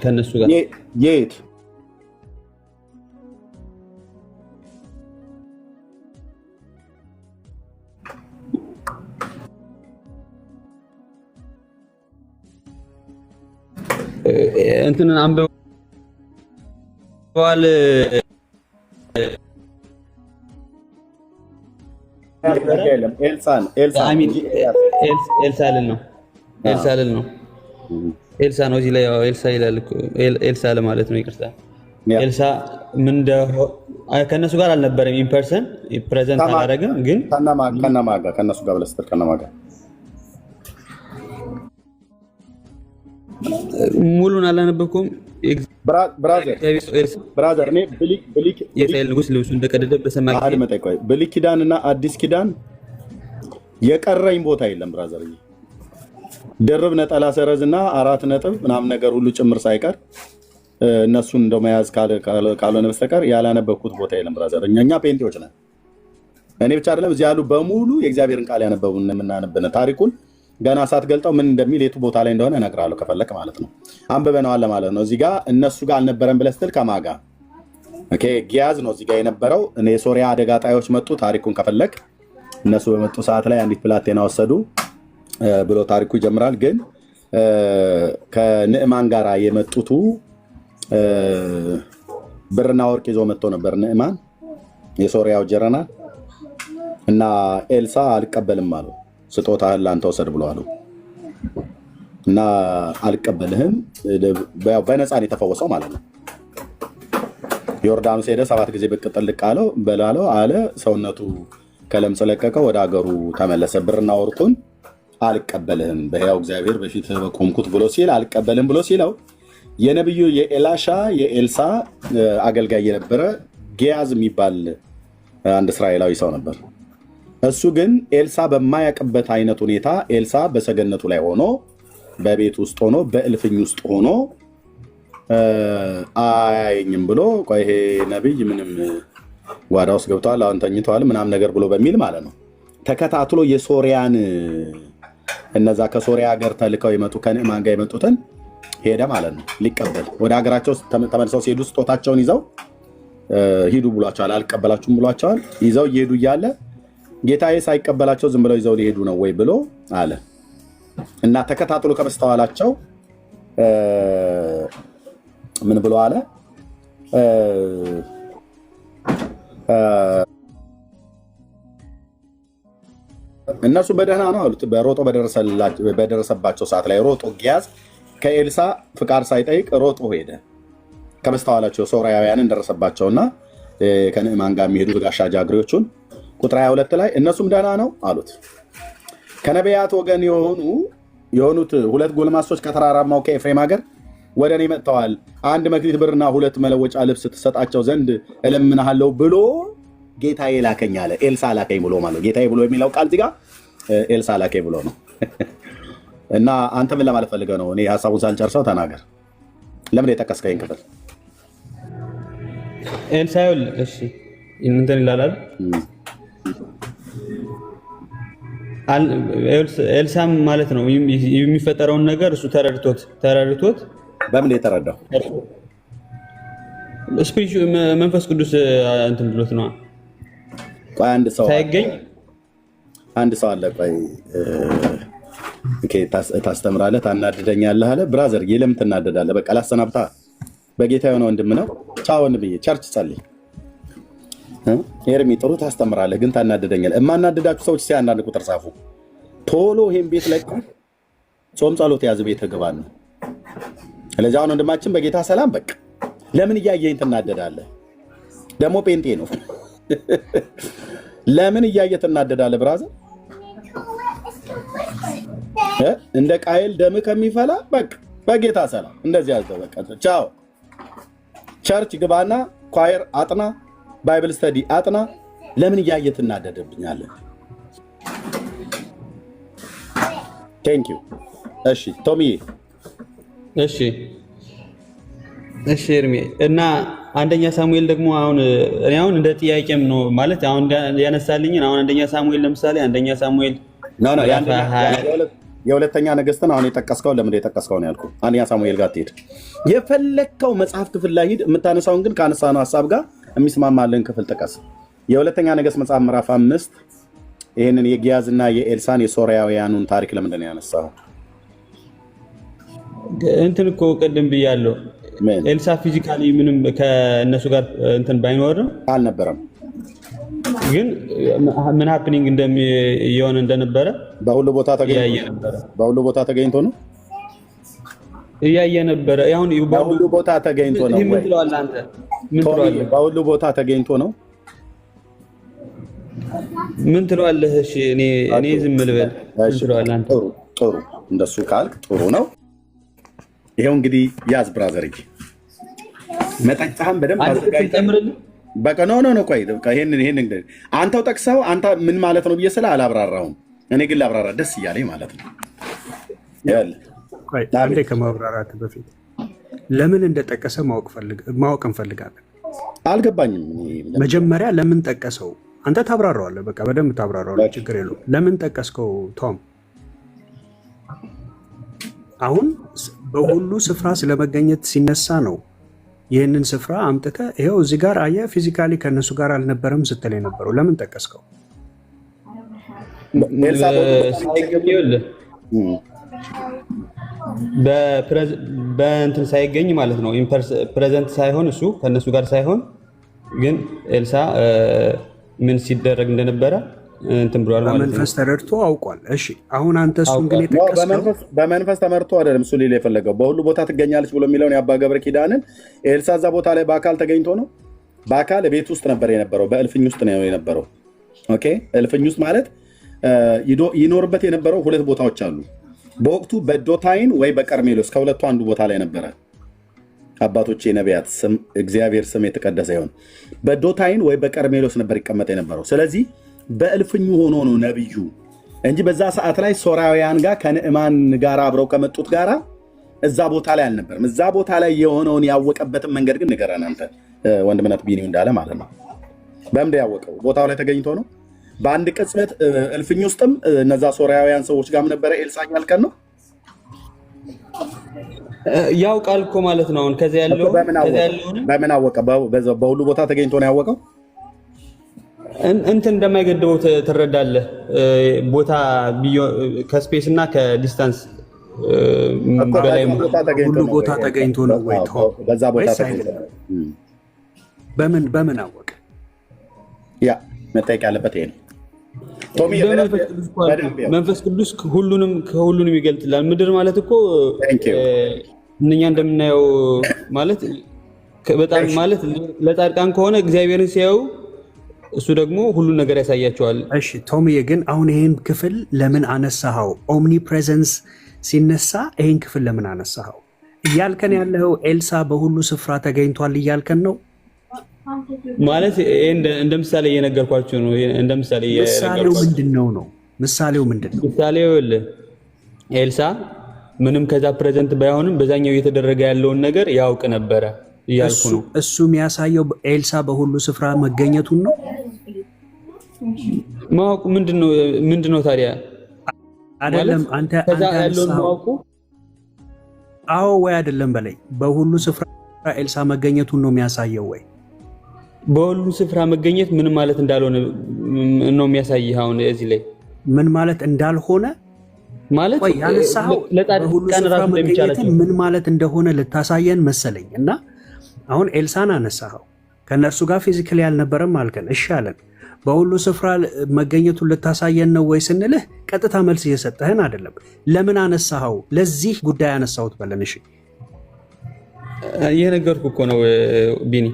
ከነሱ ጋር የት እንትንን አንበዋል ኤልሳልን ነው ኤልሳ ነው እዚህ ላይ ኤልሳ ይላል እኮ ኤልሳ ለማለት ነው ይቅርታ ኤልሳ ምን ከነሱ ጋር አልነበረም ኢን ፐርሰን ፕሬዘንት አላደረግም ግን ከነማጋ ከነሱ ጋር ብለህ ከነማጋ ሙሉን አላነበብኩም ብራዘር እኔ የእስራኤል ንጉስ ልብሱ እንደቀደደ በሰማ ብሉይ ኪዳንና አዲስ ኪዳን የቀረኝ ቦታ የለም ብራዘር ድርብ ነጠላ ሰረዝና 4 ነጥብ ምናምን ነገር ሁሉ ጭምር ሳይቀር እነሱን እንደው መያዝ ካልሆነ በስተቀር ያላነበብኩት ቦታ የለም ብራዘር እኛ ፔንቴዎች ነን እኔ ብቻ አይደለም እዚህ ያሉ በሙሉ የእግዚአብሔርን ቃል ያነበቡን የምናነብነ ታሪኩን ገና ሳትገልጠው ምን እንደሚል የቱ ቦታ ላይ እንደሆነ እነግርሃለሁ ከፈለክ ማለት ነው አንብበነዋል ማለት ነው እዚህ ጋር እነሱ ጋር አልነበረም ብለህ ስትል ከማጋ ኦኬ ጊያዝ ነው እዚህ ጋር የነበረው እኔ ሶሪያ አደጋ ጣዮች መጡ ታሪኩን ከፈለክ እነሱ በመጡ ሰዓት ላይ አንዲት ፕላቴና ወሰዱ ብሎ ታሪኩ ይጀምራል ግን ከንዕማን ጋር የመጡቱ ብርና ወርቅ ይዞ መጥቶ ነበር ንዕማን የሶሪያው ጀነራል እና ኤልሳ አልቀበልም አሉ ስጦታህን ላንተ ወሰድ ብሎ አሉ እና አልቀበልህም በነፃ ነው የተፈወሰው ማለት ነው ዮርዳኖስ ሄደ 7 ጊዜ ብቅ ጥልቅ አለው በላለው አለ ሰውነቱ ከለምጽ ለቀቀ ወደ ሀገሩ ተመለሰ ብርና ወርቁን አልቀበልህም በሕያው እግዚአብሔር በፊት በቆምኩት ብሎ ሲል አልቀበልም ብሎ ሲለው የነብዩ የኤላሻ የኤልሳ አገልጋይ የነበረ ጊያዝ የሚባል አንድ እስራኤላዊ ሰው ነበር እሱ ግን ኤልሳ በማያውቅበት አይነት ሁኔታ ኤልሳ በሰገነቱ ላይ ሆኖ በቤት ውስጥ ሆኖ በእልፍኝ ውስጥ ሆኖ አያየኝም ብሎ ቆይ ይሄ ነብይ ምንም ጓዳ ውስጥ ገብቷል አሁን ተኝቷል ምናምን ነገር ብሎ በሚል ማለት ነው ተከታትሎ የሶሪያን እነዛ ከሶሪያ ሀገር ተልከው የመጡ ከንዕማን ጋር የመጡትን ሄደ ማለት ነው ሊቀበል ወደ ሀገራቸው ተመልሰው ሲሄዱ ስጦታቸውን ይዘው ሂዱ ብሏቸዋል አልቀበላችሁም ብሏቸዋል ይዘው እየሄዱ እያለ ጌታዬ ሳይቀበላቸው ዝም ብለው ይዘው ሊሄዱ ነው ወይ ብሎ አለ እና ተከታትሎ ከበስተኋላቸው ምን ብሎ አለ እነሱ በደህና ነው አሉት በሮጦ በደረሰባቸው ሰዓት ላይ ሮጦ ጊያዝ ከኤልሳ ፍቃድ ሳይጠይቅ ሮጦ ሄደ ከበስተኋላቸው ሶርያውያንን ደረሰባቸውና ከንዕማን ጋር የሚሄዱት ጋሻ ጃግሬዎቹን ቁጥር 22 ላይ እነሱም ደህና ነው አሉት ከነቢያት ወገን የሆኑት 2 ጎልማሶች ከተራራማው ከኤፍሬም ሀገር ወደ እኔ መጥተዋል 1 መክሊት ብርና 2 መለወጫ ልብስ ትሰጣቸው ዘንድ እለምንሃለሁ ብሎ ጌታዬ ላከኝ አለ ኤልሳ ላከኝ ብሎ ማለት ጌታዬ ብሎ የሚለው ቃል እዚህ ጋር ኤልሳ ላከኝ ብሎ ነው እና አንተ ምን ለማለት ፈልገህ ነው እኔ ሐሳቡን ሳልጨርሰው ተናገር ለምን የጠቀስከኝ ክፍል ኤልሳ ይል እሺ እንትን ይላል ኤልሳም ማለት ነው የሚፈጠረውን ነገር እሱ ተረድቶት በምን የተረዳው ስፒሪቹ መንፈስ ቅዱስ እንትን ብሎት ነው ቆይ አንድ ሰው አለ ቆይ ኦኬ ታስተምራለህ ታናድደኛለህ አለ ብራዘር የለም ትናደዳለህ በቃ ላሰናብታ በጌታ የሆነ ወንድም ነው ቻው ወንድምዬ ቸርች ጸልይ ኤርሚ ጥሩ ታስተምራለህ ግን ታናደደኛለህ እማናደዳችሁ ሰዎች ሲያንዳንድ ቁጥር ጻፉ ቶሎ ይሄን ቤት ለቀ ጾም ጸሎት ያዝ ቤት ገባን ስለዚህ አሁን ወንድማችን በጌታ ሰላም በቃ ለምን እያየኝ ትናደዳለህ ደግሞ ጴንጤ ነው ለምን እያየህ ትናደዳለህ ብራዘር እንደ ቃየል ደም ከሚፈላ በቃ በጌታ ሰላም እንደዚህ ያዘው በቃ ቻው ቸርች ግባና ኳየር አጥና ባይብል ስተዲ አጥና ለምን እያየህ ትናደድብኛለህ ቴንክ ዩ እሺ ቶሚ እሺ እሺ ኤርሚ እና አንደኛ ሳሙኤል ደግሞ አሁን እኔ አሁን እንደ ጥያቄም ነው ማለት አሁን ያነሳልኝ አሁን አንደኛ ሳሙኤል ለምሳሌ አንደኛ ሳሙኤል የሁለተኛ ነገሥትን አሁን የጠቀስከው ለምን የጠቀስከው ነው ያልኩህ። አንደኛ ሳሙኤል ጋር ትሄድ የፈለግከው መጽሐፍ ክፍል ላይ ሂድ። የምታነሳውን ግን ካነሳነው ሀሳብ ጋር የሚስማማልን ክፍል ጥቀስ። የሁለተኛ ነገሥት መጽሐፍ ምዕራፍ 5 ይህንን የጊያዝና የኤልሳን የሶርያውያኑን ታሪክ ለምንድን ነው ያነሳው? እንትን እኮ ቅድም ብያለሁ። ኤልሳ ፊዚካሊ ምንም ከእነሱ ጋር እንትን ባይኖርም አልነበረም፣ ግን ምን ሃፕኒንግ እንደሚሆን እንደነበረ በሁሉ ቦታ ተገኝቶ ነው እያየ ነበረ። አሁን በሁሉ ቦታ ተገኝቶ ነው ወይ? ምን ትለዋለህ አንተ? ምን ትለዋለህ? በሁሉ ቦታ ተገኝቶ ነው ምን ትለዋለህ? እሺ እኔ ዝም ልበል። ምን ትለዋለህ አንተ? ጥሩ እንደሱ ካልክ ጥሩ ነው። ይሄው እንግዲህ ያዝ ብራዘር፣ መጠጫህን በደንብ አዘጋጅተህ በቃ ነው ቆይ ይሄን አንተው ጠቅሰው አንተ ምን ማለት ነው ብዬ ስለ አላብራራሁም። እኔ ግን ላብራራ ደስ እያለኝ ማለት ነው። አንዴ ከማብራራት በፊት ለምን እንደጠቀሰ ማወቅ እንፈልጋለን። አልገባኝም። መጀመሪያ ለምን ጠቀሰው አንተ ታብራራዋለህ። በቃ በደንብ ታብራራዋለህ፣ ችግር የለውም። ለምን ጠቀስከው ቶም? አሁን በሁሉ ስፍራ ስለመገኘት ሲነሳ ነው ይህንን ስፍራ አምጥተህ ይኸው እዚህ ጋር አየህ፣ ፊዚካሊ ከእነሱ ጋር አልነበረም ስትል የነበረው ለምን ጠቀስከው? በእንትን ሳይገኝ ማለት ነው። ፕሬዘንት ሳይሆን እሱ ከእነሱ ጋር ሳይሆን ግን ኤልሳ ምን ሲደረግ እንደነበረ እንትን ብሏል ማለት ነው። በመንፈስ ተረድቶ አውቋል። እሺ አሁን አንተ እሱን ግን የጠቀስከው በመንፈስ ተመርቶ አይደለም። እሱ ሊል የፈለገው በሁሉ ቦታ ትገኛለች ብሎ የሚለውን የአባ ገብረ ኪዳንን ኤልሳ እዛ ቦታ ላይ በአካል ተገኝቶ ነው። በአካል ቤት ውስጥ ነበር የነበረው፣ በእልፍኝ ውስጥ ነው የነበረው። ኦኬ እልፍኝ ውስጥ ማለት ይኖርበት የነበረው ሁለት ቦታዎች አሉ። በወቅቱ በዶታይን ወይ በቀርሜሎስ ከሁለቱ አንዱ ቦታ ላይ ነበረ። አባቶቼ ነቢያት ስም እግዚአብሔር ስም የተቀደሰ ይሁን። በዶታይን ወይ በቀርሜሎስ ነበር ይቀመጥ የነበረው። ስለዚህ በእልፍኙ ሆኖ ነው ነብዩ እንጂ በዛ ሰዓት ላይ ሶርያውያን ጋር ከንዕማን ጋር አብረው ከመጡት ጋራ እዛ ቦታ ላይ አልነበርም። እዛ ቦታ ላይ የሆነውን ያወቀበትን መንገድ ግን ንገረን አንተ ወንድምነት ቢኒው እንዳለ ማለት ነው። በምንድን ያወቀው? ቦታው ላይ ተገኝቶ ነው። በአንድ ቅጽበት እልፍኝ ውስጥም እነዛ ሶርያውያን ሰዎች ጋርም ነበረ ኤልሳ ያልከን ነው። ያውቃል እኮ ማለት ነው። አሁን ከዚያ ያለው በምን አወቀ? በሁሉ ቦታ ተገኝቶ ነው ያወቀው። እንትን እንደማይገድበው ትረዳለህ። ቦታ ከስፔስ እና ከዲስታንስ በላይ ሁሉ ቦታ ተገኝቶ ነው ወይ? በዛ ቦታ ተገኝቶ በምን አወቀ? ያ መጠየቅ ያለበት ይሄ ነው። መንፈስ ቅዱስ ከሁሉንም ይገልጥላል። ምድር ማለት እኮ እኛ እንደምናየው ማለት በጣም ማለት ለጻድቃን ከሆነ እግዚአብሔርን ሲያዩ እሱ ደግሞ ሁሉን ነገር ያሳያቸዋል። እሺ ቶሚዬ፣ ግን አሁን ይህን ክፍል ለምን አነሳኸው? ኦምኒ ፕሬዘንስ ሲነሳ ይህን ክፍል ለምን አነሳኸው? እያልከን ያለው ኤልሳ በሁሉ ስፍራ ተገኝቷል እያልከን ነው ማለት እንደ ምሳሌ እየነገርኳቸው ነው። እንደ ምሳሌ ምሳሌው ምንድነው ነው? ምሳሌው ምንድነው? ምሳሌው ኤልሳ ምንም ከዛ ፕሬዘንት ባይሆንም በዛኛው እየተደረገ ያለውን ነገር ያውቅ ነበረ እያልኩ ነው። እሱ የሚያሳየው ኤልሳ በሁሉ ስፍራ መገኘቱን ነው። ማወቁ ምንድነው ታዲያ? አይደለም አንተ ያለውን ማወቁ አዎ ወይ አይደለም በላይ በሁሉ ስፍራ ኤልሳ መገኘቱን ነው የሚያሳየው ወይ? በሁሉ ስፍራ መገኘት ምን ማለት እንዳልሆነ ነው የሚያሳይህ። አሁን እዚህ ላይ ምን ማለት እንዳልሆነ ማለት ያነሳው በሁሉ ስፍራ መገኘት ምን ማለት እንደሆነ ልታሳየን መሰለኝ። እና አሁን ኤልሳን አነሳኸው፣ ከነርሱ ጋር ፊዚካሊ አልነበረም አልከን። እሺ አለን። በሁሉ ስፍራ መገኘቱን ልታሳየን ነው ወይ ስንልህ ቀጥታ መልስ እየሰጠህን አይደለም። ለምን አነሳኸው? ለዚህ ጉዳይ አነሳሁት በለን። እሺ እየነገርኩህ እኮ ነው ቢኒ።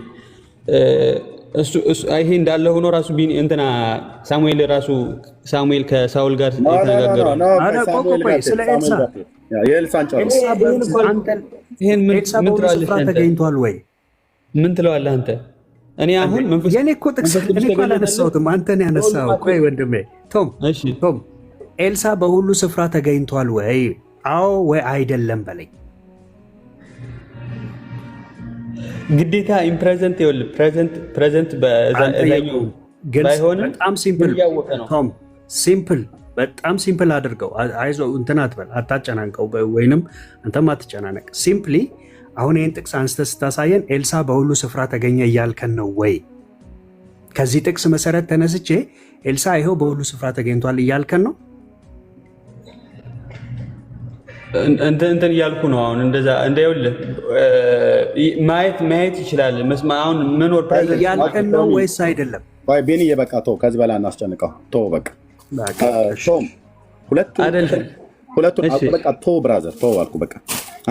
ይሄ እንዳለ ሆኖ ራሱ ቢኒ እንትና ሳሙኤል ከሳውል ጋር የተነጋገረው ስለ ኤልሳ ተገኝቷል ወይ? ምን ትለዋለህ አንተ? እኔ አሁን የኔ እኮ ጥቅስ እኔ እኮ አላነሳሁትም፣ አንተ ነው ያነሳኸው። ቆይ ወንድሜ ቶም ኤልሳ በሁሉ ስፍራ ተገኝቷል ወይ? አዎ ወይ አይደለም በለኝ። ግዴታ ኢምፕሬዘንት ይወል ፕሬዘንት በዛኛው ባይሆንም በጣም ሲምፕል ቶም ሲምፕል በጣም ሲምፕል አድርገው አይዞህ እንትን አትበል አታጨናንቀው ወይንም አንተም አትጨናነቅ ሲምፕሊ አሁን ይህን ጥቅስ አንስተህ ስታሳየን ኤልሳ በሁሉ ስፍራ ተገኘ እያልከን ነው ወይ ከዚህ ጥቅስ መሰረት ተነስቼ ኤልሳ ይኸው በሁሉ ስፍራ ተገኝቷል እያልከን ነው እንትን እያልኩ ነው አሁን እንደዛ እንደይውልህ ማየት ይችላል አሁን መኖር እያልከን ነው ወይስ አይደለም ወይ ቤኒ የበቃ ተው ከዚህ በላይ እናስጨንቀው ተው በቃ ቶም ሁለቱን በቃ ተው ብራዘር ተው አልኩ በቃ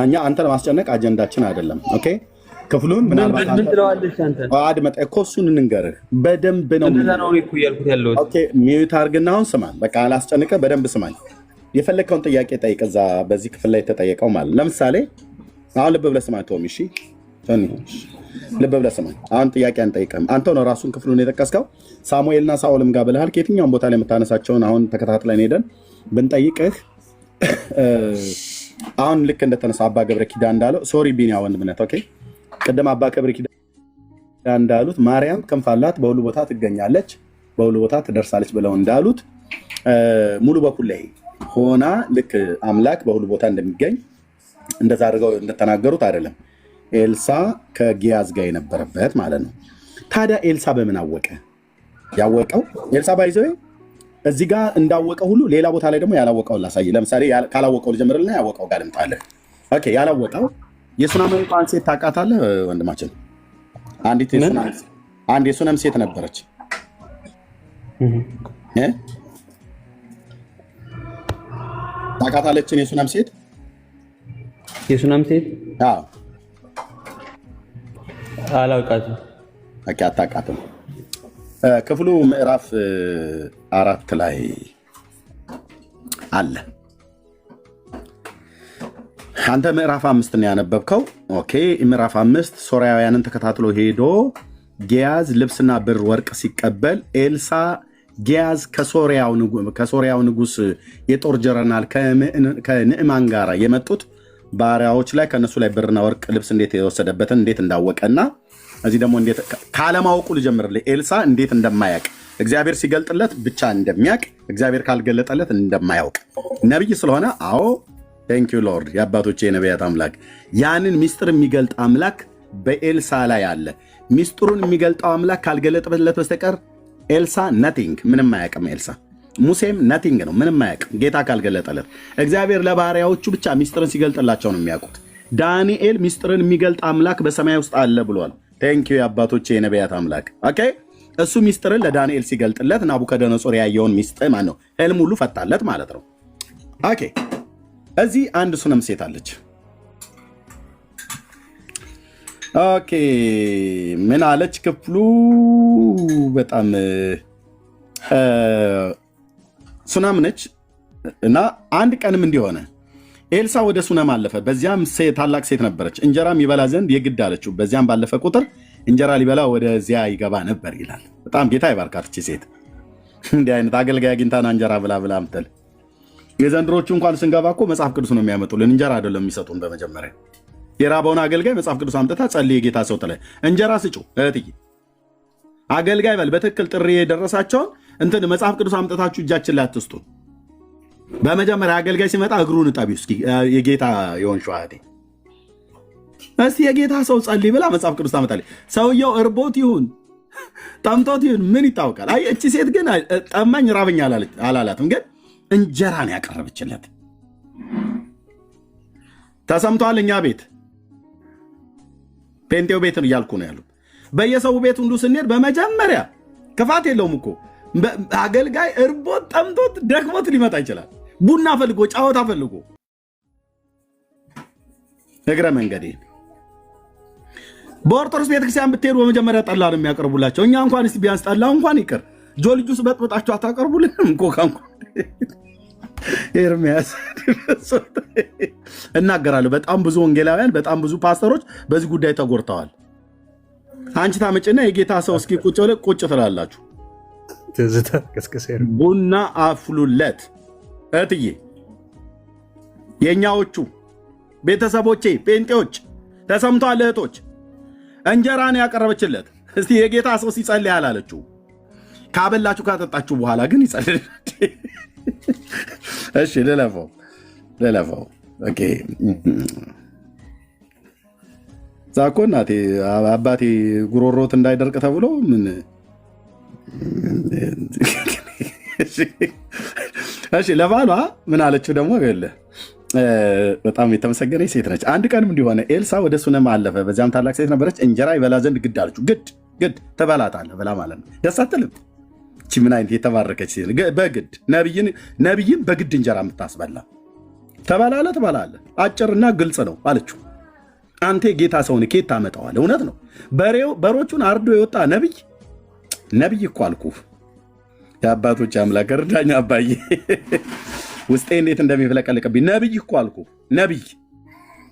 እኛ አንተን ማስጨነቅ አጀንዳችን አይደለም ኦኬ ክፍሉን ምናልባት ምን ትለዋለሽ አንተ አድመጥ እኮ እሱን እንንገርህ በደንብ ነው እንደዛ ነው እኮ ያልኩት ያለው ኦኬ ሚዩት አድርግና አሁን ስማኝ በቃ አላስጨንቀህ በደንብ ስማኝ የፈለከውን ጥያቄ ጠይቅ እዛ በዚህ ክፍል ላይ ተጠየቀው ማለት ለምሳሌ አሁን ልብ ብለህ ስማኝ ቶም እሺ ልብ ብለህ ስማኝ አሁን ጥያቄ አንጠይቅም አንተው ነው ራሱን ክፍሉን የጠቀስከው ሳሙኤልና ሳኦልም ጋር ብለሃል ከየትኛውም ቦታ ላይ የምታነሳቸውን አሁን ተከታትለን ሄደን ብንጠይቅህ አሁን ልክ እንደተነሳ አባ ገብረ ኪዳን እንዳለው ሶሪ ቢኒያ ወንድምነት ኦኬ ቀደም አባ ገብረ ኪዳን እንዳሉት ማርያም ክንፍ አላት በሁሉ ቦታ ትገኛለች በሁሉ ቦታ ትደርሳለች ብለው እንዳሉት ሙሉ በኩል ላይ ሆና ልክ አምላክ በሁሉ ቦታ እንደሚገኝ እንደዛ አድርገው እንደተናገሩት አይደለም ኤልሳ ከጊያዝ ጋር የነበረበት ማለት ነው ታዲያ ኤልሳ በምን አወቀ ያወቀው ኤልሳ ባይዘው እዚህ ጋር እንዳወቀው ሁሉ ሌላ ቦታ ላይ ደግሞ ያላወቀውን ላሳይ ለምሳሌ ካላወቀው ልጀምርልና ያወቀው ጋር ልምጣለህ ኦኬ ያላወቀው የሱናምን ሴት ታውቃታለህ ወንድማችን አንድ የሱናም ሴት ነበረች ታውቃታለችን የሱናም ሴት አዎ አላውቃትም ኦኬ አታውቃትም ክፍሉ ምዕራፍ 4 ላይ አለ አንተ ምዕራፍ 5 ነው ያነበብከው ኦኬ ምዕራፍ 5 ሶርያውያንን ተከታትሎ ሄዶ ጊያዝ ልብስና ብር ወርቅ ሲቀበል ኤልሳ ጊያዝ ከሶርያው ንጉስ የጦር ጀነራል ከንዕማን ጋር የመጡት ባሪያዎች ላይ ከነሱ ላይ ብርና ወርቅ ልብስ እንዴት የወሰደበትን እንዴት እንዳወቀና እዚህ ደግሞ እንዴት ካለማወቁ ልጀምርልህ ኤልሳ እንዴት እንደማያውቅ እግዚአብሔር ሲገልጥለት ብቻ እንደሚያውቅ እግዚአብሔር ካልገለጠለት እንደማያውቅ ነብይ ስለሆነ አዎ ቴንክ ዩ ሎርድ የአባቶቼ የነቢያት አምላክ ያንን ሚስጥር የሚገልጥ አምላክ በኤልሳ ላይ አለ ሚስጥሩን የሚገልጠው አምላክ ካልገለጠለት በስተቀር ኤልሳ ነቲንግ ምንም አያውቅም ኤልሳ ሙሴም ነቲንግ ነው ምንም አያውቅም ጌታ ካልገለጠለት እግዚአብሔር ለባሪያዎቹ ብቻ ሚስጥርን ሲገልጥላቸው ነው የሚያውቁት ዳንኤል ሚስጥርን የሚገልጥ አምላክ በሰማይ ውስጥ አለ ብሏል ቴንክ ዩ የአባቶቼ የነቢያት አምላክ ኦኬ እሱ ሚስጥርን ለዳንኤል ሲገልጥለት ናቡከደነጾር ያየውን ሚስጥር ማን ነው ህልም ሁሉ ፈታለት ማለት ነው ኦኬ እዚህ አንድ ሱነም ሴት አለች ኦኬ ምን አለች ክፍሉ በጣም ሱናም ነች እና አንድ ቀንም እንዲሆነ ኤልሳ ወደ ሱነም አለፈ በዚያም ታላቅ ሴት ነበረች እንጀራም ይበላ ዘንድ የግድ አለችው በዚያም ባለፈ ቁጥር እንጀራ ሊበላ ወደዚያ ይገባ ነበር ይላል በጣም ጌታ ይባርካት እቺ ሴት እንዲህ አይነት አገልጋይ አግኝታና እንጀራ ብላ ምትል የዘንድሮቹ እንኳን ስንገባ እኮ መጽሐፍ ቅዱስ ነው የሚያመጡልን እንጀራ አይደለም የሚሰጡን በመጀመሪያ የራበውን አገልጋይ መጽሐፍ ቅዱስ አምጥታ ጸልይ የጌታ ሰው ተላይ እንጀራ ስጩ እህትዬ አገልጋይ በል በትክክል ጥሪ የደረሳቸውን እንትን መጽሐፍ ቅዱስ አምጥታችሁ እጃችን ላይ አትስጡ በመጀመሪያ አገልጋይ ሲመጣ እግሩን እጠቢው እስኪ የጌታ የሆንሽው እህቴ እስቲ የጌታ ሰው ጸልይ ብላ መጽሐፍ ቅዱስ ታመጣለች ሰውየው እርቦት ይሁን ጠምቶት ይሁን ምን ይታወቃል አይ እቺ ሴት ግን ጠማኝ ራበኛ አላላትም ግን እንጀራ ነው ያቀረበችለት ተሰምቷል እኛ ቤት ፔንቴው ቤት እያልኩ ነው ያሉት በየሰው ቤት ሁሉ ስንሄድ በመጀመሪያ ክፋት የለውም እኮ አገልጋይ እርቦት ጠምቶት ደክሞት ሊመጣ ይችላል ቡና ፈልጎ ጫወታ ፈልጎ እግረ መንገዴ በኦርቶዶክስ ቤተክርስቲያን ብትሄዱ በመጀመሪያ ጠላ ነው የሚያቀርቡላቸው እኛ እንኳን እስቲ ቢያንስ ጠላ እንኳን ይቅር ጆልጁስ በጥብጣችሁ አታቀርቡልንም ኮካ እንኳን ኤርሚያስ እናገራለሁ በጣም ብዙ ወንጌላውያን በጣም ብዙ ፓስተሮች በዚህ ጉዳይ ተጎድተዋል አንቺ ታመጭና የጌታ ሰው እስኪ ቁጭ ትላላችሁ ቡና አፍሉለት እህትዬ የኛዎቹ ቤተሰቦቼ ጴንጤዎች ተሰምቷል እህቶች እንጀራን ያቀረበችለት። እስቲ የጌታ ሰው ሲጸልይ አላለችው። ካበላችሁ ካጠጣችሁ በኋላ ግን ይጸልይ። እሺ ልለፈው። ኦኬ ዛኮ እናቴ አባቴ ጉሮሮት እንዳይደርቅ ተብሎ ምን እሺ ለባሏ ምን አለችው ደግሞ ይለ በጣም የተመሰገነች ሴት ነች። አንድ ቀንም እንዲሆነ ኤልሳ ወደ ሱነም አለፈ። በዚያም ታላቅ ሴት ነበረች። እንጀራ ይበላ ዘንድ ግድ አለችው። ግድ ተበላታለህ ብላ ማለት ነው። ደስ አትልም? እቺ ምን አይነት የተባረከች ሴት! በግድ ነብይን በግድ እንጀራ የምታስበላ ትበላለህ። አጭርና ግልጽ ነው አለችው። አንተ ጌታ ሰውን ኬት ታመጣዋለህ? እውነት ነው። በሮቹን አርዶ የወጣ ነብይ እኮ አልኩህ። የአባቶች አምላክ እርዳኝ አባዬ፣ ውስጤ እንዴት እንደሚፍለቀልቅብኝ። ነብይ እኮ አልኩህ። ነብይ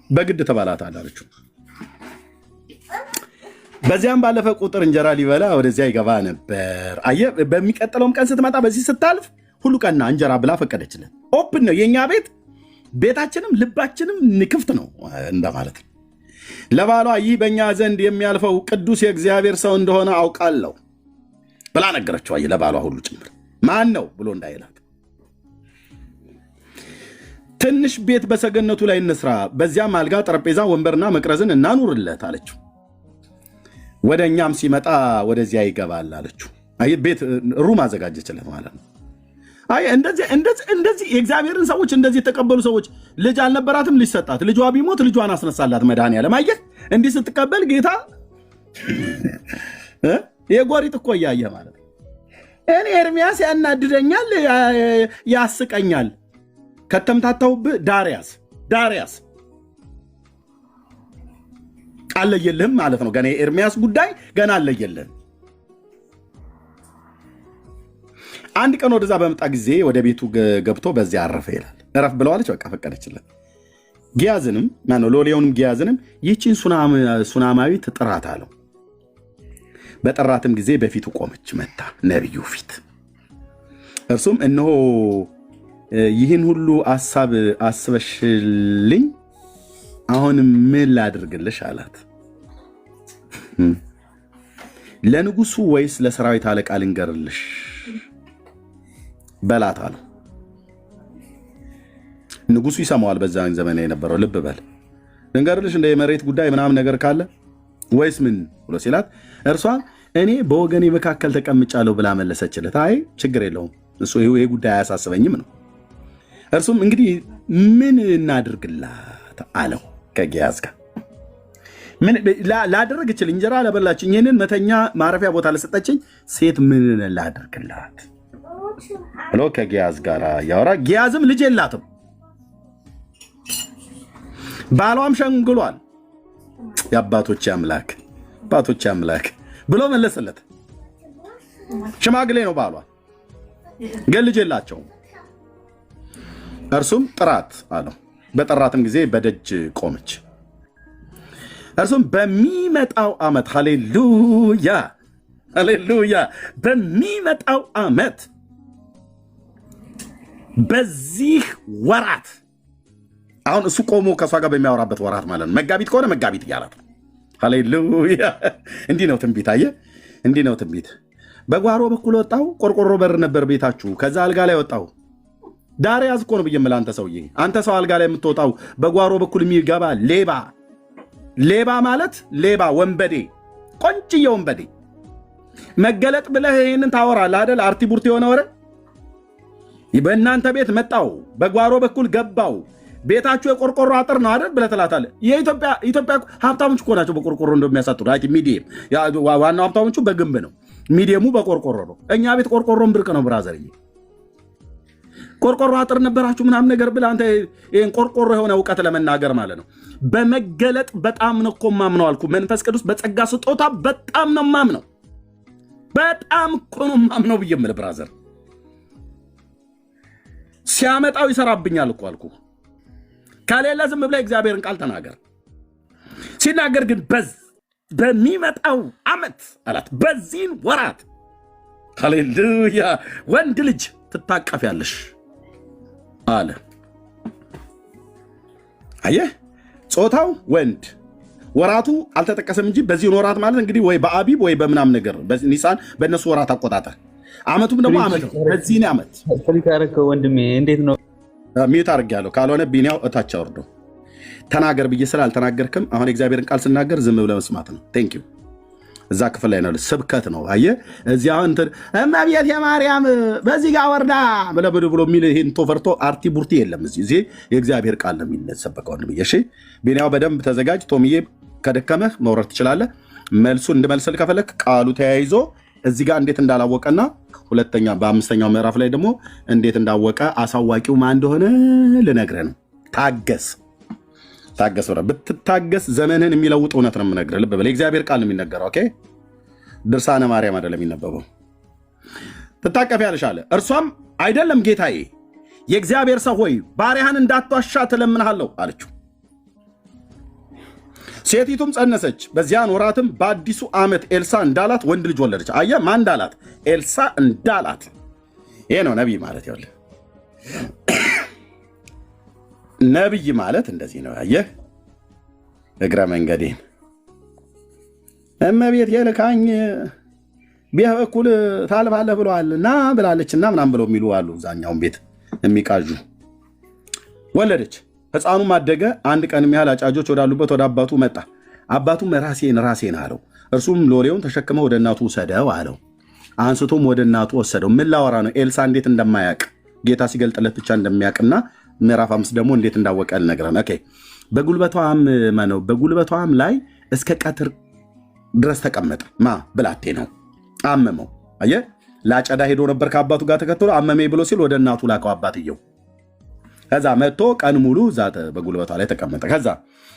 በግድ ተባላታለህ አለችው። በዚያም ባለፈ ቁጥር እንጀራ ሊበላ ወደዚያ ይገባ ነበር። አየህ፣ በሚቀጥለውም ቀን ስትመጣ በዚህ ስታልፍ ሁሉ ቀና እንጀራ ብላ ፈቀደችለት። ኦፕን ነው የእኛ ቤታችንም ልባችንም ክፍት ነው እንደማለት ነው። ለባሏ ይህ በእኛ ዘንድ የሚያልፈው ቅዱስ የእግዚአብሔር ሰው እንደሆነ አውቃለሁ ብላ ነገረችው። አየህ፣ ለባሏ ሁሉ ጭምር ማን ነው ብሎ እንዳይላት። ትንሽ ቤት በሰገነቱ ላይ እንስራ፣ በዚያም አልጋ፣ ጠረጴዛ፣ ወንበርና መቅረዝን እናኑርለት አለችው። ወደ እኛም ሲመጣ ወደዚያ ይገባል አለችው። አየህ፣ ቤት ሩም አዘጋጀችለት ማለት ነው። አየህ፣ እንደዚህ የእግዚአብሔርን ሰዎች እንደዚህ የተቀበሉ ሰዎች ልጅ አልነበራትም፣ ልጅ ሰጣት። ልጇ ቢሞት ልጇን አስነሳላት መድኃኒዓለም። አየህ፣ እንዲህ ስትቀበል ጌታ የጎሪጥ እኮ እያየህ ማለት ነው። እኔ ኤርሚያስ ያናድደኛል፣ ያስቀኛል። ከተምታታውብህ ዳርያስ አለየልህም ማለት ነው። ገና የኤርሚያስ ጉዳይ ገና አለየልህም። አንድ ቀን ወደዛ በመጣ ጊዜ ወደ ቤቱ ገብቶ በዚያ አረፈ ይላል። እረፍ ብለዋለች፣ በቃ ፈቀደችለት። ጊያዝንም ሎሌውንም ጊያዝንም ይህችን ሱናማዊት ጥራት አለው። በጠራትም ጊዜ በፊቱ ቆመች፣ መታ ነቢዩ ፊት። እርሱም እነሆ ይህን ሁሉ ሐሳብ አስበሽልኝ፣ አሁን ምን ላድርግልሽ አላት። ለንጉሱ ወይስ ለሰራዊት አለቃ ልንገርልሽ በላት አለው። ንጉሱ ይሰማዋል። በዛን ዘመን የነበረው ልብ በል። ልንገርልሽ እንደ የመሬት ጉዳይ ምናምን ነገር ካለ ወይስ ምን ብሎ ሲላት፣ እርሷ እኔ በወገኔ መካከል ተቀምጫለሁ ብላ መለሰችለት። አይ ችግር የለውም እሱ ይሄ ጉዳይ አያሳስበኝም ነው። እርሱም እንግዲህ ምን እናድርግላት አለው። ከጊያዝ ጋር ምን ላደረግችልኝ፣ እንጀራ ለበላችኝ፣ ይህንን መተኛ ማረፊያ ቦታ ለሰጠችኝ ሴት ምን ላድርግላት ብሎ ከጊያዝ ጋር ያወራ። ጊያዝም ልጅ የላትም፣ ባሏም ሸንግሏል። የአባቶች አምላክ ብሎ መለሰለት። ሽማግሌ ነው ባሏ፣ ግን ልጅ የላቸውም። እርሱም ጥራት አለው። በጠራትም ጊዜ በደጅ ቆመች። እርሱም በሚመጣው ዓመት ሃሌሉያ፣ በሚመጣው ዓመት በዚህ ወራት፣ አሁን እሱ ቆሞ ከእሷ ጋር በሚያወራበት ወራት ማለት ነው። መጋቢት ከሆነ መጋቢት እያላት ነው። ሃሌሉያ! እንዲህ ነው ትንቢት። አየህ፣ እንዲህ ነው ትንቢት። በጓሮ በኩል ወጣሁ፣ ቆርቆሮ በር ነበር ቤታችሁ፣ ከዛ አልጋ ላይ ወጣሁ። ዳርያዝ እኮ ነው ብዬ የምልህ አንተ ሰውዬ፣ አንተ ሰው አልጋ ላይ የምትወጣው በጓሮ በኩል የሚገባ ሌባ ማለት ሌባ፣ ወንበዴ፣ ቆንጭዬ ወንበዴ። መገለጥ ብለህ ይህንን ታወራለህ አይደል? አርቲ ቡርት የሆነ ወረ በእናንተ ቤት መጣው፣ በጓሮ በኩል ገባው፣ ቤታችሁ የቆርቆሮ አጥር ነው አይደል ብለህ ትላታለህ። የኢትዮጵያ ሀብታሞች እኮ ናቸው በቆርቆሮ እንደሚያሳጥሩ። ሚዲየም ዋናው ሀብታሞቹ በግንብ ነው፣ ሚዲየሙ በቆርቆሮ ነው። እኛ ቤት ቆርቆሮን ብርቅ ነው ብራዘርዬ። ቆርቆሮ አጥር ነበራችሁ ምናምን ነገር ብለህ አንተ ይሄን ቆርቆሮ የሆነ እውቀት ለመናገር ማለት ነው። በመገለጥ በጣም ነው እኮ ማምነው አልኩ። መንፈስ ቅዱስ በጸጋ ስጦታ በጣም ነው ማምነው፣ በጣም እኮ ነው ማምነው ብዬ የምልህ ብራዘር። ሲያመጣው ይሰራብኛል እኮ አልኩ። ከሌለ ዝም ብለህ እግዚአብሔርን ቃል ተናገር። ሲናገር ግን በሚመጣው ዓመት አላት፣ በዚህን ወራት ሃሌሉያ ወንድ ልጅ ትታቀፊያለሽ አለ። አየህ፣ ጾታው ወንድ ወራቱ አልተጠቀሰም እንጂ በዚህ ወራት ማለት እንግዲህ ወይ በአቢብ ወይ በምናም ነገር በኒሳን በእነሱ ወራት አቆጣጠር አመቱም ደግሞ አመት ነው። በዚህ ነው አመት ወንድሜ እንዴት ነው ሚዩት አድርጌያለሁ። ካልሆነ ቢኒያው እታች አውርዶ ተናገር ብዬ ስላልተናገርክም አሁን እግዚአብሔርን ቃል ስናገር ዝም ብለህ መስማት ነው። ቴንክ ዩ እዛ ክፍል ላይ ነው ስብከት ነው። አየህ እዚያ እንትን እመቤት የማርያም በዚህ ጋር ወርዳ ብሎ የሚል ይሄን ቶፈርቶ አርቲ ቡርቲ የለም። እዚህ የእግዚአብሔር ቃል ነው የሚሰበከው። ወንድምዬ እሺ ቢኒያው በደንብ ተዘጋጅ። ቶምዬ ከደከመህ መውረድ ትችላለህ። መልሱ እንድመልስልህ ከፈለክ ቃሉ ተያይዞ እዚህ ጋር እንዴት እንዳላወቀና ሁለተኛ በአምስተኛው ምዕራፍ ላይ ደግሞ እንዴት እንዳወቀ አሳዋቂው ማን እንደሆነ ልነግርህ ነው። ታገስ ወራ ብትታገስ ዘመንህን የሚለውጥ እውነት ነው የምነግርህ። ልብ በል የእግዚአብሔር ቃል ነው የሚነገረው። ኦኬ ድርሳነ ማርያም አይደለም የሚነበበው። ትታቀፊያለሽ አለ። እርሷም አይደለም ጌታዬ፣ የእግዚአብሔር ሰው ሆይ ባሪያህን እንዳትዋሻ ትለምንሃለሁ አለችው። ሴቲቱም ጸነሰች፣ በዚያን ወራትም በአዲሱ ዓመት ኤልሳ እንዳላት ወንድ ልጅ ወለደች። አየህ ማን እንዳላት? ኤልሳ እንዳላት። ይሄ ነው ነቢይ ማለት። ይኸውልህ ነቢይ ማለት እንደዚህ ነው። አየህ እግረ መንገዴን እመቤት የልካኝ ቢህ በኩል ታልፋለህ ብለዋል እና ብላለችና ምናምን ብለው የሚሉ አሉ። እዛኛውን ቤት የሚቃዡ ወለደች። ሕፃኑም አደገ። አንድ ቀንም ያህል አጫጆች ወዳሉበት ወደ አባቱ መጣ። አባቱም ራሴን አለው። እርሱም ሎሌውን ተሸክመው ወደ እናቱ ውሰደው አለው። አንስቶም ወደ እናቱ ወሰደው። ምን ላወራ ነው? ኤልሳ እንዴት እንደማያውቅ ጌታ ሲገልጥለት ብቻ እንደሚያውቅና ምዕራፍ 5 ደግሞ እንዴት እንዳወቀ ልነግርህ። ኦኬ በጉልበቷም ላይ እስከ ቀትር ድረስ ተቀመጠ። ብላቴ ነው አመመው። አየህ ላጨዳ ሄዶ ነበር ከአባቱ ጋር ተከትሎ አመመኝ ብሎ ሲል ወደ እናቱ ላከው አባትየው። ከዛ መጥቶ ቀን ሙሉ ዛተ በጉልበቷ ላይ ተቀመጠ። ከዛ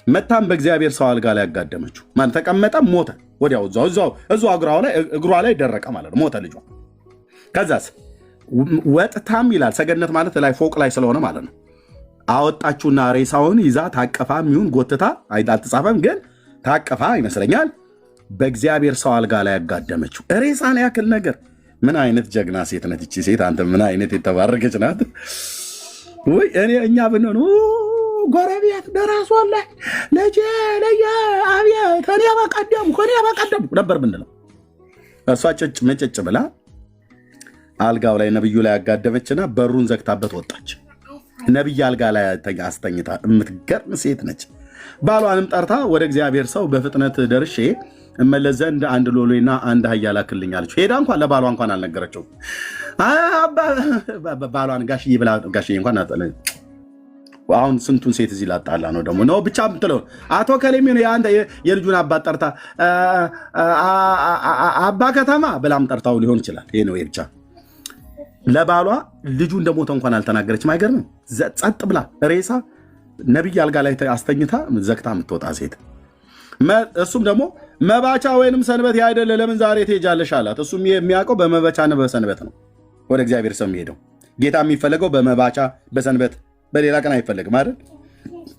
መታም በእግዚአብሔር ሰው አልጋ ላይ ያጋደመችው። ማን ተቀመጠ? ሞተ። ወዲያው እዛው እግሯ ላይ ደረቀ ማለት ነው። ሞተ ልጇ። ከዛስ ወጥታም ይላል ሰገነት ማለት ላይ ፎቅ ላይ ስለሆነ ማለት ነው። አወጣችሁና ሬሳውን ይዛ ታቀፋ ይሁን ጎትታ አልተጻፈም፣ ግን ታቀፋ ይመስለኛል በእግዚአብሔር ሰው አልጋ ላይ ያጋደመችው። ሬሳን ያክል ነገር። ምን አይነት ጀግና ሴት ነች እቺ ሴት! አንተ ምን አይነት የተባረከች ናት! ወይ እኛ ብንሆን ጎረቤት ደራሷለህ ልጄ ለየ አብየት እኔ በቀደሙ ነበር ምንለው። እሷ መጨጭ ብላ አልጋው ላይ ነብዩ ላይ ያጋደመችና በሩን ዘግታበት ወጣች። ነብይ አልጋ ላይ አስተኝታ የምትገርም ሴት ነች። ባሏንም ጠርታ ወደ እግዚአብሔር ሰው በፍጥነት ደርሼ እመለስ ዘንድ አንድ ሎሌና አንድ አህያ ላክልኝ አለችው። ሄዳ እንኳን ለባሏ እንኳን አልነገረችው። ባሏን ጋሽዬ ብላ ጋሽዬ እንኳን አሁን ስንቱን ሴት እዚህ ላጣላ ነው ደግሞ ነው ብቻ ምትለው አቶ ከሌሚ ነው የልጁን አባት ጠርታ አባ ከተማ ብላም ጠርታው ሊሆን ይችላል። ይሄ ነው ብቻ ለባሏ ልጁ እንደሞተ እንኳን አልተናገረችም። አይገርምም? ጸጥ ብላ ሬሳ ነብይ አልጋ ላይ አስተኝታ ዘግታ የምትወጣ ሴት። እሱም ደግሞ መባቻ ወይንም ሰንበት ያይደለ ለምን ዛሬ ትሄጃለሽ አላት። እሱም የሚያውቀው በመባቻና በሰንበት ነው ወደ እግዚአብሔር ሰው የሚሄደው። ጌታ የሚፈለገው በመባቻ በሰንበት፣ በሌላ ቀን አይፈለግም አይደል?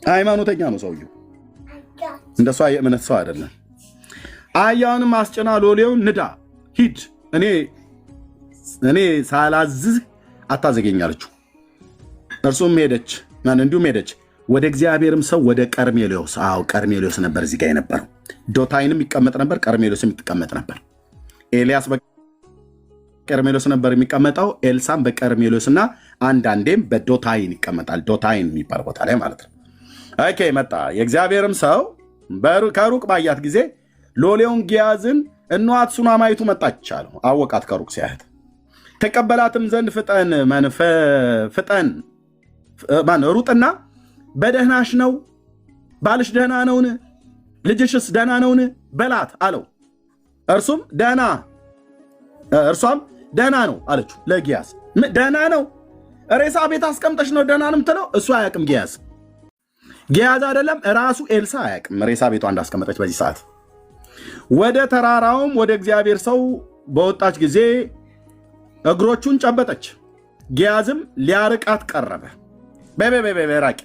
ሃይማኖተኛ ነው ሰውየው፣ እንደሷ የእምነት ሰው አይደለም። አህያውንም አስጭና ሎሌውን ንዳ ሂድ፣ እኔ ሳላዝህ አታዘገኛለችው። እርሱም ሄደች፣ እንዲሁም ሄደች ወደ እግዚአብሔርም ሰው ወደ ቀርሜሎስ። ቀርሜሎስ ነበር እዚህ ጋር የነበረው። ዶታይንም ይቀመጥ ነበር፣ ቀርሜሎስም ይቀመጥ ነበር። ኤልያስ በቀርሜሎስ ነበር የሚቀመጠው። ኤልሳም በቀርሜሎስና አንዳንዴም በዶታይን ይቀመጣል። ዶታይን የሚባል ቦታ ላይ ማለት ነው። ኦኬ መጣ። የእግዚአብሔርም ሰው ከሩቅ ባያት ጊዜ ሎሌውን ጊያዝን እነኋት ሱናማይቱ መጣች አለው። አወቃት ከሩቅ ሲያያት። ተቀበላትም ዘንድ ፍጠን ሩጥና በደህናሽ ነው? ባልሽ ደህና ነውን? ልጅሽስ ደህና ነውን? በላት አለው። እርሷም ደህና ነው አለችው ለጊያዝ። ደህና ነው? ሬሳ ቤት አስቀምጠሽ ነው ደህና ነው የምትለው? እሱ አያውቅም ጊያዝ አይደለም ራሱ ኤልሳ አያውቅም ሬሳ ቤቷ እንዳስቀመጠች በዚህ ሰዓት። ወደ ተራራውም ወደ እግዚአብሔር ሰው በወጣች ጊዜ እግሮቹን ጨበጠች። ጊያዝም ሊያርቃት ቀረበ። ራቂ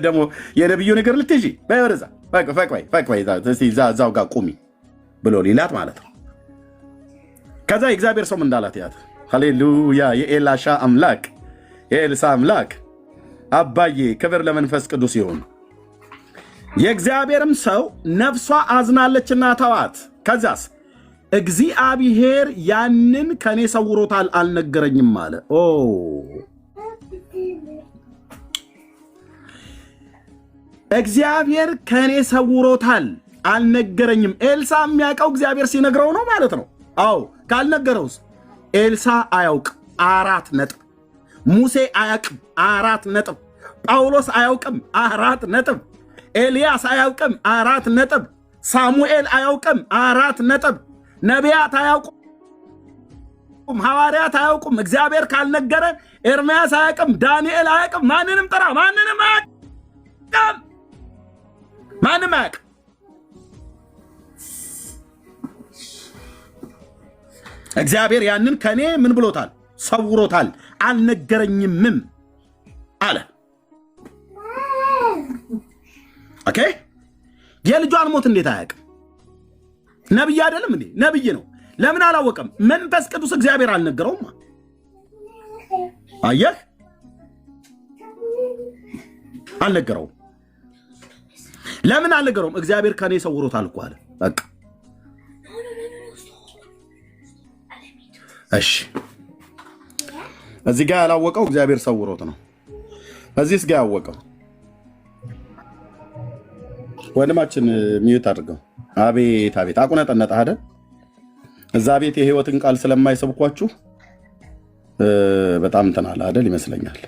ደግሞ የነቢዩ ንግር ልትይዢ በወደዛ እዛው ጋር ቁሚ ብሎ ሊላት ማለት ነው። ከዛ የእግዚአብሔር ሰው እንዳላት ያት ሃሌሉያ። የኤላሻ አምላክ የኤልሳ አምላክ አባዬ ክብር ለመንፈስ ቅዱስ ይሁን። የእግዚአብሔርም ሰው ነፍሷ አዝናለችና ተዋት። ከዛስ እግዚአብሔር ያንን ከኔ ሰውሮታል አልነገረኝም አለ። እግዚአብሔር ከኔ ሰውሮታል አልነገረኝም። ኤልሳ የሚያውቀው እግዚአብሔር ሲነግረው ነው ማለት ነው። አዎ ካልነገረውስ ኤልሳ አያውቅ 4 ነጥብ። ሙሴ አያውቅም 4 ነጥብ። ጳውሎስ አያውቅም 4 ነጥብ። ኤልያስ አያውቅም 4 ነጥብ። ሳሙኤል አያውቅም 4 ነጥብ። ነቢያት አያውቁም፣ ሐዋርያት አያውቁም። እግዚአብሔር ካልነገረ ኤርምያስ አያውቅም፣ ዳንኤል አያውቅም። ማንንም ጥራ፣ ማንንም አያውቅም፣ ማንም አያውቅም። እግዚአብሔር ያንን ከኔ ምን ብሎታል? ሰውሮታል፣ አልነገረኝምም አለ። ኦኬ። የልጇን ሞት እንዴት አያውቅም? ነብይ አይደለም እንዴ? ነብይ ነው። ለምን አላወቀም? መንፈስ ቅዱስ እግዚአብሔር አልነገረውም። አየህ፣ አልነገረውም። ለምን አልነገረውም? እግዚአብሔር ከኔ ሰውሮታል እኮ አለ። በቃ እሺ። እዚህ ጋር ያላወቀው እግዚአብሔር ሰውሮት ነው። እዚህስ ጋር ያወቀው ወንድማችን ሚዩት አድርገው። አቤት አቤት፣ አቁነጠነጠ አይደል? እዛ ቤት የህይወትን ቃል ስለማይሰብኳችሁ በጣም እንትን አለ አይደል? ይመስለኛል።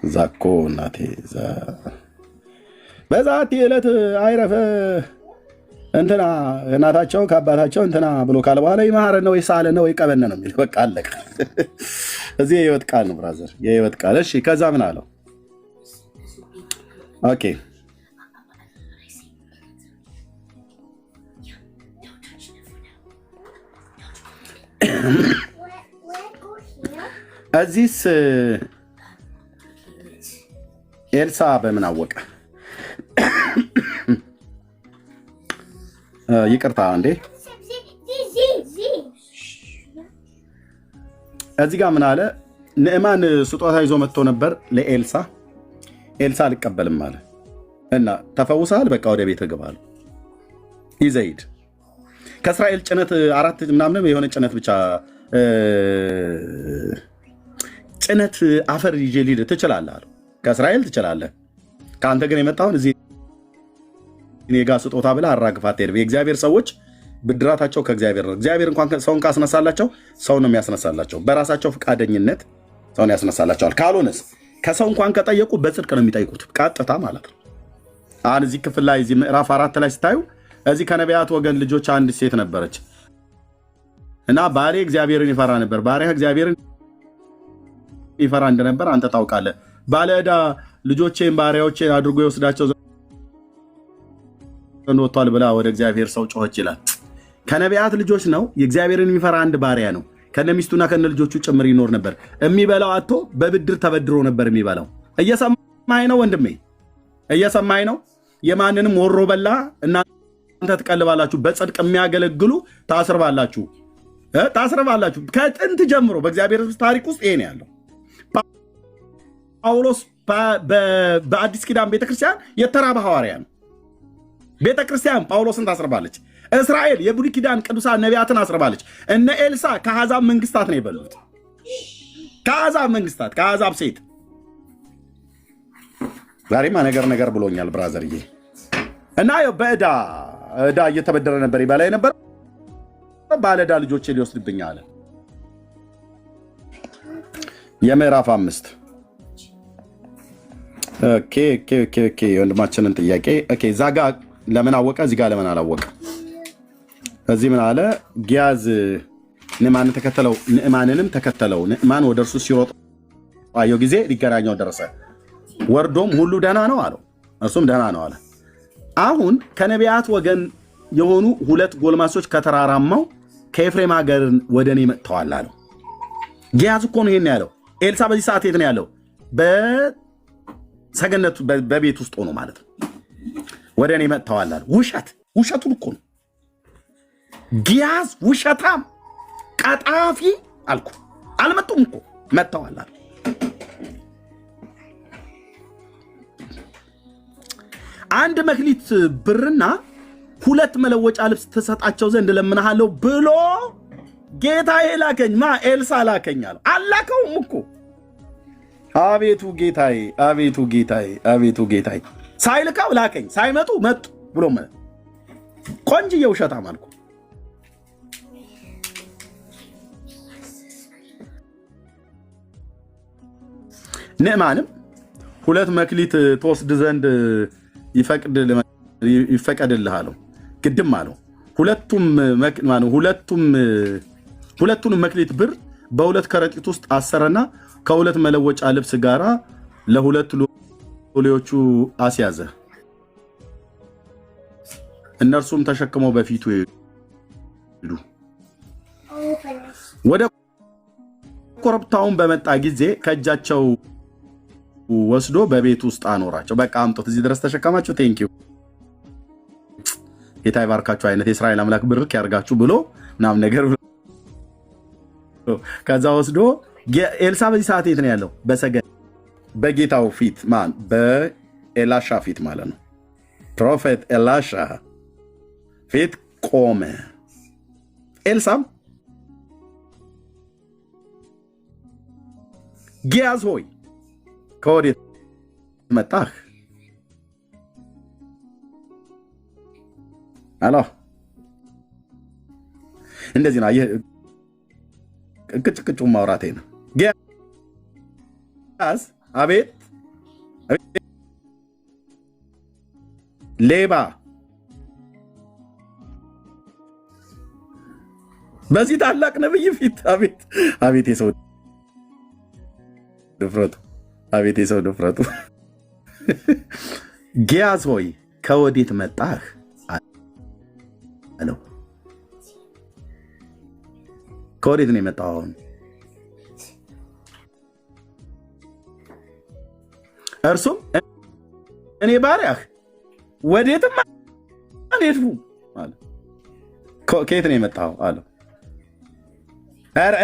እዛ እኮ እናቴ በዛት ዕለት አይረፈ እንትና እናታቸው ከአባታቸው እንትና ብሎ ካለ በኋላ ይማረ ነው ይሳለ ነው ይቀበነ ነው የሚል በቃ አለቀ። እዚህ የህይወት ቃል ነው ብራዘር፣ የህይወት ቃል። እሺ ከዛ ምን አለው? ኦኬ እዚህስ ኤልሳ በምን አወቀ? ይቅርታ እንዴ፣ እዚህ ጋር ምን አለ? ንዕማን ስጦታ ይዞ መጥቶ ነበር ለኤልሳ። ኤልሳ አልቀበልም አለ እና ተፈውሰሃል፣ በቃ ወደ ቤት ግባ አለ። ይዘህ ሂድ። ከእስራኤል ጭነት 4 ምናምን የሆነ ጭነት ብቻ ጭነት አፈር ይዤ ልሂድ ትችላለህ አለው። ከእስራኤል ትችላለህ፣ ከአንተ ግን የመጣሁን እዚህ እኔ ጋር ስጦታ ብለህ አራግፋት ሄድ። የእግዚአብሔር ሰዎች ብድራታቸው ከእግዚአብሔር ነው። እግዚአብሔር እንኳን ሰውን ካስነሳላቸው ሰው ነው የሚያስነሳላቸው። በራሳቸው ፈቃደኝነት ሰውን ያስነሳላቸዋል። ካልሆነስ ከሰው እንኳን ከጠየቁ በጽድቅ ነው የሚጠይቁት፣ ቀጥታ ማለት ነው። አሁን እዚህ ክፍል ላይ እዚህ ምዕራፍ 4 ላይ ስታዩ እዚህ ከነቢያት ወገን ልጆች አንድ ሴት ነበረች እና ባሌ እግዚአብሔርን ይፈራ ነበር። ባሪያ እግዚአብሔርን ይፈራ እንደነበር አንተ ታውቃለህ። ባለ ዕዳ ልጆቼን ባሪያዎቼን አድርጎ ይወስዳቸው ዘንድ ወጥቷል ብላ ወደ እግዚአብሔር ሰው ጮኸች ይላል። ከነቢያት ልጆች ነው። የእግዚአብሔርን የሚፈራ አንድ ባሪያ ነው። ከነ ሚስቱና ከነ ልጆቹ ጭምር ይኖር ነበር። የሚበላው አጥቶ በብድር ተበድሮ ነበር የሚበላው። እየሰማኸኝ ነው ወንድሜ? እየሰማኸኝ ነው? የማንንም ወሮ በላ እናንተ ትቀልባላችሁ። በጽድቅ የሚያገለግሉ ታስርባላችሁ፣ ታስርባላችሁ። ከጥንት ጀምሮ በእግዚአብሔር ታሪክ ውስጥ ይሄ ነው ያለው። ጳውሎስ በአዲስ ኪዳን ቤተክርስቲያን የተራበ ሐዋርያ ነው። ቤተክርስቲያን ጳውሎስን ታስርባለች። እስራኤል የብሉይ ኪዳን ቅዱሳን ነቢያትን አስርባለች። እነ ኤልሳ ከአሕዛብ መንግስታት ነው የበሉት። ከአሕዛብ መንግስታት፣ ከአሕዛብ ሴት። ዛሬማ ነገር ብሎኛል ብራዘርዬ። እና በዕዳ እየተበደረ ነበር ይበላ ነበር። ባለዕዳ ልጆቼ ሊወስድብኝ አለ። የምዕራፍ 5 ኦኬ ወንድማችንን ጥያቄ እዛ ጋ ለምን አወቀ? እዚህ ጋር ለምን አላወቀ? እዚህ ምን አለ? ጊያዝ ንዕማንን ተከተለው፣ ንዕማንንም ተከተለው። ንዕማን ወደ እርሱ ሲሮጥ ባየው ጊዜ ሊገናኘው ደረሰ። ወርዶም ሁሉ ደህና ነው አለው። እርሱም ደህና ነው አለ። አሁን ከነቢያት ወገን የሆኑ 2 ጎልማሶች ከተራራማው ከኤፍሬም ሀገር ወደ እኔ መጥተዋል አለው። ጊያዝ እኮ ነው ይሄን ያለው። ኤልሳ በዚህ ሰዓት የት ነው ያለው? በሰገነቱ በቤት ውስጥ ሆኖ ማለት ነው። ወደ እኔ መጥተዋል አለ። ውሸቱን እኮ ነው። ጊያዝ ውሸታም፣ ቀጣፊ አልኩ። አልመጡም እኮ መጥተዋል አለ። አንድ መክሊት ብርና 2 መለወጫ ልብስ ተሰጣቸው ዘንድ ለምንሃለው ብሎ ጌታዬ ላከኝ። ኤልሳ ላከኝ አለው። አላከውም እኮ። አቤቱ ጌታዬ፣ አቤቱ ጌታዬ፣ አቤቱ ጌታዬ። ሳይልካው ላከኝ፣ ሳይመጡ መጡ ብሎ ማለት ቆንጅዬ ውሸታም አልኩ። ንዕማንም 2 መክሊት ተወስድ ዘንድ ይፈቀድልህ አለው። ግድም አለው። ሁለቱንም መክሊት ብር በ2 ከረጢት ውስጥ አሰረና ከ2 መለወጫ ልብስ ጋር ለ2 ሎሌዎቹ አስያዘ። እነርሱም ተሸክመው በፊቱ ሄዱ። ወደ ኮረብታውን በመጣ ጊዜ ከእጃቸው ወስዶ በቤት ውስጥ አኖራቸው። በቃ አምጦት እዚህ ድረስ ተሸከማችሁ፣ ቴንኪው ጌታ ይባርካችሁ አይነት የእስራኤል አምላክ ብርክ ያርጋችሁ ብሎ ምናምን ነገር ከዛ ወስዶ ኤልሳ በዚህ ሰዓት የት ነው ያለው? በጌታው ፊት ማን? በኤላሻ ፊት ማለት ነው። ፕሮፌት ኤላሻ ፊት ቆመ። ኤልሳም ጊያዝ ሆይ ከወዴት መጣህ? አሎ እንደዚህ ነው። ቅጭቅጩ ማውራቴ ነው። ጊያዝ አቤት ሌባ በዚህ ታላቅ ነብይ ፊት አቤት አቤት የሰው ድፍረቱ አቤት የሰው ድፍረቱ። ጊያዝ ሆይ ከወዴት መጣህ አለው። ከወዴት ነው የመጣው? አሁን እርሱም እኔ ባሪያህ ወዴትም አልሄድኩም አለ። ከየት ነው የመጣው አለው። ኧረ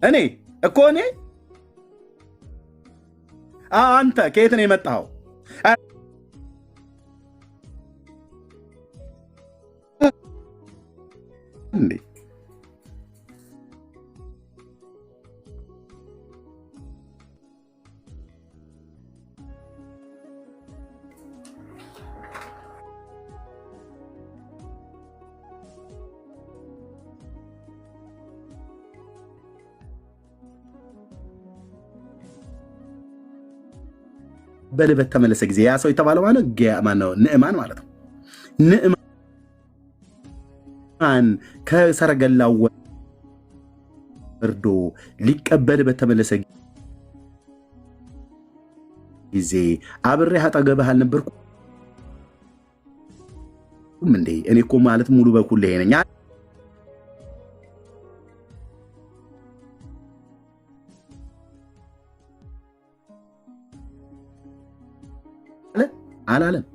እኔ እኮ አንተ ከየት ነው የመጣው? እንዴ በልበት ተመለሰ ጊዜ ያ ሰው የተባለው ማለት ማነው? ንዕማን ማለት ነው። ንዕማን ከሰረገላው ወርዶ ሊቀበል በተመለሰ ጊዜ አብሬህ አጠገብህ አልነበርኩም እንዴ? እኔ እኮ ማለት ሙሉ በኩል ይሄ ነኝ አላለም።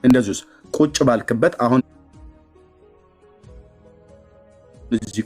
እንደዚሁስ ቁጭ ባልክበት አሁን እዚህ